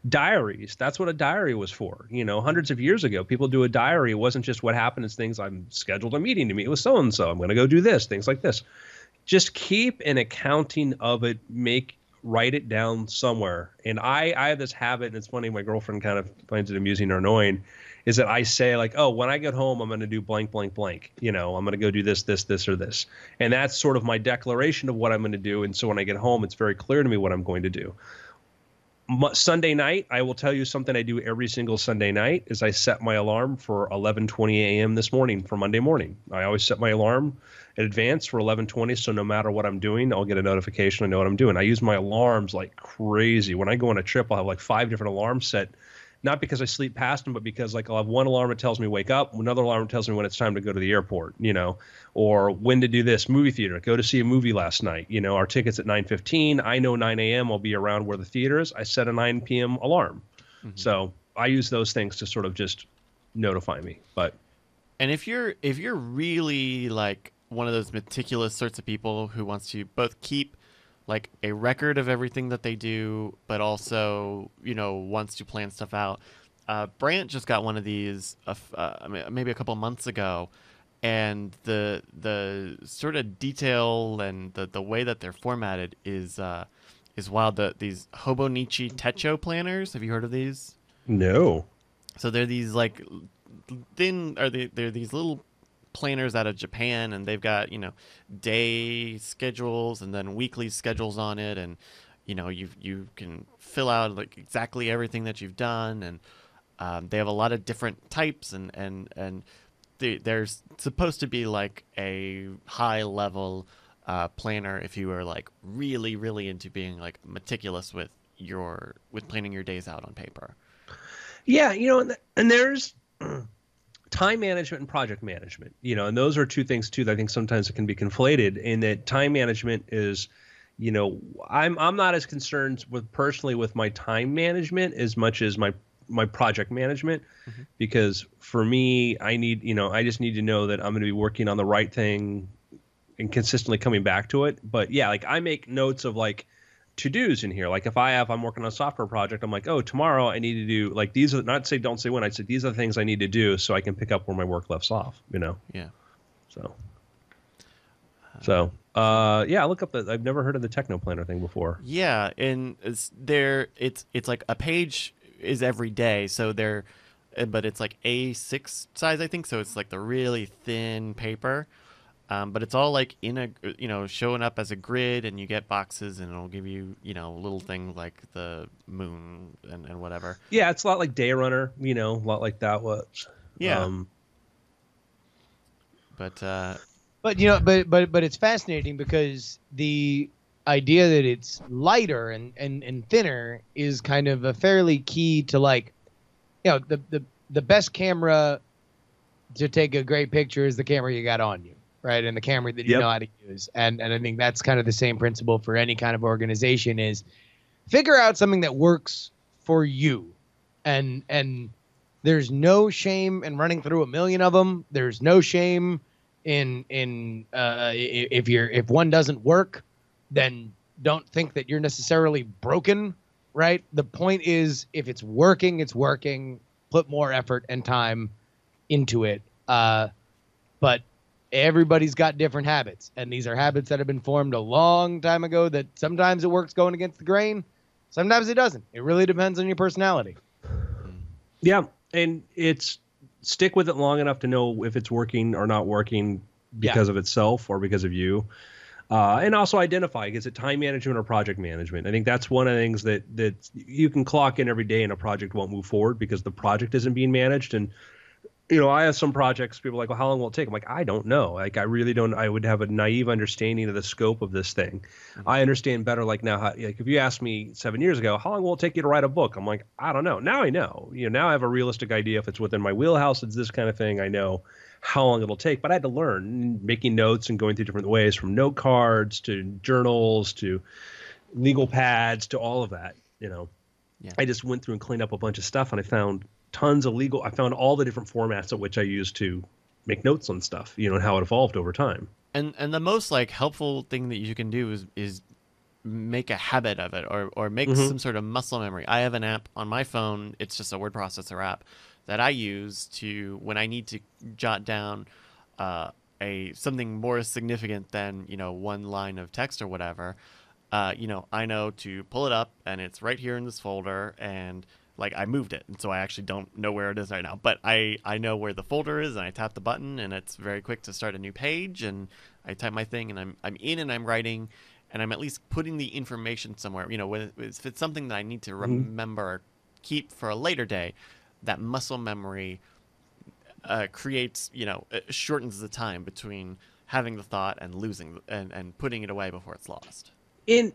diaries. That's what a diary was for. Hundreds of years ago, people do a diary. It wasn't just what happened as things. I'm scheduled a meeting to meet with so and so. I'm going to go do this. Things like this. Just keep an accounting of it. Write it down somewhere. And I have this habit, and it's funny. My girlfriend kind of finds it amusing or annoying. Is that I say like, oh, when I get home, I'm going to do blank, blank, blank. I'm going to go do this, this, this, or this. And that's sort of my declaration of what I'm going to do. And so when I get home, it's very clear to me what I'm going to do. Sunday night, I will tell you something I do every single Sunday night is I set my alarm for 11:20 a.m. this morning for Monday morning. I always set my alarm in advance for 11:20, so no matter what I'm doing, I'll get a notification. I know what I'm doing. I use my alarms like crazy. When I go on a trip, I'll have like 5 different alarms set. Not because I sleep past them, but because like I'll have one alarm that tells me wake up, another alarm tells me when it's time to go to the airport, or when to do this, movie theater, go to see a movie last night. Our ticket's at 9:15. I know 9 a.m. I'll be around where the theater is. I set a 9 p.m. alarm. Mm-hmm. So I use those things to sort of just notify me. And if you're really like one of those meticulous sorts of people who wants to both keep like a record of everything that they do, but also, wants to plan stuff out. Brant just got one of these, maybe a couple months ago, and the sort of detail and the way that they're formatted is wild. These Hobonichi Techo planners. Have you heard of these? No. So they're these like they're these little planners out of Japan, and they've got day schedules and then weekly schedules on it, and you can fill out like exactly everything that you've done, and they have a lot of different types, and there's supposed to be like a high level planner if you are like really really into being like meticulous with planning your days out on paper. Yeah, and there's time management and project management, and those are two things too that I think sometimes it can be conflated. In that time management is, I'm not as concerned personally with my time management as much as my project management, mm-hmm. because for me, I just need to know that I'm going to be working on the right thing and consistently coming back to it. But yeah, like I make notes of like to-dos in here. Like if I'm working on a software project, I'm like, oh, tomorrow I need to do like these are not say don't say when. I said these are the things I need to do so I can pick up where my work left off. Yeah. So yeah, look up I've never heard of the Techno Planner thing before. Yeah, and it's like a page is every day, so but it's like A6 size, I think. So it's like the really thin paper. But it's all like in a, showing up as a grid, and you get boxes, and it'll give you, little things like the moon and whatever. Yeah, it's a lot like Day Runner, a lot like that was. Yeah. But it's fascinating because the idea that it's lighter and thinner is kind of a fairly key to like, the best camera to take a great picture is the camera you got on you. Right, and the camera that you know how to use, and I think that's kind of the same principle for any kind of organization is figure out something that works for you, and there's no shame in running through a million of them. There's no shame in if one doesn't work, then don't think that you're necessarily broken. Right, the point is if it's working, it's working. Put more effort and time into it, but everybody's got different habits, and these are habits that have been formed a long time ago that sometimes it works going against the grain, sometimes it doesn't. It really depends on your personality. Yeah, and it's stick with it long enough to know if it's working or not working because of itself or because of you. And also identify, is it time management or project management? I think that's one of the things that you can clock in every day and a project won't move forward because the project isn't being managed. And I have some projects, people are like, well, how long will it take? I'm like, I don't know. Like, I really don't. I would have a naive understanding of the scope of this thing. Mm-hmm. I understand better, like now, like if you asked me 7 years ago, how long will it take you to write a book? I'm like, I don't know. Now I know. Now I have a realistic idea if it's within my wheelhouse, it's this kind of thing. I know how long it'll take, but I had to learn making notes and going through different ways from note cards to journals to legal pads to all of that. Yeah. I just went through and cleaned up a bunch of stuff, and I found I found all the different formats at which I used to make notes on stuff, and how it evolved over time. And the most like helpful thing that you can do is make a habit of it, or make some sort of muscle memory. I have an app on my phone. It's just a word processor app that I use to when I need to jot down something more significant than one line of text or whatever. I know to pull it up, and it's right here in this folder, and like I moved it, and so I actually don't know where it is right now, but I know where the folder is, and I tap the button, and it's very quick to start a new page, and I type my thing, and I'm in, and I'm writing, and I'm at least putting the information somewhere. If it's something that I need to remember or keep for a later day, that muscle memory creates, shortens the time between having the thought and losing and putting it away before it's lost. And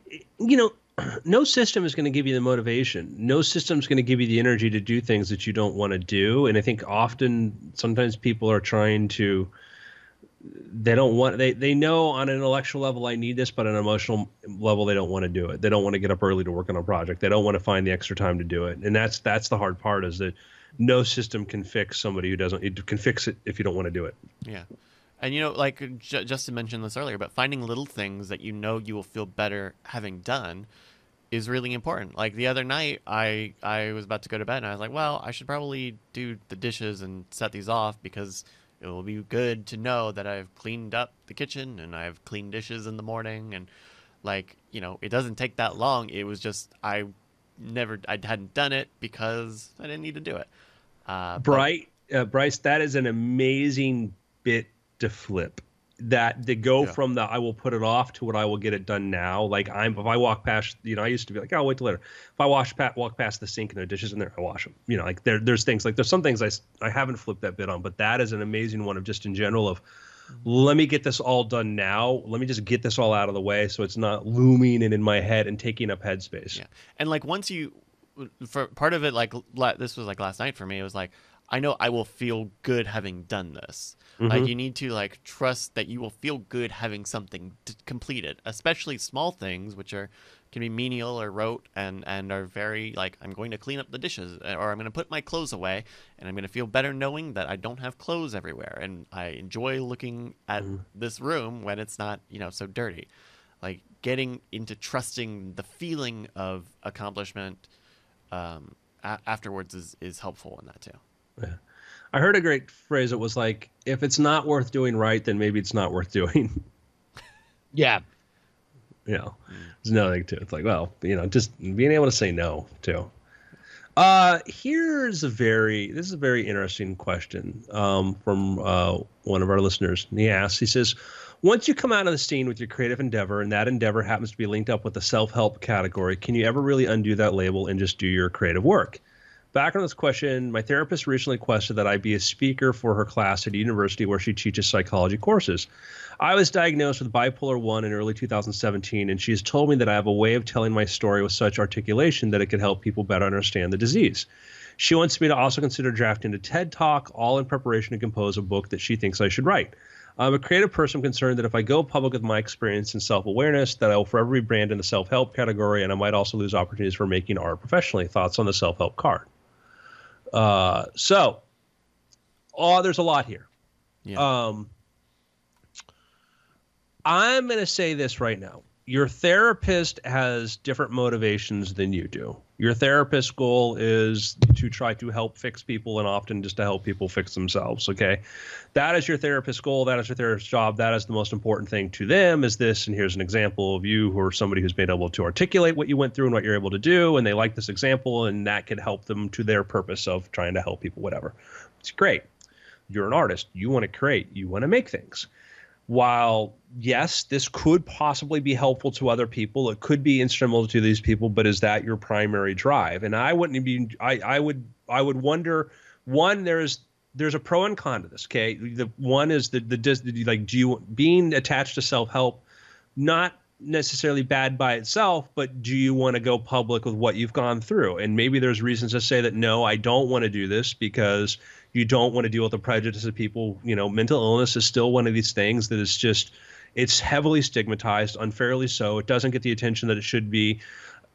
no system is going to give you the motivation. No system is going to give you the energy to do things that you don't want to do. And I think sometimes people are trying to. They don't want. They know on an intellectual level I need this, but on an emotional level they don't want to do it. They don't want to get up early to work on a project. They don't want to find the extra time to do it. And that's the hard part, is that no system can fix somebody who doesn't. It can fix it if you don't want to do it. Yeah. And like Justin mentioned this earlier, but finding little things that you will feel better having done is really important. Like the other night, I was about to go to bed, and I was like, well, I should probably do the dishes and set these off, because it will be good to know that I've cleaned up the kitchen and I've cleaned dishes in the morning, and it doesn't take that long. It was just I hadn't done it because I didn't need to do it. Bryce, that is an amazing bit to flip. That to go from the I will put it off to what I will get it done now. Like if I walk past, I used to be like, I'll wait till later. If I walk past the sink and there are dishes in there, I wash them. Like there's things like there's some things I haven't flipped that bit on, but that is an amazing one of just in general of let me get this all done now. Let me just get this all out of the way so it's not looming and in my head and taking up headspace. Yeah, and like once for part of it, like this was like last night for me, it was like I know I will feel good having done this. Like you need to trust that you will feel good having something completed, especially small things, which can be menial or rote and are very I'm going to clean up the dishes, or I'm going to put my clothes away, and I'm going to feel better knowing that I don't have clothes everywhere, and I enjoy looking at this room when it's not so dirty. Like getting into trusting the feeling of accomplishment afterwards is helpful in that too. Yeah. I heard a great phrase. It was like, if it's not worth doing right, then maybe it's not worth doing. Yeah. There's another thing too. It's like, well, just being able to say no too. This is a very interesting question from one of our listeners. And he says, once you come out of the scene with your creative endeavor, and that endeavor happens to be linked up with the self-help category, can you ever really undo that label and just do your creative work? Back on this question, my therapist recently requested that I be a speaker for her class at a university where she teaches psychology courses. I was diagnosed with bipolar 1 in early 2017, and she has told me that I have a way of telling my story with such articulation that it could help people better understand the disease. She wants me to also consider drafting a TED Talk, all in preparation to compose a book that she thinks I should write. I'm a creative person concerned that if I go public with my experience and self-awareness, that I will forever be branded in the self-help category, and I might also lose opportunities for making art professionally. Thoughts on the self-help card? There's a lot here. Yeah. I'm going to say this right now. Your therapist has different motivations than you do. Your therapist's goal is to try to help fix people, and often just to help people fix themselves. Okay. That is your therapist's goal. That is your therapist's job. That is the most important thing to them is this. And here's an example of you who are somebody who's been able to articulate what you went through and what you're able to do. And they like this example, and that could help them to their purpose of trying to help people, whatever. It's great. You're an artist. You want to create. You want to make things. While, yes, this could possibly be helpful to other people, it could be instrumental to these people, but is that your primary drive? And I wouldn't be, I would wonder, one, there's a pro and con to this. Okay. The one is being attached to self-help, not necessarily bad by itself, but do you want to go public with what you've gone through? And maybe there's reasons to say that, no, I don't want to do this because you don't want to deal with the prejudice of people. Mental illness is still one of these things that is just, it's heavily stigmatized, unfairly so. It doesn't get the attention that it should be.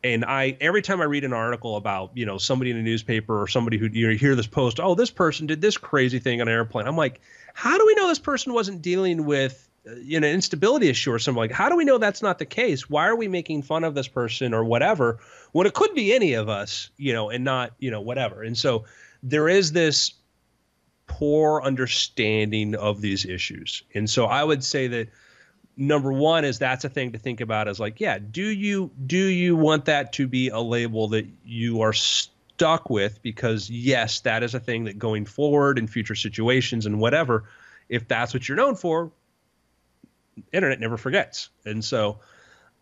And every time I read an article about, somebody in a newspaper or somebody who, hear this post, oh, this person did this crazy thing on an airplane. I'm like, how do we know this person wasn't dealing with instability issue or something. Like, how do we know that's not the case? Why are we making fun of this person or whatever when it could be any of us, and not, whatever. And so there is this poor understanding of these issues. And so I would say that number one is that's a thing to think about, is like, yeah, do you want that to be a label that you are stuck with? Because yes, that is a thing that going forward in future situations and whatever, if that's what you're known for, internet never forgets. And so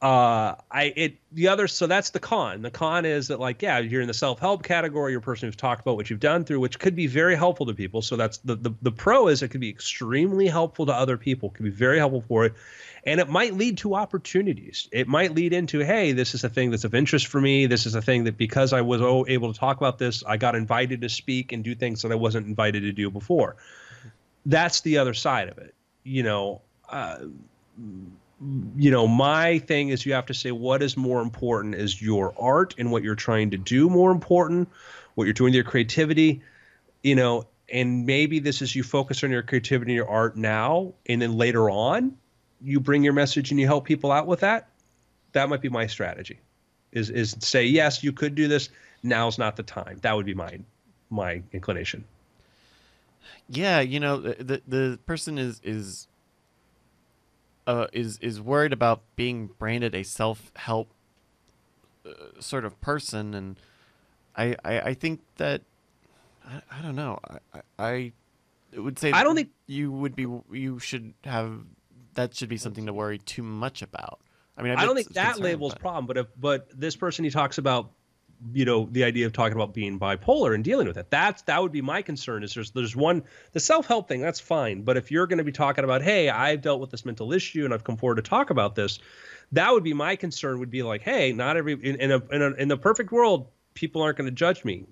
so that's the con. The con is that, like, yeah, you're in the self-help category, you're a person who's talked about what you've done through, which could be very helpful to people. So that's the pro, is it could be extremely helpful to other people, could be very helpful for it. And it might lead to opportunities. It might lead into, hey, this is a thing that's of interest for me. This is a thing that, because I was able to talk about this, I got invited to speak and do things that I wasn't invited to do before. That's the other side of it. My thing is, you have to say, what is more important? Is your art and what you're trying to do more important? What you're doing with your creativity, and maybe this is, you focus on your creativity and your art now, and then later on you bring your message and you help people out with that. That might be my strategy, is say, yes, you could do this. Now's not the time. That would be my inclination. Yeah, the person is worried about being branded a self-help sort of person, and I think that I don't know. I would say I don't think you should have, that should be something to worry too much about. I mean, I don't think that label's a problem, but this person, he talks about, the idea of talking about being bipolar and dealing with it. That would be my concern, is there's one, the self-help thing, that's fine. But if you're going to be talking about, hey, I've dealt with this mental issue and I've come forward to talk about this, that would be my concern, would be like, hey, not every, in the perfect world, people aren't going to judge me,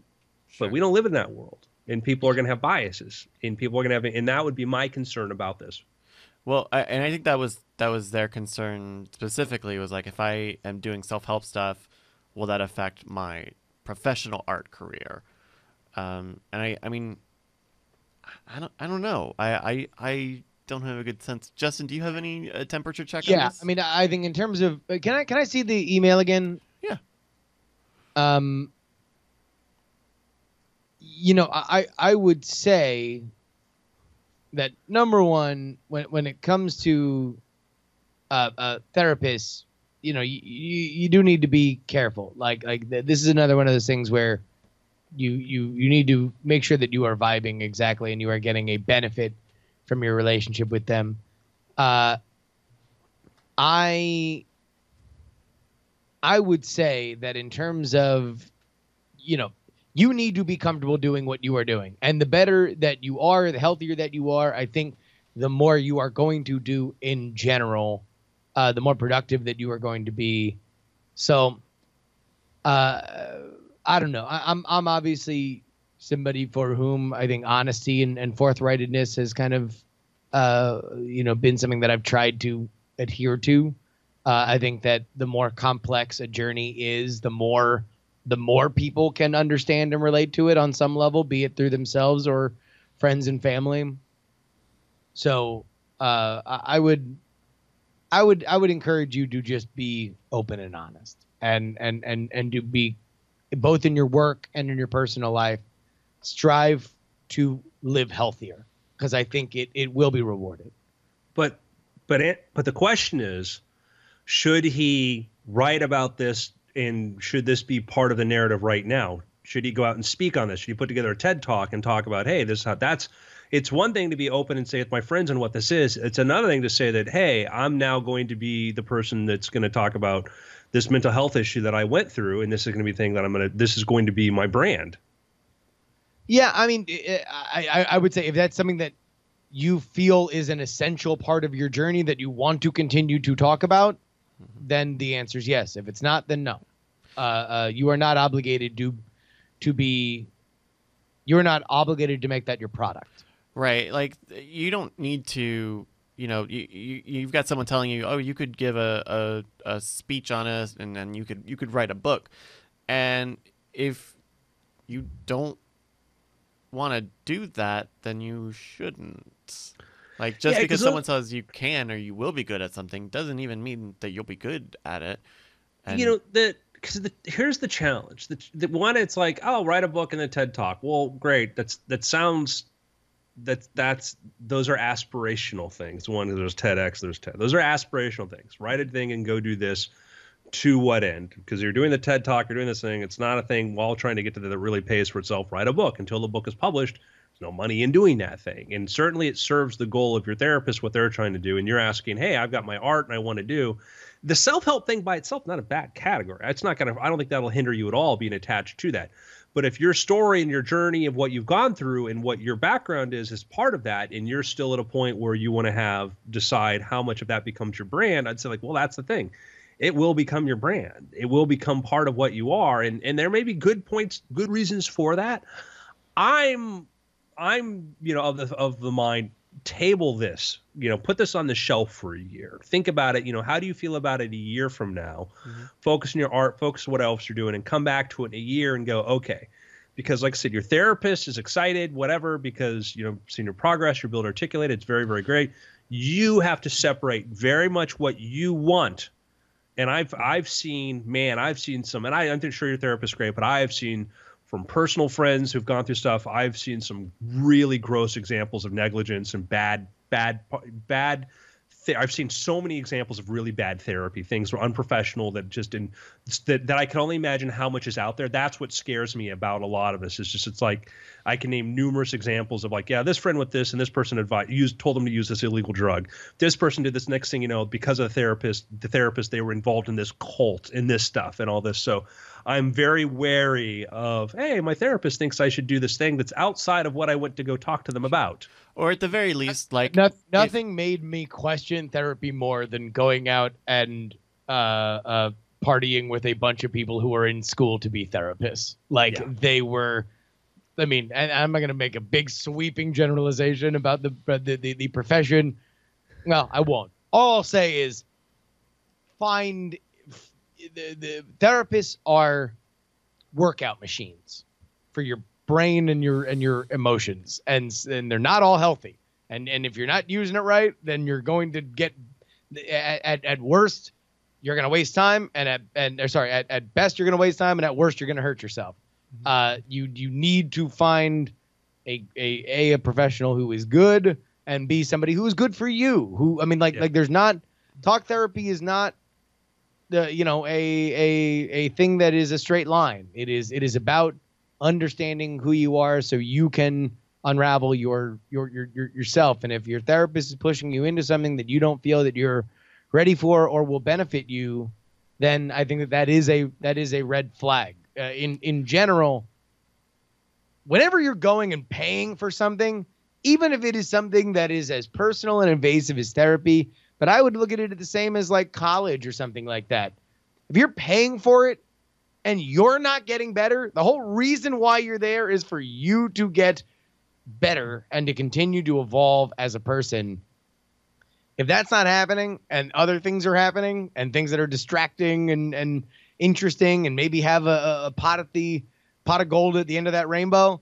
but we don't live in that world, and people are going to have biases, and people are going to have, and that would be my concern about this. Well, and I think that was their concern specifically, was like, if I am doing self-help stuff, will that affect my professional art career? And I mean, I don't know. I don't have a good sense. Justin, do you have any temperature check on this? I mean, I think in terms of, can I see the email again? Yeah. I would say that, number one, when it comes to therapists, you do need to be careful. Like this is another one of those things where you need to make sure that you are vibing exactly and you are getting a benefit from your relationship with them. I would say that in terms of, you need to be comfortable doing what you are doing. And the better that you are, the healthier that you are, I think the more you are going to do in general, the more productive that you are going to be. So, I don't know. I'm obviously somebody for whom I think honesty and forthrightedness has kind of, been something that I've tried to adhere to. I think that the more complex a journey is, the more people can understand and relate to it on some level, be it through themselves or friends and family. So I would encourage you to just be open and honest, and to be, both in your work and in your personal life, strive to live healthier, because I think it will be rewarded. But the question is, should he write about this? And should this be part of the narrative right now? Should he go out and speak on this? Should he put together a TED Talk and talk about, hey, this is how, it's one thing to be open and say with my friends and what this is. It's another thing to say that, hey, I'm now going to be the person that's going to talk about this mental health issue that I went through, and this is going to be the thing that this is going to be my brand. Yeah, I mean, I would say if that's something that you feel is an essential part of your journey that you want to continue to talk about, then the answer is yes. If it's not, then no. You are not obligated you're not obligated to make that your product. Right. Like, you don't need to, you've got someone telling you, oh, you could give a speech on us, and then you could write a book. And if you don't want to do that, then you shouldn't. Like just Yeah, because 'cause someone says you can or you will be good at something doesn't even mean that you'll be good at it. And you know that because here's the challenge. The one, it's like, oh, write a book and a TED talk. Well, great. That's those are aspirational things. One, there's TEDx, there's TED. Those are aspirational things. Write a thing and go do this. To what end? Because you're doing the TED talk, you're doing this thing. It's not a thing while trying to get to that really pays for itself. Write a book. Until the book is published, there's no money in doing that thing. And certainly it serves the goal of your therapist, what they're trying to do. And you're asking, hey, I've got my art and I want to do. The self-help thing by itself, not a bad category. It's not going to, I don't think that'll hinder you at all being attached to that. But if your story and your journey of what you've gone through and what your background is part of that, and you're still at a point where you want to decide how much of that becomes your brand, I'd say like, well, that's the thing. It will become your brand. It will become part of what you are. And there may be good points, good reasons for that. I'm of the mind, table this, put this on the shelf for a year. Think about it. How do you feel about it a year from now? Mm-hmm. Focus on your art, focus on what else you're doing, and come back to it in a year and go, okay. Because like I said, your therapist is excited, whatever, because, seeing your progress, your ability to articulate, it's very, very great. You have to separate very much what you want. And I've seen some, and I'm sure your therapist is great, but I have seen from personal friends who've gone through stuff, I've seen some really gross examples of negligence and bad. I've seen so many examples of really bad therapy. Things were unprofessional that I can only imagine how much is out there. That's what scares me about a lot of this. It's like I can name numerous examples of like, yeah, this friend with this and this person told them to use this illegal drug. This person did this. Next thing you know, because of the therapist, they were involved in this cult and this stuff and all this. So I'm very wary of, hey, my therapist thinks I should do this thing that's outside of what I went to go talk to them about. Or at the very least, like nothing made me question therapy more than going out and partying with a bunch of people who are in school to be therapists. They were, I mean, and I'm not going to make a big sweeping generalization about the profession. Well, I won't. All I'll say is the therapists are workout machines for your brain and your emotions, and they're not all healthy. And if you're not using it right, then you're going to get at worst you're going to waste time, at best you're going to waste time, and at worst you're going to hurt yourself. You need to find a professional who is good, and B, somebody who is good for you. There's not, talk therapy is not a thing that is a straight line. It is about understanding who you are so you can unravel yourself. And if your therapist is pushing you into something that you don't feel that you're ready for or will benefit you, then I think that is a red flag. In general, whenever you're going and paying for something, even if it is something that is as personal and invasive as therapy, but I would look at it the same as like college or something like that. If you're paying for it and you're not getting better, the whole reason why you're there is for you to get better and to continue to evolve as a person. If that's not happening and other things are happening and things that are distracting and interesting and maybe have a pot of gold at the end of that rainbow,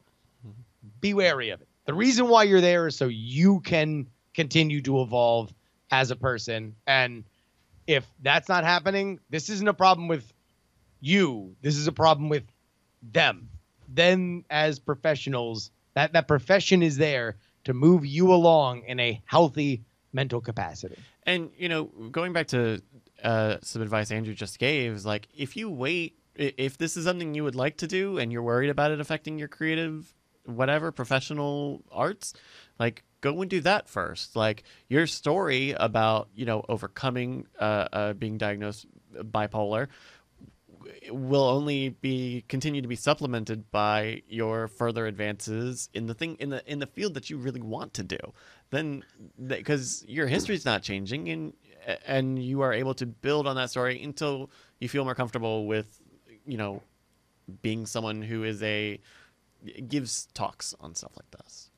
be wary of it. The reason why you're there is so you can continue to evolve as a person. And if that's not happening, this isn't a problem with you. This is a problem with them. Then as professionals, that profession is there to move you along in a healthy mental capacity. And, going back to some advice Andrew just gave, is like, if you wait, if this is something you would like to do and you're worried about it affecting your creative, whatever, professional arts, like, go and do that first. Like, your story about, overcoming being diagnosed bipolar will only continue to be supplemented by your further advances in the thing in the field that you really want to do. Then, because your history is not changing, and you are able to build on that story until you feel more comfortable with, being someone who gives talks on stuff like this.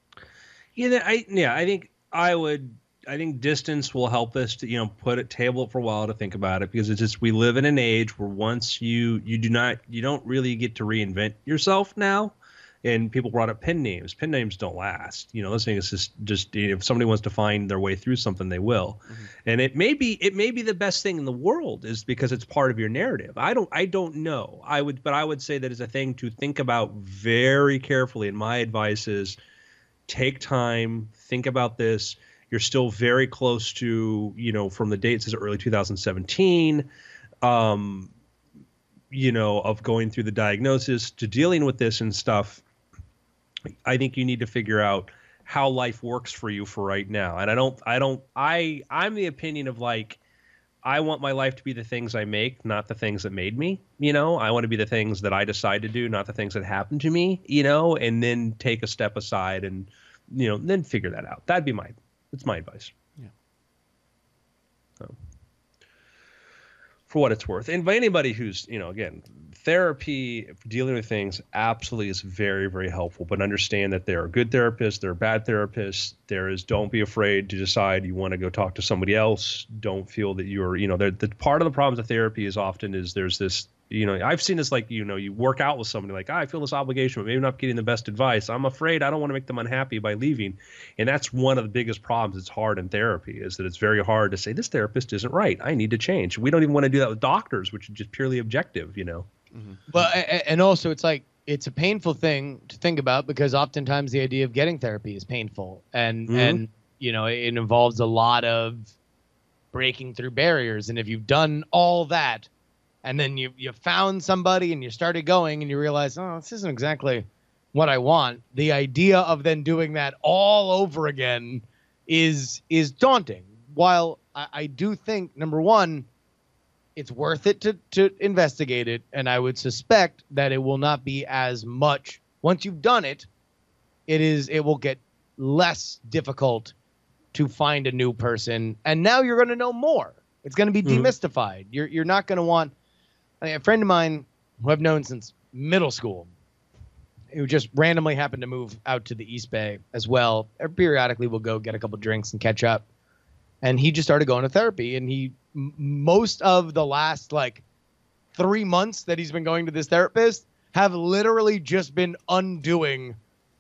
I think distance will help us to, table it for a while to think about it, because it's just, we live in an age where once you don't really get to reinvent yourself now. And people brought up pen names. Pen names don't last. You know, this thing is just if somebody wants to find their way through something, they will. And it may be the best thing in the world, is because it's part of your narrative. I don't know. But I would say that is a thing to think about very carefully. And my advice is take time, think about this. You're still very close to, you know, from the dates as early 2017. You know, of going through the diagnosis to dealing with this and stuff. I think you need to figure out how life works for you for right now. And I'm the opinion of, like, I want my life to be the things I make, not the things that made me. You know, I want to be the things that I decide to do, not the things that happen to me, you know, and then take a step aside and, you know, then figure that out. That's my advice. Yeah. So, for what it's worth. And by anybody who's, you know, again, therapy, dealing with things absolutely is very, very helpful. But understand that there are good therapists, there are bad therapists. Don't be afraid to decide you want to go talk to somebody else. Don't feel that you're, you know, the part of the problems of therapy is often is there's this, you know, I've seen this, like, you know, you work out with somebody like, I feel this obligation, but maybe not getting the best advice. I'm afraid I don't want to make them unhappy by leaving. And that's one of the biggest problems. It's hard in therapy, is that it's very hard to say this therapist isn't right. I need to change. We don't even want to do that with doctors, which is just purely objective, you know? Well, and also it's like, it's a painful thing to think about, because oftentimes the idea of getting therapy is painful, and you know, it involves a lot of breaking through barriers. And if you've done all that, and then you found somebody and you started going and you realize, oh, this isn't exactly what I want, the idea of then doing that all over again is daunting. While I do think, number one, it's worth it to investigate it, and I would suspect that it will not be as much once you've done it. It will get less difficult to find a new person, and now you're going to know more. It's going to be demystified. You're not going to want. I mean, a friend of mine who I've known since middle school, who just randomly happened to move out to the East Bay as well. Periodically, we'll go get a couple drinks and catch up. And he just started going to therapy, and most of the last, like, 3 months that he's been going to this therapist have literally just been undoing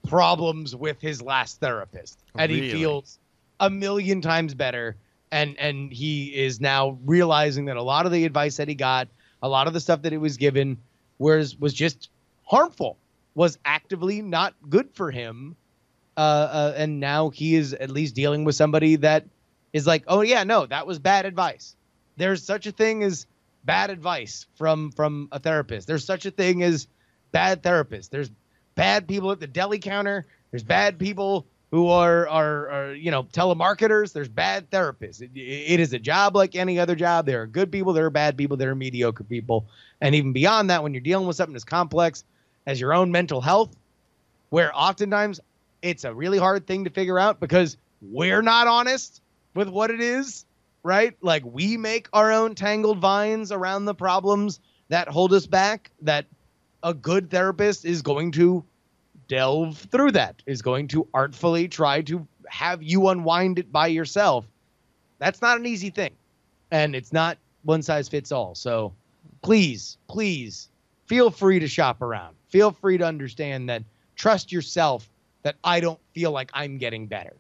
problems with his last therapist. And Really? he feels a million times better. And he is now realizing that a lot of the advice that he got, a lot of the stuff that he was given was just harmful, was actively not good for him. And now he is at least dealing with somebody that is like, oh yeah, no, that was bad advice. There's such a thing as bad advice from a therapist. There's such a thing as bad therapists. There's bad people at the deli counter. There's bad people who are you know, telemarketers. There's bad therapists. It is a job like any other job. There are good people, there are bad people, there are mediocre people. And even beyond that, when you're dealing with something as complex as your own mental health, where oftentimes it's a really hard thing to figure out because we're not honest with what it is, right? Like, we make our own tangled vines around the problems that hold us back, that a good therapist is going to delve through, that is going to artfully try to have you unwind it by yourself. That's not an easy thing, and it's not one size fits all. So please feel free to shop around. Feel free to understand that, trust yourself that I don't feel like I'm getting better.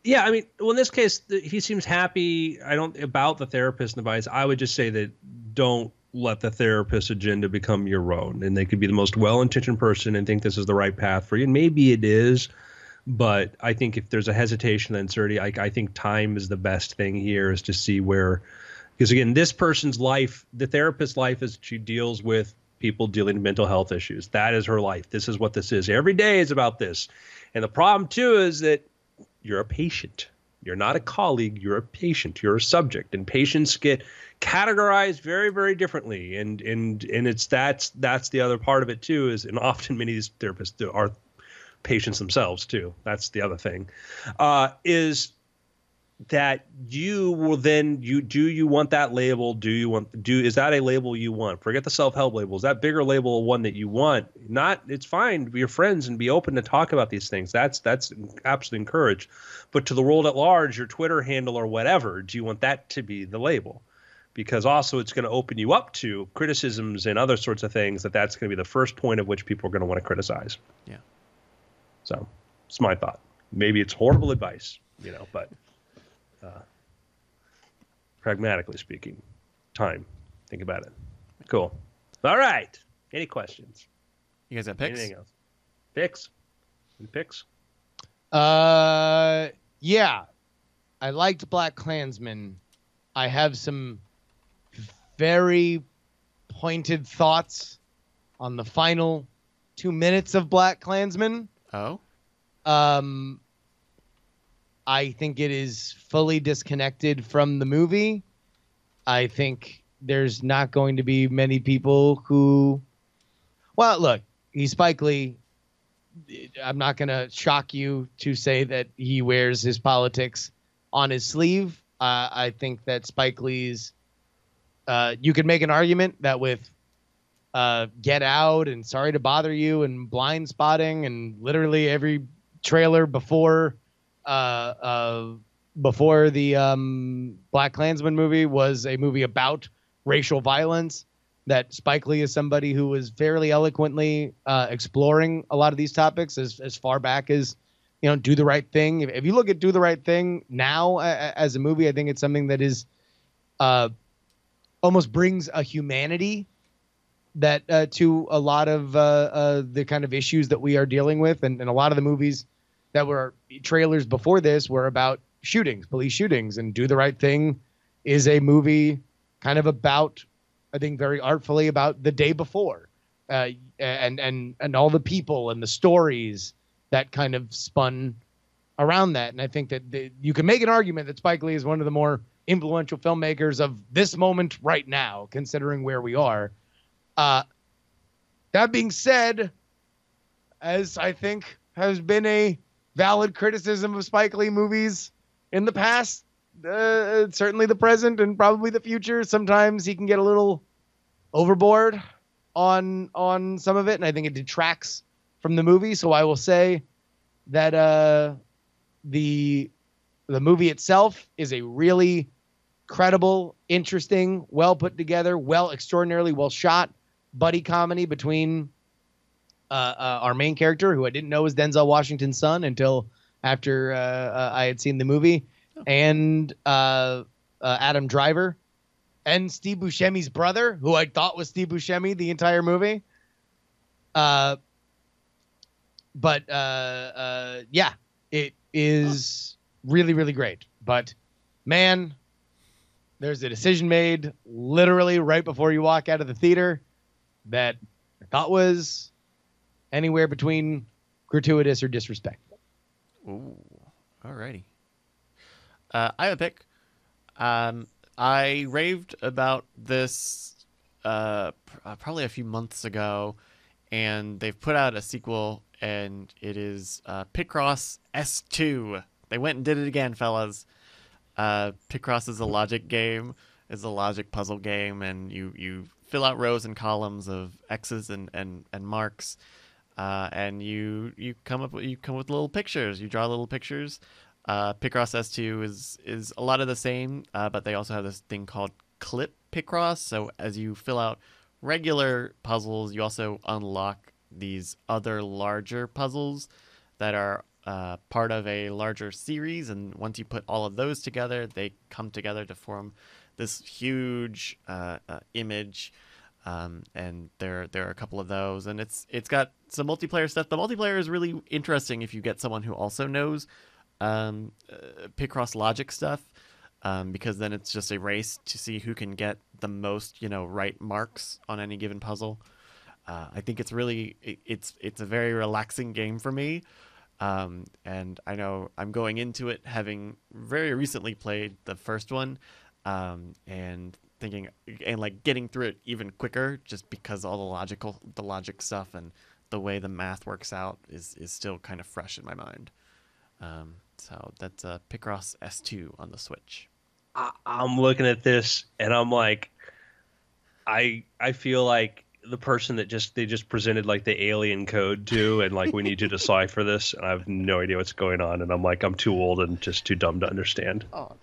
Yeah, I mean, well, in this case, he seems happy. About the therapist and advice. I would just say that don't let the therapist's agenda become your own. And they could be the most well-intentioned person and think this is the right path for you. And maybe it is, but I think if there's a hesitation, uncertainty, I think time is the best thing here, is to see where, because again, this person's life, the therapist's life, is she deals with people dealing with mental health issues. That is her life. This is what this is. Every day is about this. And the problem too is that you're a patient. You're not a colleague. You're a patient. You're a subject, and patients get categorized very, very differently. And that's the other part of it too. Is, and often many of these therapists are patients themselves too. That's the other thing. Is that you will then do you want that label? Is that a label you want? Forget the self-help label. Is that bigger label one that you want? Not, it's fine to be your friends and be open to talk about these things. That's absolutely encouraged. But to the world at large, your Twitter handle or whatever, do you want that to be the label? Because also it's going to open you up to criticisms and other sorts of things that's going to be the first point of which people are going to want to criticize. Yeah. So it's my thought. Maybe it's horrible advice, but pragmatically speaking, time. Think about it. Cool. All right. Any questions? You guys got picks? Anything else? Picks? Any picks? Yeah. I liked Black Klansman. I have some very pointed thoughts on the final 2 minutes of Black Klansman. Oh, I think it is fully disconnected from the movie. I think there's not going to be many people who... Well, look, he's Spike Lee. I'm not going to shock you to say that he wears his politics on his sleeve. I think that Spike Lee's... you could make an argument that with Get Out and Sorry to Bother You and Blind Spotting and literally every trailer before the Black Klansman movie was a movie about racial violence, that Spike Lee is somebody who was fairly eloquently exploring a lot of these topics as far back as, Do the Right Thing. If you look at Do the Right Thing now as a movie, I think it's something that is almost brings a humanity that to a lot of the kind of issues that we are dealing with. And a lot of the movies that were trailers before this were about shootings, police shootings, and Do the Right Thing is a movie kind of about, I think very artfully, about the day before, and all the people and the stories that kind of spun around that. And I think that you can make an argument that Spike Lee is one of the more influential filmmakers of this moment right now, considering where we are. That being said, as I think has been a valid criticism of Spike Lee movies in the past, certainly the present and probably the future, sometimes he can get a little overboard on some of it, and I think it detracts from the movie. So I will say that the movie itself is a really credible, interesting, well put together, extraordinarily well shot buddy comedy between our main character, who I didn't know was Denzel Washington's son until after I had seen the movie, and Adam Driver, and Steve Buscemi's brother, who I thought was Steve Buscemi the entire movie. But yeah, it is really, really great. But man, there's a decision made literally right before you walk out of the theater that I thought was anywhere between gratuitous or disrespectful. ooh, alrighty. I have a pick. I raved about this probably a few months ago, and they've put out a sequel, and it is Picross S2. They went and did it again, fellas. Picross is a logic game. It's a logic puzzle game, and you fill out rows and columns of X's and marks, and you come up with little pictures. You draw little pictures. Picross S2 is a lot of the same, but they also have this thing called Clip Picross. So as you fill out regular puzzles, you also unlock these other larger puzzles that are part of a larger series. And once you put all of those together, they come together to form this huge image. And there are a couple of those, and it's got some multiplayer stuff. The multiplayer is really interesting if you get someone who also knows Picross logic stuff, because then it's just a race to see who can get the most right marks on any given puzzle. I think it's really it's a very relaxing game for me, and I know I'm going into it having very recently played the first one, and thinking and like getting through it even quicker, just because all the logic stuff and the way the math works out is still kind of fresh in my mind. So that's Picross S2 on the Switch. I'm looking at this and I'm like, I feel like the person that they just presented like the alien code to, and like, we need you to decipher this, and I have no idea what's going on, and I'm like, I'm too old and just too dumb to understand. Oh,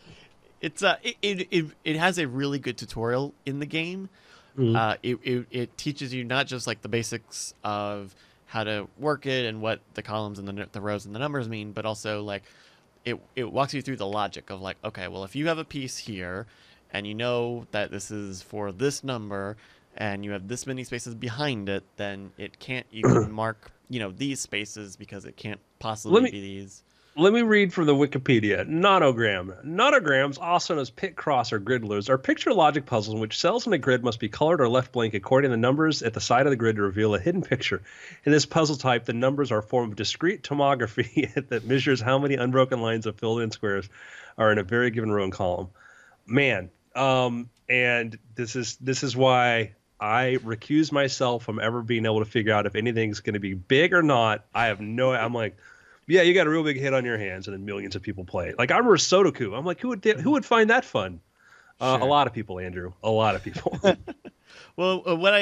it's it has a really good tutorial in the game. Mm-hmm. It teaches you not just like the basics of how to work it and what the columns and the rows and the numbers mean, but also like it walks you through the logic of like, okay, well, if you have a piece here and you know that this is for this number and you have this many spaces behind it, then it can't, you can mark, these spaces because it can't possibly be these. Let me read from the Wikipedia. Nonogram. Nonograms, also known as pit cross or gridlers, are picture logic puzzles in which cells in a grid must be colored or left blank according to the numbers at the side of the grid to reveal a hidden picture. In this puzzle type, the numbers are a form of discrete tomography that measures how many unbroken lines of filled-in squares are in a very given row and column. Man, and this is why I recuse myself from ever being able to figure out if anything's going to be big or not. I'm like, yeah, you got a real big hit on your hands, and then millions of people play it. Like, I remember Sudoku. I'm like, who would find that fun? Sure. A lot of people, Andrew. A lot of people. Well, what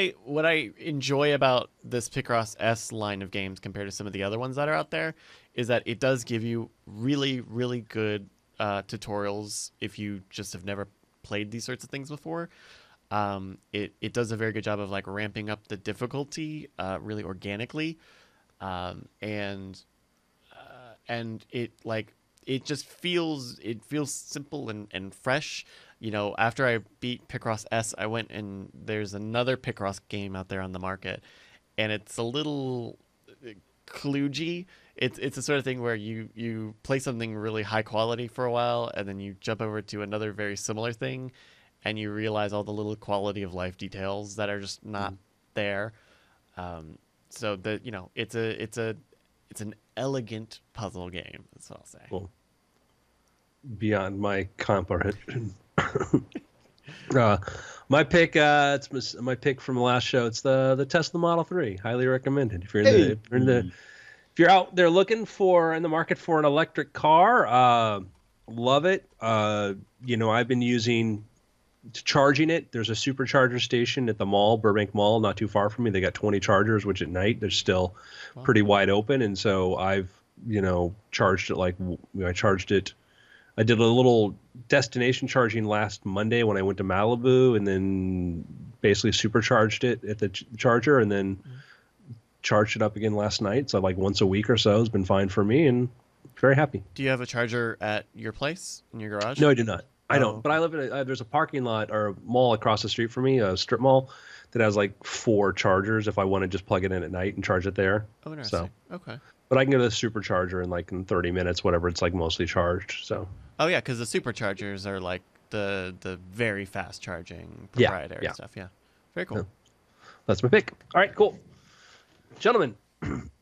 I enjoy about this Picross S line of games compared to some of the other ones that are out there is that it does give you really, really good tutorials if you just have never played these sorts of things before. It does a very good job of like ramping up the difficulty really organically, and it just feels simple and fresh. After I beat Picross S, I went and there's another Picross game out there on the market, and it's a little kludgy. It's the sort of thing where you play something really high quality for a while, and then you jump over to another very similar thing, and you realize all the little quality of life details that are just not there. So it's an elegant puzzle game. That's what I'll say. Well, beyond my comprehension. My pick, it's my pick from the last show. It's the Tesla Model 3. Highly recommended. If you're out there looking in the market for an electric car, love it. I've been charging it. There's a supercharger station at the mall, Burbank Mall, not too far from me. They got 20 chargers, which at night they're still pretty wide open. And so I've, charged it. I did a little destination charging last Monday when I went to Malibu, and then basically supercharged it at the charger, and then charged it up again last night. So like once a week or so has been fine for me, and very happy. Do you have a charger at your place in your garage? No, I do not. I don't. Oh. But I live in there's a parking lot or a mall across the street from me, a strip mall, that has like 4 chargers if I want to just plug it in at night and charge it there. Oh, interesting. So, okay. but I can go to the supercharger in 30 minutes, whatever. It's like mostly charged. So. Oh yeah, because the superchargers are like the very fast charging Yeah, proprietary stuff. Yeah. Very cool. Yeah. That's my pick. All right, cool. Gentlemen,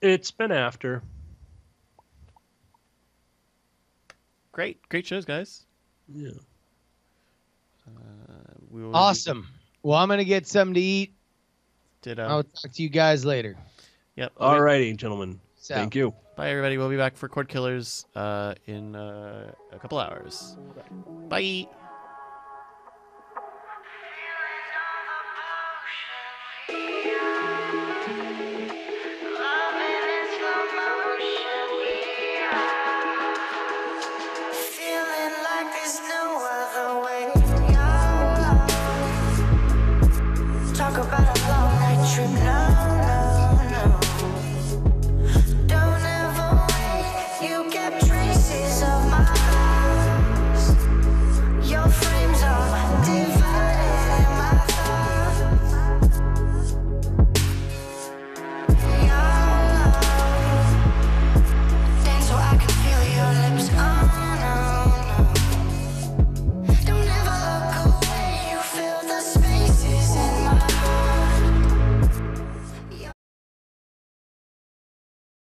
it's been after. Great shows, guys. Yeah. We will Awesome. Well, I'm gonna get something to eat. Ditto. I'll talk to you guys later. Yep. All righty, gentlemen. So. Thank you. Bye, everybody. We'll be back for Cord Killers in a couple hours. Bye.